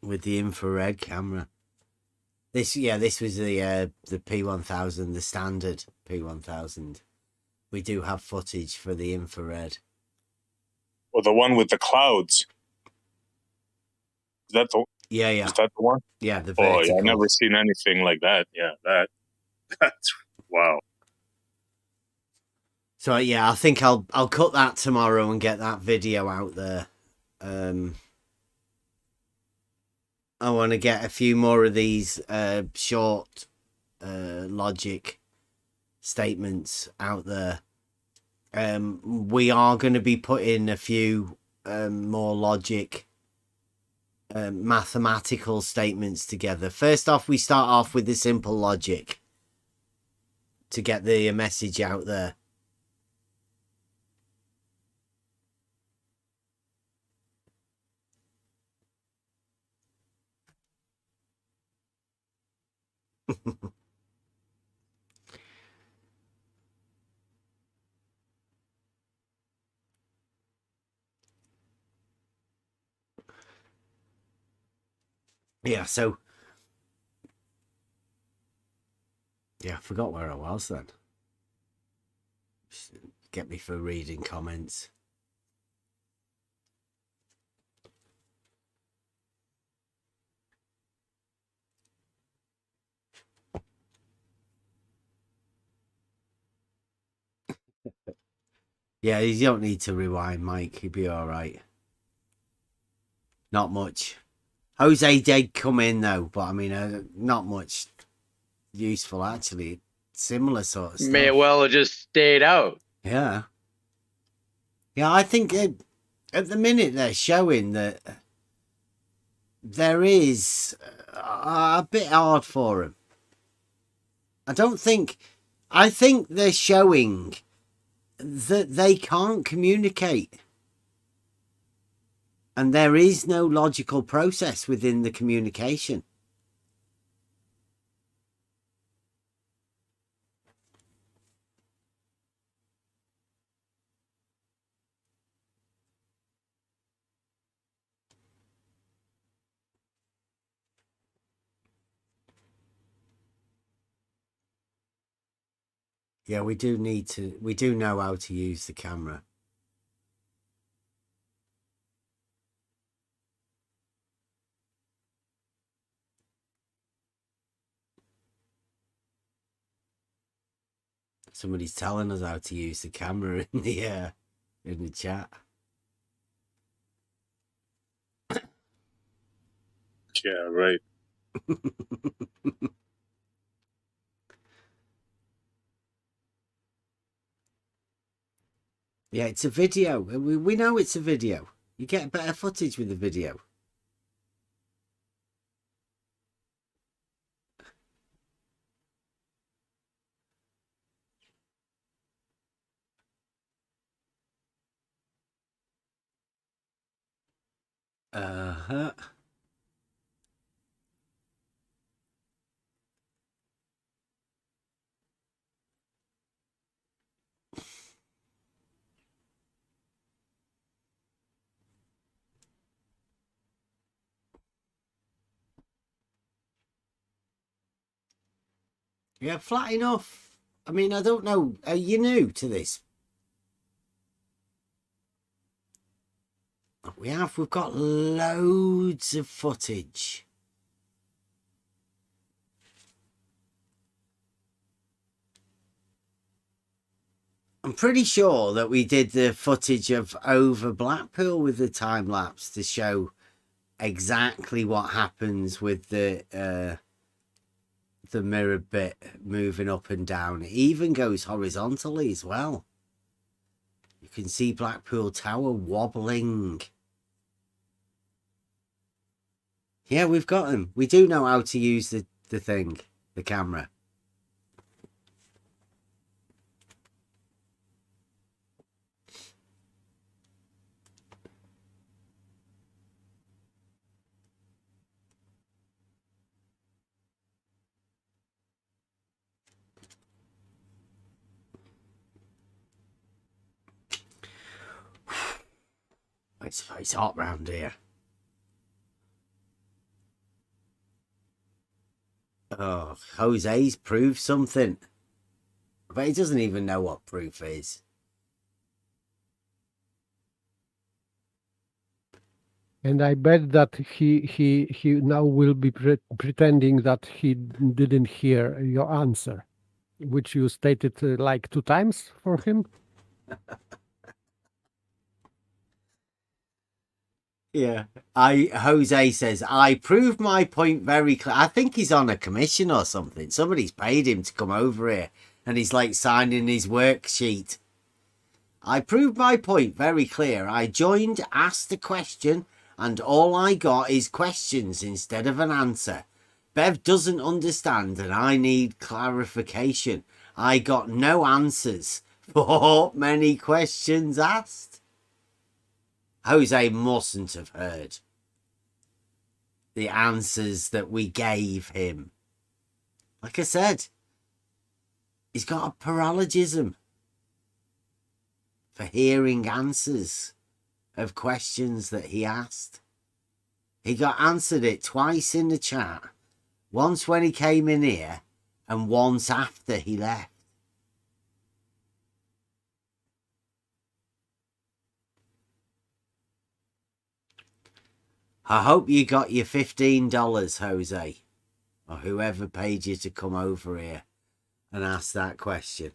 With the infrared camera. This was the P1000, the standard P1000. We do have footage for the infrared. Well, the one with the clouds. Is that the? Yeah. Is that the one? Yeah, the vertical. Oh, yeah, I've never seen anything like that. Yeah, that's wow. So yeah, I think I'll cut that tomorrow and get that video out there. I want to get a few more of these short logic statements out there. We are going to be putting a few more logic mathematical statements together. First off, we start off with the simple logic to get the message out there. Yeah, so yeah, I forgot where I was then. Get me for reading comments. Yeah, you don't need to rewind, Mike. You'll be all right. Not much. Jose did come in though, but I mean, not much useful actually. Similar sort of stuff. May well have just stayed out. Yeah. Yeah, I think at the minute they're showing that there is a bit hard for them. I think they're showing that they can't communicate. And there is no logical process within the communication. Yeah, we do know how to use the camera. Somebody's telling us how to use the camera in the chat. Yeah, right. Yeah, it's a video. We know it's a video. You get better footage with the video. Uh-huh. Yeah, flat enough. I mean, I don't know. Are you new to this? We've got loads of footage. I'm pretty sure that we did the footage of over Blackpool with the time lapse to show exactly what happens with the mirror bit moving up and down. It even goes horizontally as well. You can see Blackpool Tower wobbling. Yeah, we've got them. We do know how to use the thing, the camera. It's hot round here. Oh, Jose's proved something. But he doesn't even know what proof is. And I bet that he now will be pretending that he didn't hear your answer, which you stated like 2 times for him. Yeah. Jose says, I proved my point very clear. I think he's on a commission or something. Somebody's paid him to come over here and he's like signing his worksheet. I proved my point very clear. I joined, asked a question, and all I got is questions instead of an answer. Bev doesn't understand and I need clarification. I got no answers for many questions asked. Jose mustn't have heard the answers that we gave him. Like I said, he's got a paralogism for hearing answers of questions that he asked. He got answered it twice in the chat, once when he came in here and once after he left. I hope you got your $15, Jose, or whoever paid you to come over here and ask that question.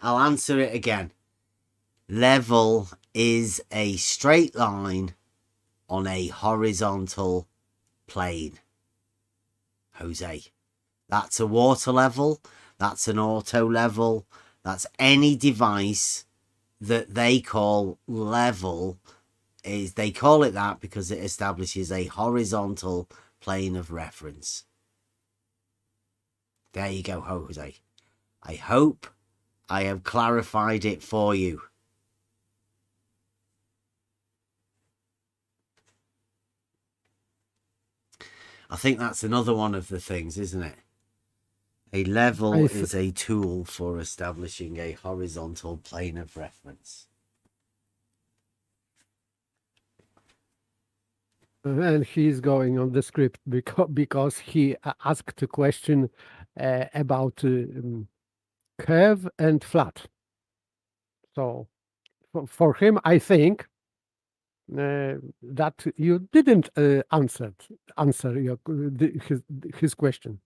I'll answer it again. Level is a straight line on a horizontal plane. Jose, that's a water level, that's an auto level, that's any device that they call level. Is they call it that because it establishes a horizontal plane of reference. There you go, Jose. I hope I have clarified it for you. I think that's another one of the things, isn't it? A level is a tool for establishing a horizontal plane of reference. And he's going on the script because he asked a question about curve and flat. So for him, I think that you didn't answer his question.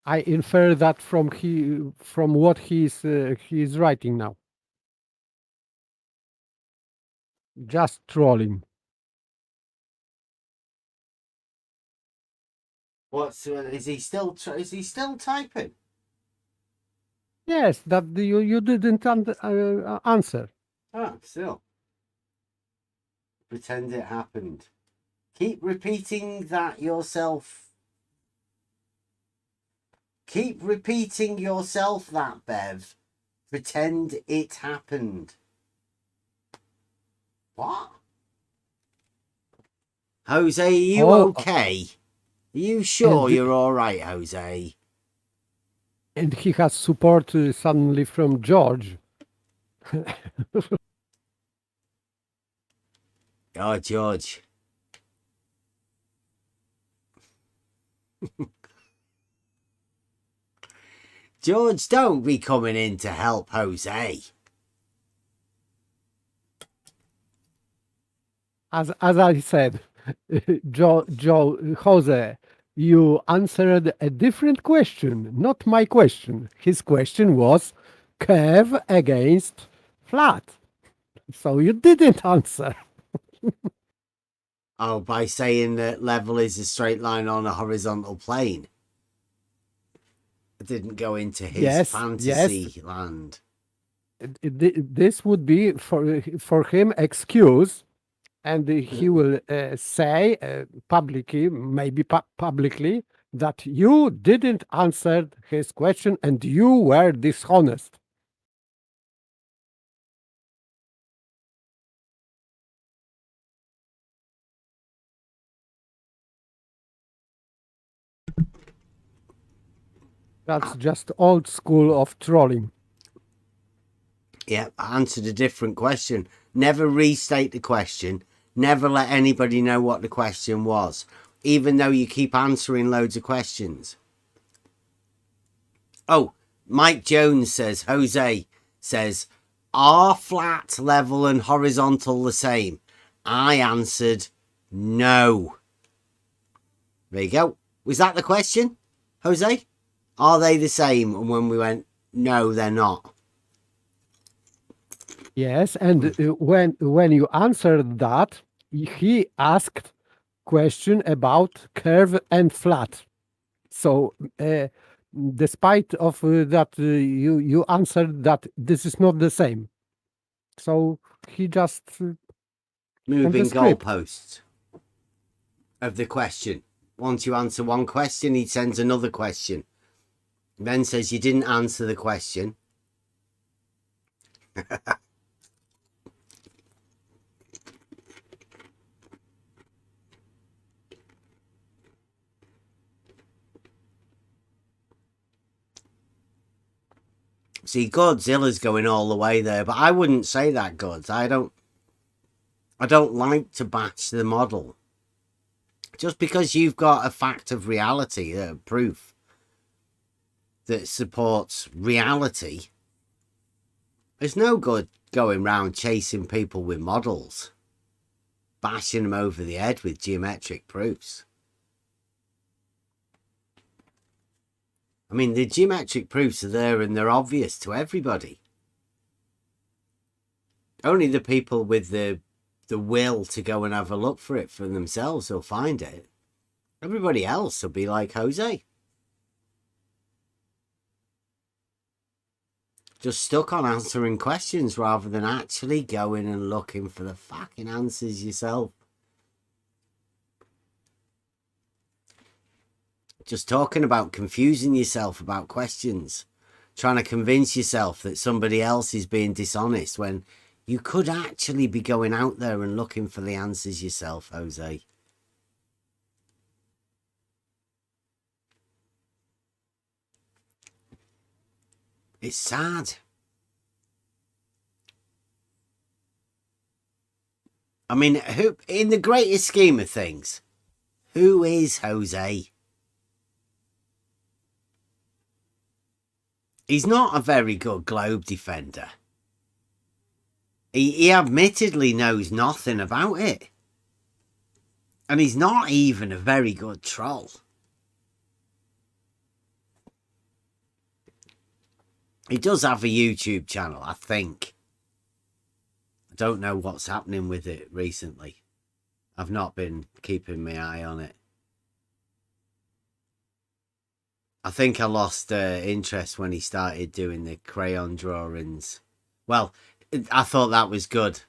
I infer that from what he's writing now. Just trolling. Is he still typing? Yes, that you didn't answer. Oh, still. Pretend it happened. Keep repeating that yourself. Keep repeating yourself that, Bev. Pretend it happened. What? Jose, are you okay? Are you sure you're all right, Jose? And he has support suddenly from George. Oh, George. George, don't be coming in to help Jose. As I said, Jose, you answered a different question, not my question. His question was curve against flat. So you didn't answer. Oh, by saying that level is a straight line on a horizontal plane. I didn't go into his fantasy land. This would be for him excuse, and he will say publicly, maybe publicly, that you didn't answer his question and you were dishonest. That's just old school of trolling. Yeah, I answered a different question. Never restate the question. Never let anybody know what the question was, even though you keep answering loads of questions. Oh, Mike Jones says, Jose says, are flat, level, and horizontal the same? I answered no. There you go. Was that the question, Jose? Are they the same? And when we went, no, they're not. Yes, and when you answered that, he asked question about curve and flat. So despite of that, you answered that this is not the same. So he just moving goalposts of the question. Once you answer one question, he sends another question. Then says you didn't answer the question. See, Godzilla's going all the way there, but I wouldn't say that, Gods. I don't like to bash the model. Just because you've got a fact of reality, proof that supports reality, there's no good going round chasing people with models, bashing them over the head with geometric proofs. I mean, the geometric proofs are there and they're obvious to everybody. Only the people with the will to go and have a look for it for themselves will find it. Everybody else will be like Jose. Just stuck on answering questions rather than actually going and looking for the fucking answers yourself. Just talking about confusing yourself about questions. Trying to convince yourself that somebody else is being dishonest when you could actually be going out there and looking for the answers yourself, Jose. It's sad. I mean, who, in the greatest scheme of things, who is Jose? He's not a very good globe defender. He admittedly knows nothing about it. And he's not even a very good troll. He does have a YouTube channel, I think. I don't know what's happening with it recently. I've not been keeping my eye on it. I think I lost interest when he started doing the crayon drawings. Well, I thought that was good,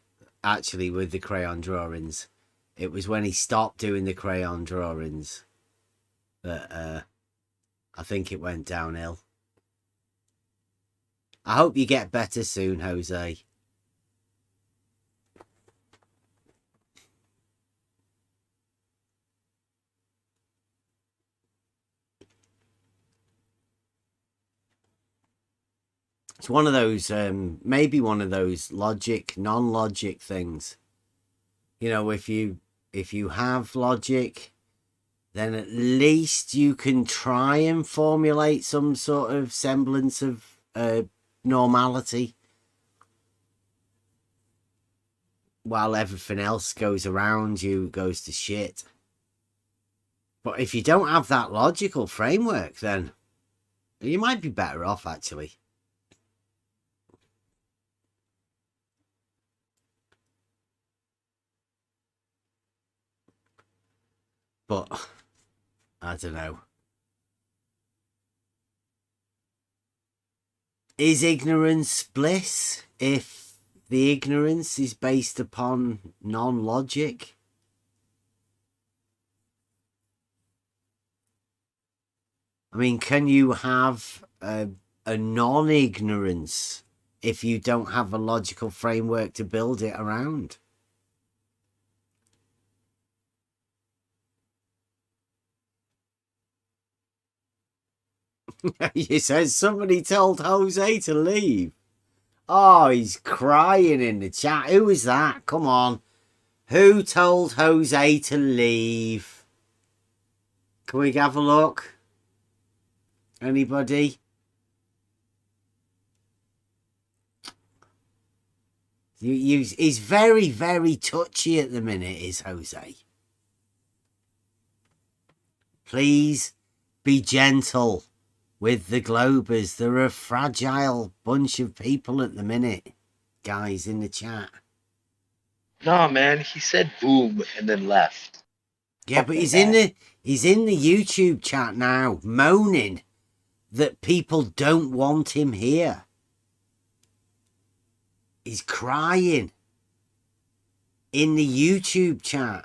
actually, with the crayon drawings. It was when he stopped doing the crayon drawings that I think it went downhill. I hope you get better soon, Jose. It's one of those, maybe one of those logic, non-logic things. You know, if you have logic, then at least you can try and formulate some sort of semblance of normality, while everything else goes around you goes to shit. But if you don't have that logical framework, then you might be better off, actually. But I don't know. Is ignorance bliss if the ignorance is based upon non-logic? I mean, can you have a non-ignorance if you don't have a logical framework to build it around? You said somebody told Jose to leave. Oh, he's crying in the chat. Who was that? Come on. Who told Jose to leave? Can we have a look? Anybody? He's very, very touchy at the minute, is Jose. Please be gentle with the Globers. They're a fragile bunch of people at the minute, guys, in the chat. No, man, he said boom and then left. Yeah, but he's in the YouTube chat now, moaning that people don't want him here. He's crying in the YouTube chat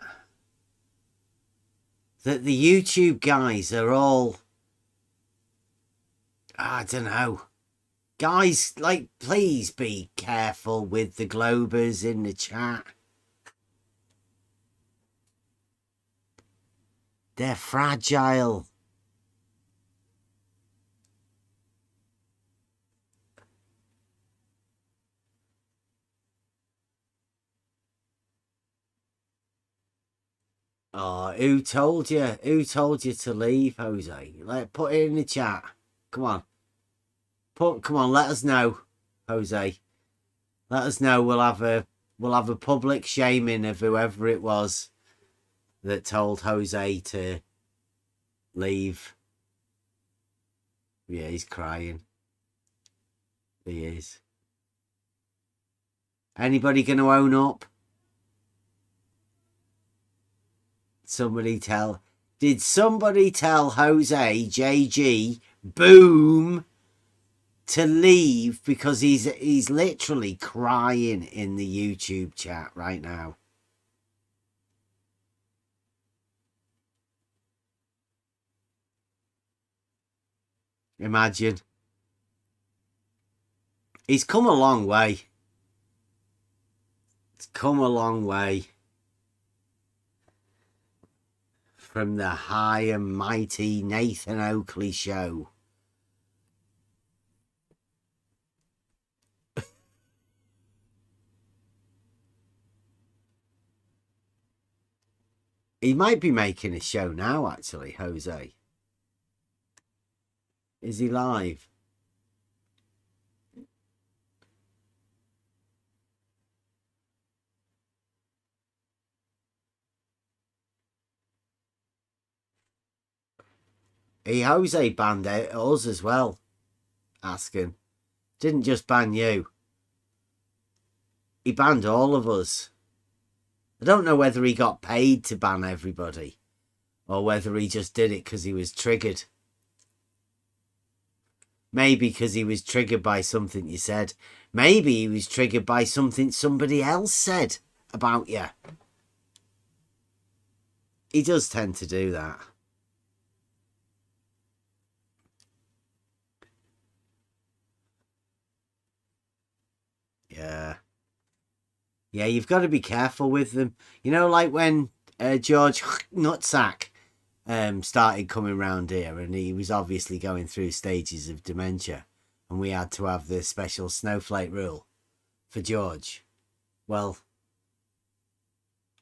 that the YouTube guys are all, I don't know. Guys, like, please be careful with the Globers in the chat. They're fragile. Oh, who told you? Who told you to leave, Jose? Like, put it in the chat. Come on. Come on, let us know, Jose. Let us know. We'll have a public shaming of whoever it was that told Jose to leave. Yeah, he's crying. He is. Anybody going to own up? Did somebody tell Jose, JG, boom, to leave? Because he's literally crying in the YouTube chat right now. Imagine. He's come a long way. It's come a long way. From the high and mighty Nathan Oakley show. He might be making a show now, actually, Jose. Is he live? Jose banned us as well. Asking. Didn't just ban you. He banned all of us. I don't know whether he got paid to ban everybody or whether he just did it because he was triggered. Maybe because he was triggered by something you said. Maybe he was triggered by something somebody else said about you. He does tend to do that. Yeah. Yeah, you've got to be careful with them. You know, like when George Nutsack started coming round here, and he was obviously going through stages of dementia, and we had to have the special snowflake rule for George. Well,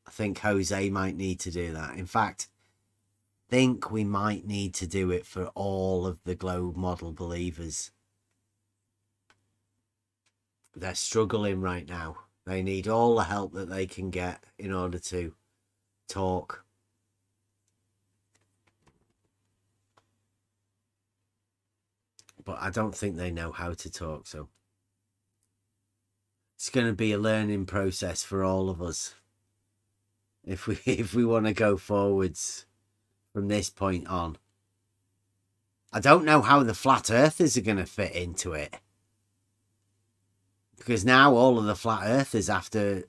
I think Jose might need to do that. In fact, I think we might need to do it for all of the globe model believers. They're struggling right now. They need all the help that they can get in order to talk. But I don't think they know how to talk, so it's going to be a learning process for all of us if we want to go forwards from this point on. I don't know how the flat earthers are going to fit into it, because now all of the flat earthers have to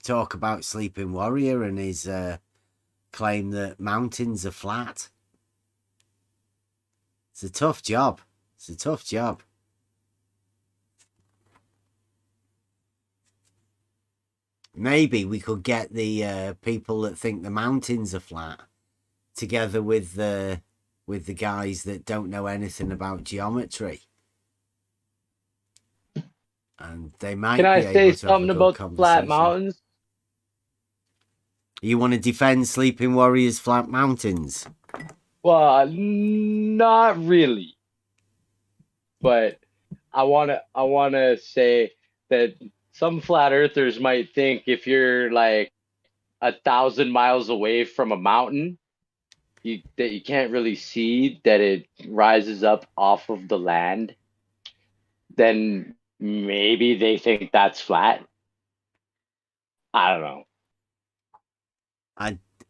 talk about Sleeping Warrior and his claim that mountains are flat. It's a tough job. It's a tough job. Maybe we could get the people that think the mountains are flat together with the guys that don't know anything about geometry, and they might. Can I be say able to have a something good about the flat conversation. mountains? You want to defend Sleeping Warrior's flat mountains? Well, not really, but I wanna say that some flat earthers might think if you're like 1,000 miles away from a mountain, that you can't really see that it rises up off of the land, then maybe they think that's flat. I don't know.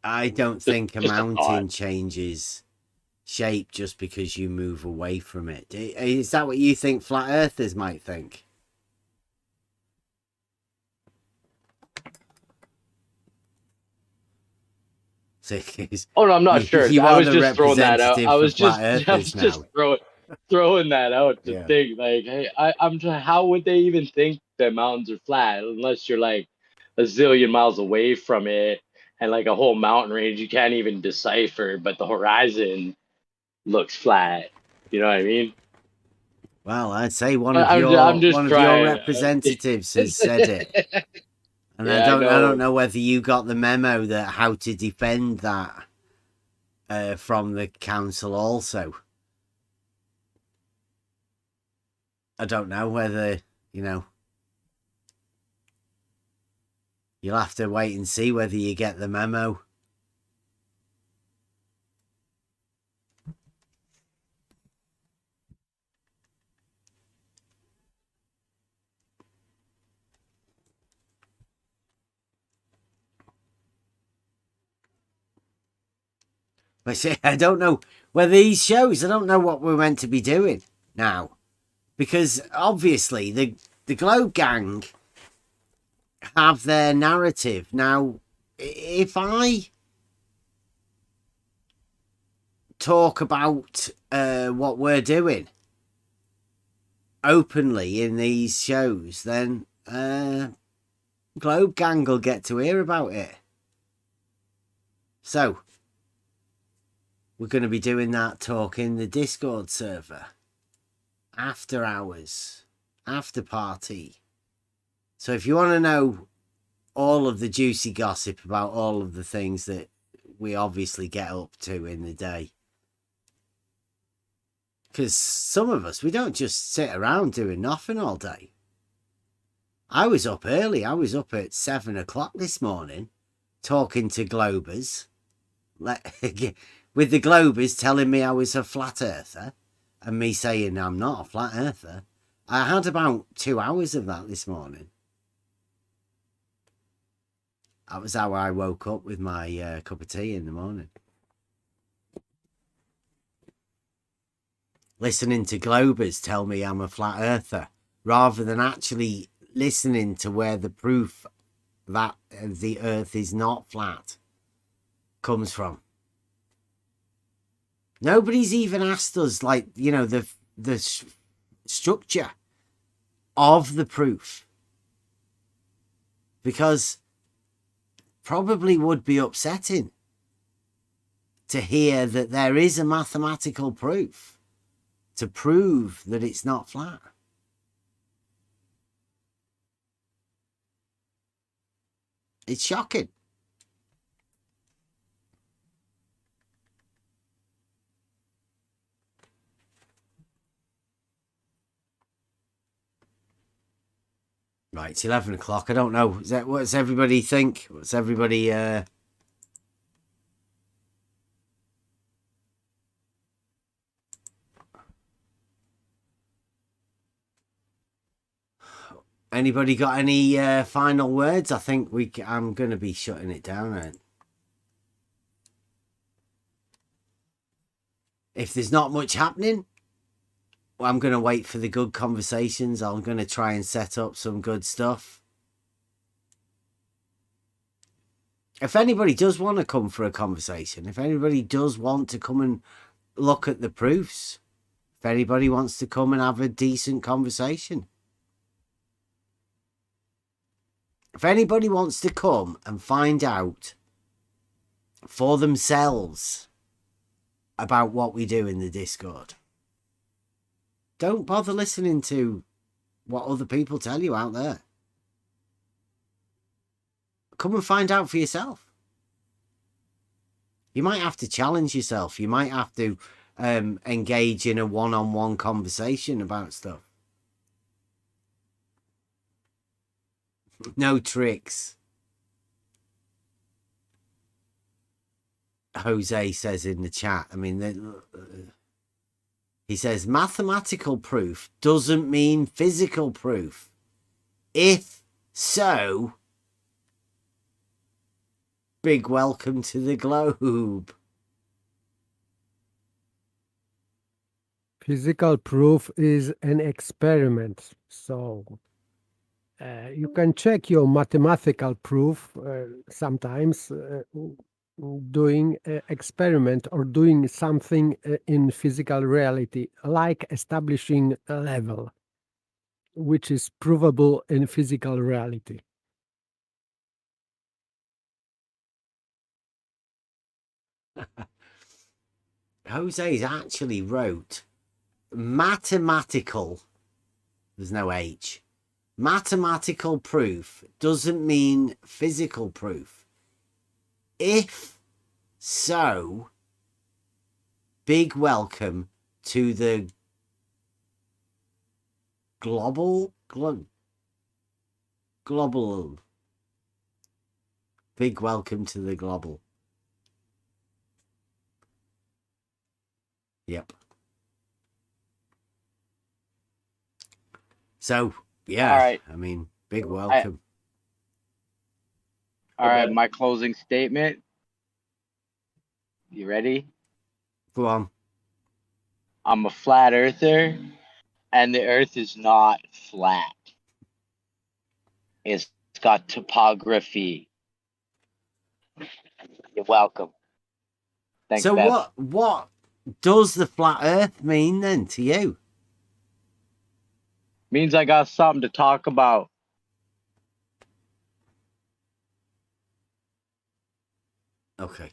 I don't think a just a mountain thought. changes shape just because you move away from it. Is that what you think flat earthers might think? Oh no, I'm not sure. You I are was the just throwing that out. representative I for was flat just earthers now. throwing that out to Yeah. think like, hey, I'm trying. How would they even think that mountains are flat unless you're like a zillion miles away from it and like a whole mountain range you can't even decipher, but the horizon looks flat. You know what I mean? Well, I'd say one I'm of just your trying. representatives has said it. And Yeah, I don't know. know whether you got the memo that how to defend that from the council also. I don't know whether, you'll have to wait and see whether you get the memo. But see, I don't know whether these shows, I don't know what we're meant to be doing now. Because obviously the Globe Gang have their narrative. Now, if I talk about what we're doing openly in these shows, then Globe Gang will get to hear about it. So, we're going to be doing that talk in the Discord server. After hours. After party. So if you want to know all of the juicy gossip about all of the things that we obviously get up to in the day. Because some of us, we don't just sit around doing nothing all day. I was up early. I was up at 7 o'clock this morning talking to Globers. With the Globers telling me I was a flat earther and me saying I'm not a flat earther. I had about 2 hours of that this morning. That was how I woke up with my cup of tea in the morning. listening to Globers tell me I'm a flat earther, rather than actually listening to where the proof that the earth is not flat comes from. Nobody's even asked us, like, you know, the structure of the proof, because probably would be upsetting to hear that there is a mathematical proof to prove that it's not flat. It's shocking. Right, it's 11 o'clock. I don't know. What's everybody think? What's everybody... Anybody got any final words? I think I'm going to be shutting it down. If there's not much happening, well, I'm going to wait for the good conversations. I'm going to try and set up some good stuff. If anybody does want to come for a conversation, if anybody does want to come and look at the proofs, if anybody wants to come and have a decent conversation, if anybody wants to come and find out for themselves about what we do in the Discord, don't bother listening to what other people tell you out there. Come and find out for yourself. You might have to challenge yourself. You might have to engage in a one-on-one conversation about stuff. No tricks. Jose says in the chat. I mean, he says mathematical proof doesn't mean physical proof. If so, big welcome to the globe. Physical proof is an experiment, so you can check your mathematical proof sometimes doing an experiment or doing something in physical reality, like establishing a level, which is provable in physical reality. Jose's actually wrote mathematical, there's no H, mathematical proof doesn't mean physical proof. If so, big welcome to the global. Big welcome to the global. Yep. So, yeah, All right. I mean, big welcome. All right, my closing statement. You ready? Go on. I'm a flat earther, and the earth is not flat. It's got topography. You're welcome. Thanks, So Beth. what does the flat earth mean then to you? Means I got something to talk about. Okay.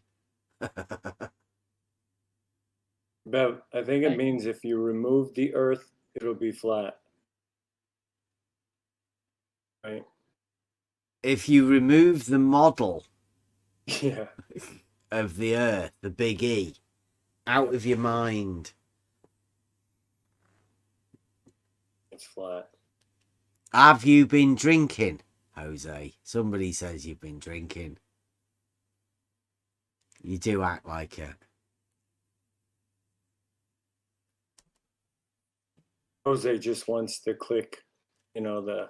Bev, I think it means if you remove the earth, it'll be flat. Right? If you remove the model Yeah. of the earth, the big E, out of your mind, It's flat. have you been drinking, Jose? Somebody says you've been drinking. You do act like it. Jose just wants to click, the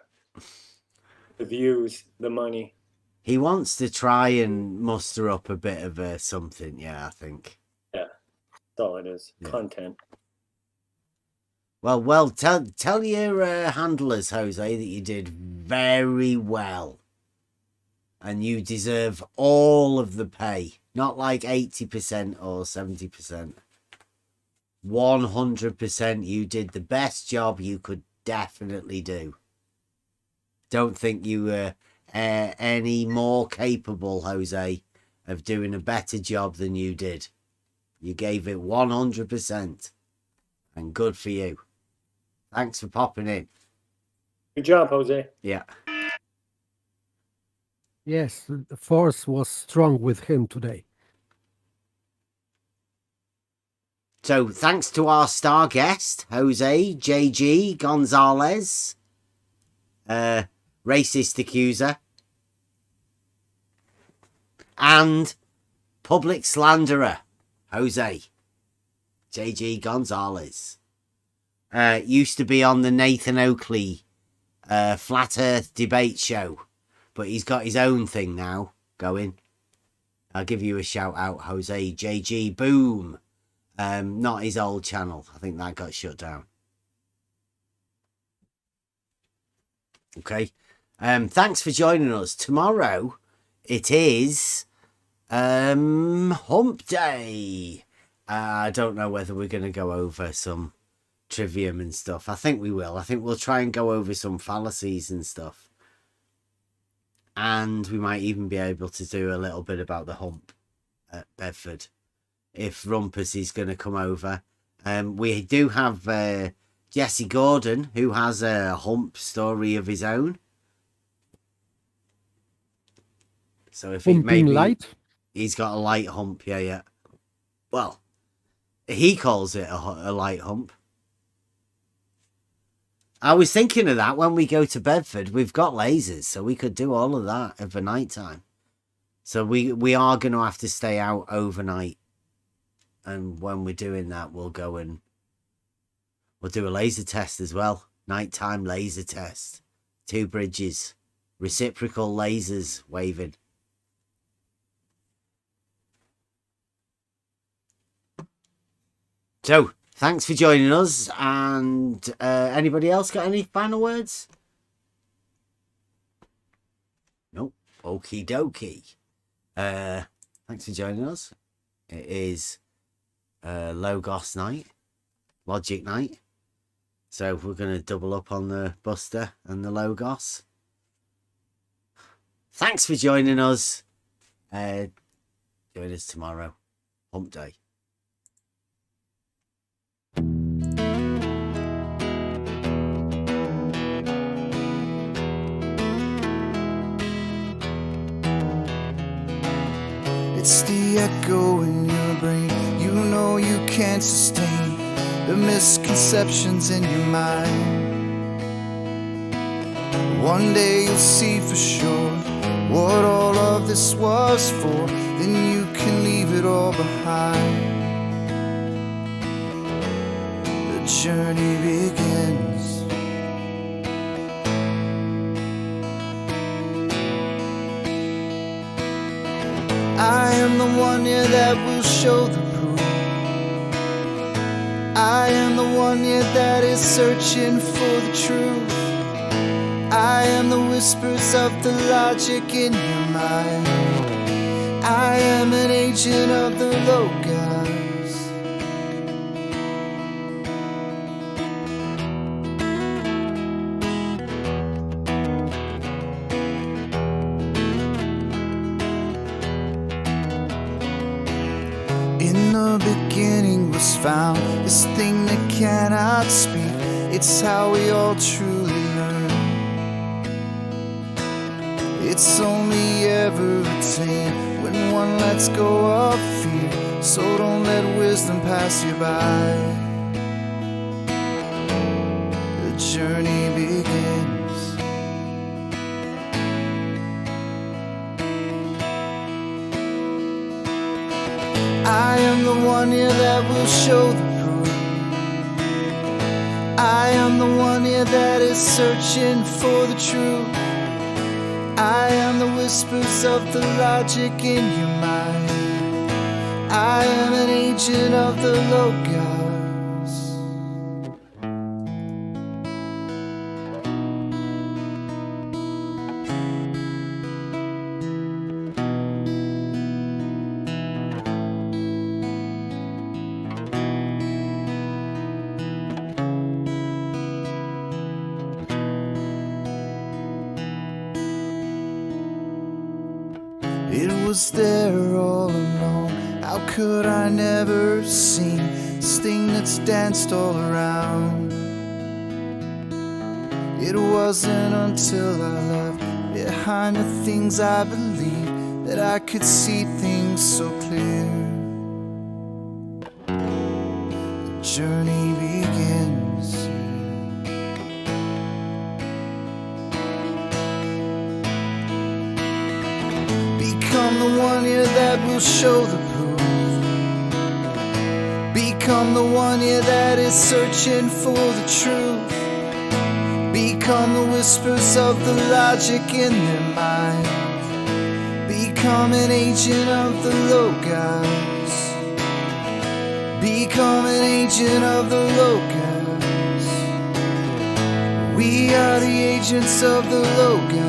views, the money. He wants to try and muster up a bit of something, yeah, I think. Yeah, that's all it is. Yeah. Content. Well, tell your handlers, Jose, that you did very well. And you deserve all of the pay. Not like 80% or 70%. 100% you did the best job you could definitely do. Don't think you were any more capable, Jose, of doing a better job than you did. You gave it 100%. And good for you. Thanks for popping in. Good job, Jose. Yeah. Yes, the force was strong with him today. So thanks to our star guest, Jose, JG, Gonzalez, racist accuser, and public slanderer, Jose, JG Gonzalez. Used to be on the Nathan Oakley Flat Earth debate show, but he's got his own thing now going. I'll give you a shout out, Jose, JG, boom. Not his old channel. I think that got shut down. Okay. Thanks for joining us. Tomorrow it is Hump Day. I don't know whether we're going to go over some trivium and stuff. I think we will. I think we'll try and go over some fallacies and stuff. And we might even be able to do a little bit about the hump at Bedford. If Rumpus is going to come over. We do have Jesse Gordon, who has a hump story of his own. So if Humping light? He's got a light hump, yeah. Well, he calls it a light hump. I was thinking of that when we go to Bedford. We've got lasers, so we could do all of that over night time. So we are going to have to stay out overnight. And when we're doing that, we'll go and we'll do a laser test as well. Nighttime laser test. 2 bridges. Reciprocal lasers waving. So, thanks for joining us. And anybody else got any final words? Nope. Okie dokie. Thanks for joining us. It is Logos night, Logic night. So we're going to double up on the Buster and the Logos. Thanks for joining us. Join us tomorrow. Hump Day. It's the echo in your brain. You know you can't sustain the misconceptions in your mind. One day you'll see for sure what all of this was for. Then you can leave it all behind. The journey begins. I am the one, yeah, that will show the proof. I am the one, yeah, that is searching for the truth. I am the whispers of the logic in your mind. I am an agent of the Logos. In the beginning was found this thing that cannot speak. It's how we all truly learn. It's only ever attained when one lets go of fear. So don't let wisdom pass you by. The journey begins. I am the one, yeah, that will show the proof. I am the one, yeah, that is searching for the truth. I am the whispers of the logic in your mind. I am an agent of the Logos. was there all alone. How could I never have seen this thing that's danced all around? It wasn't until I left behind the things I believed that I could see things so clear. The journey begins. Become the one here that will show the proof. Become the one here that is searching for the truth. Become the whispers of the logic in their mind. Become an agent of the logos. Become an agent of the logos. We are the agents of the logos.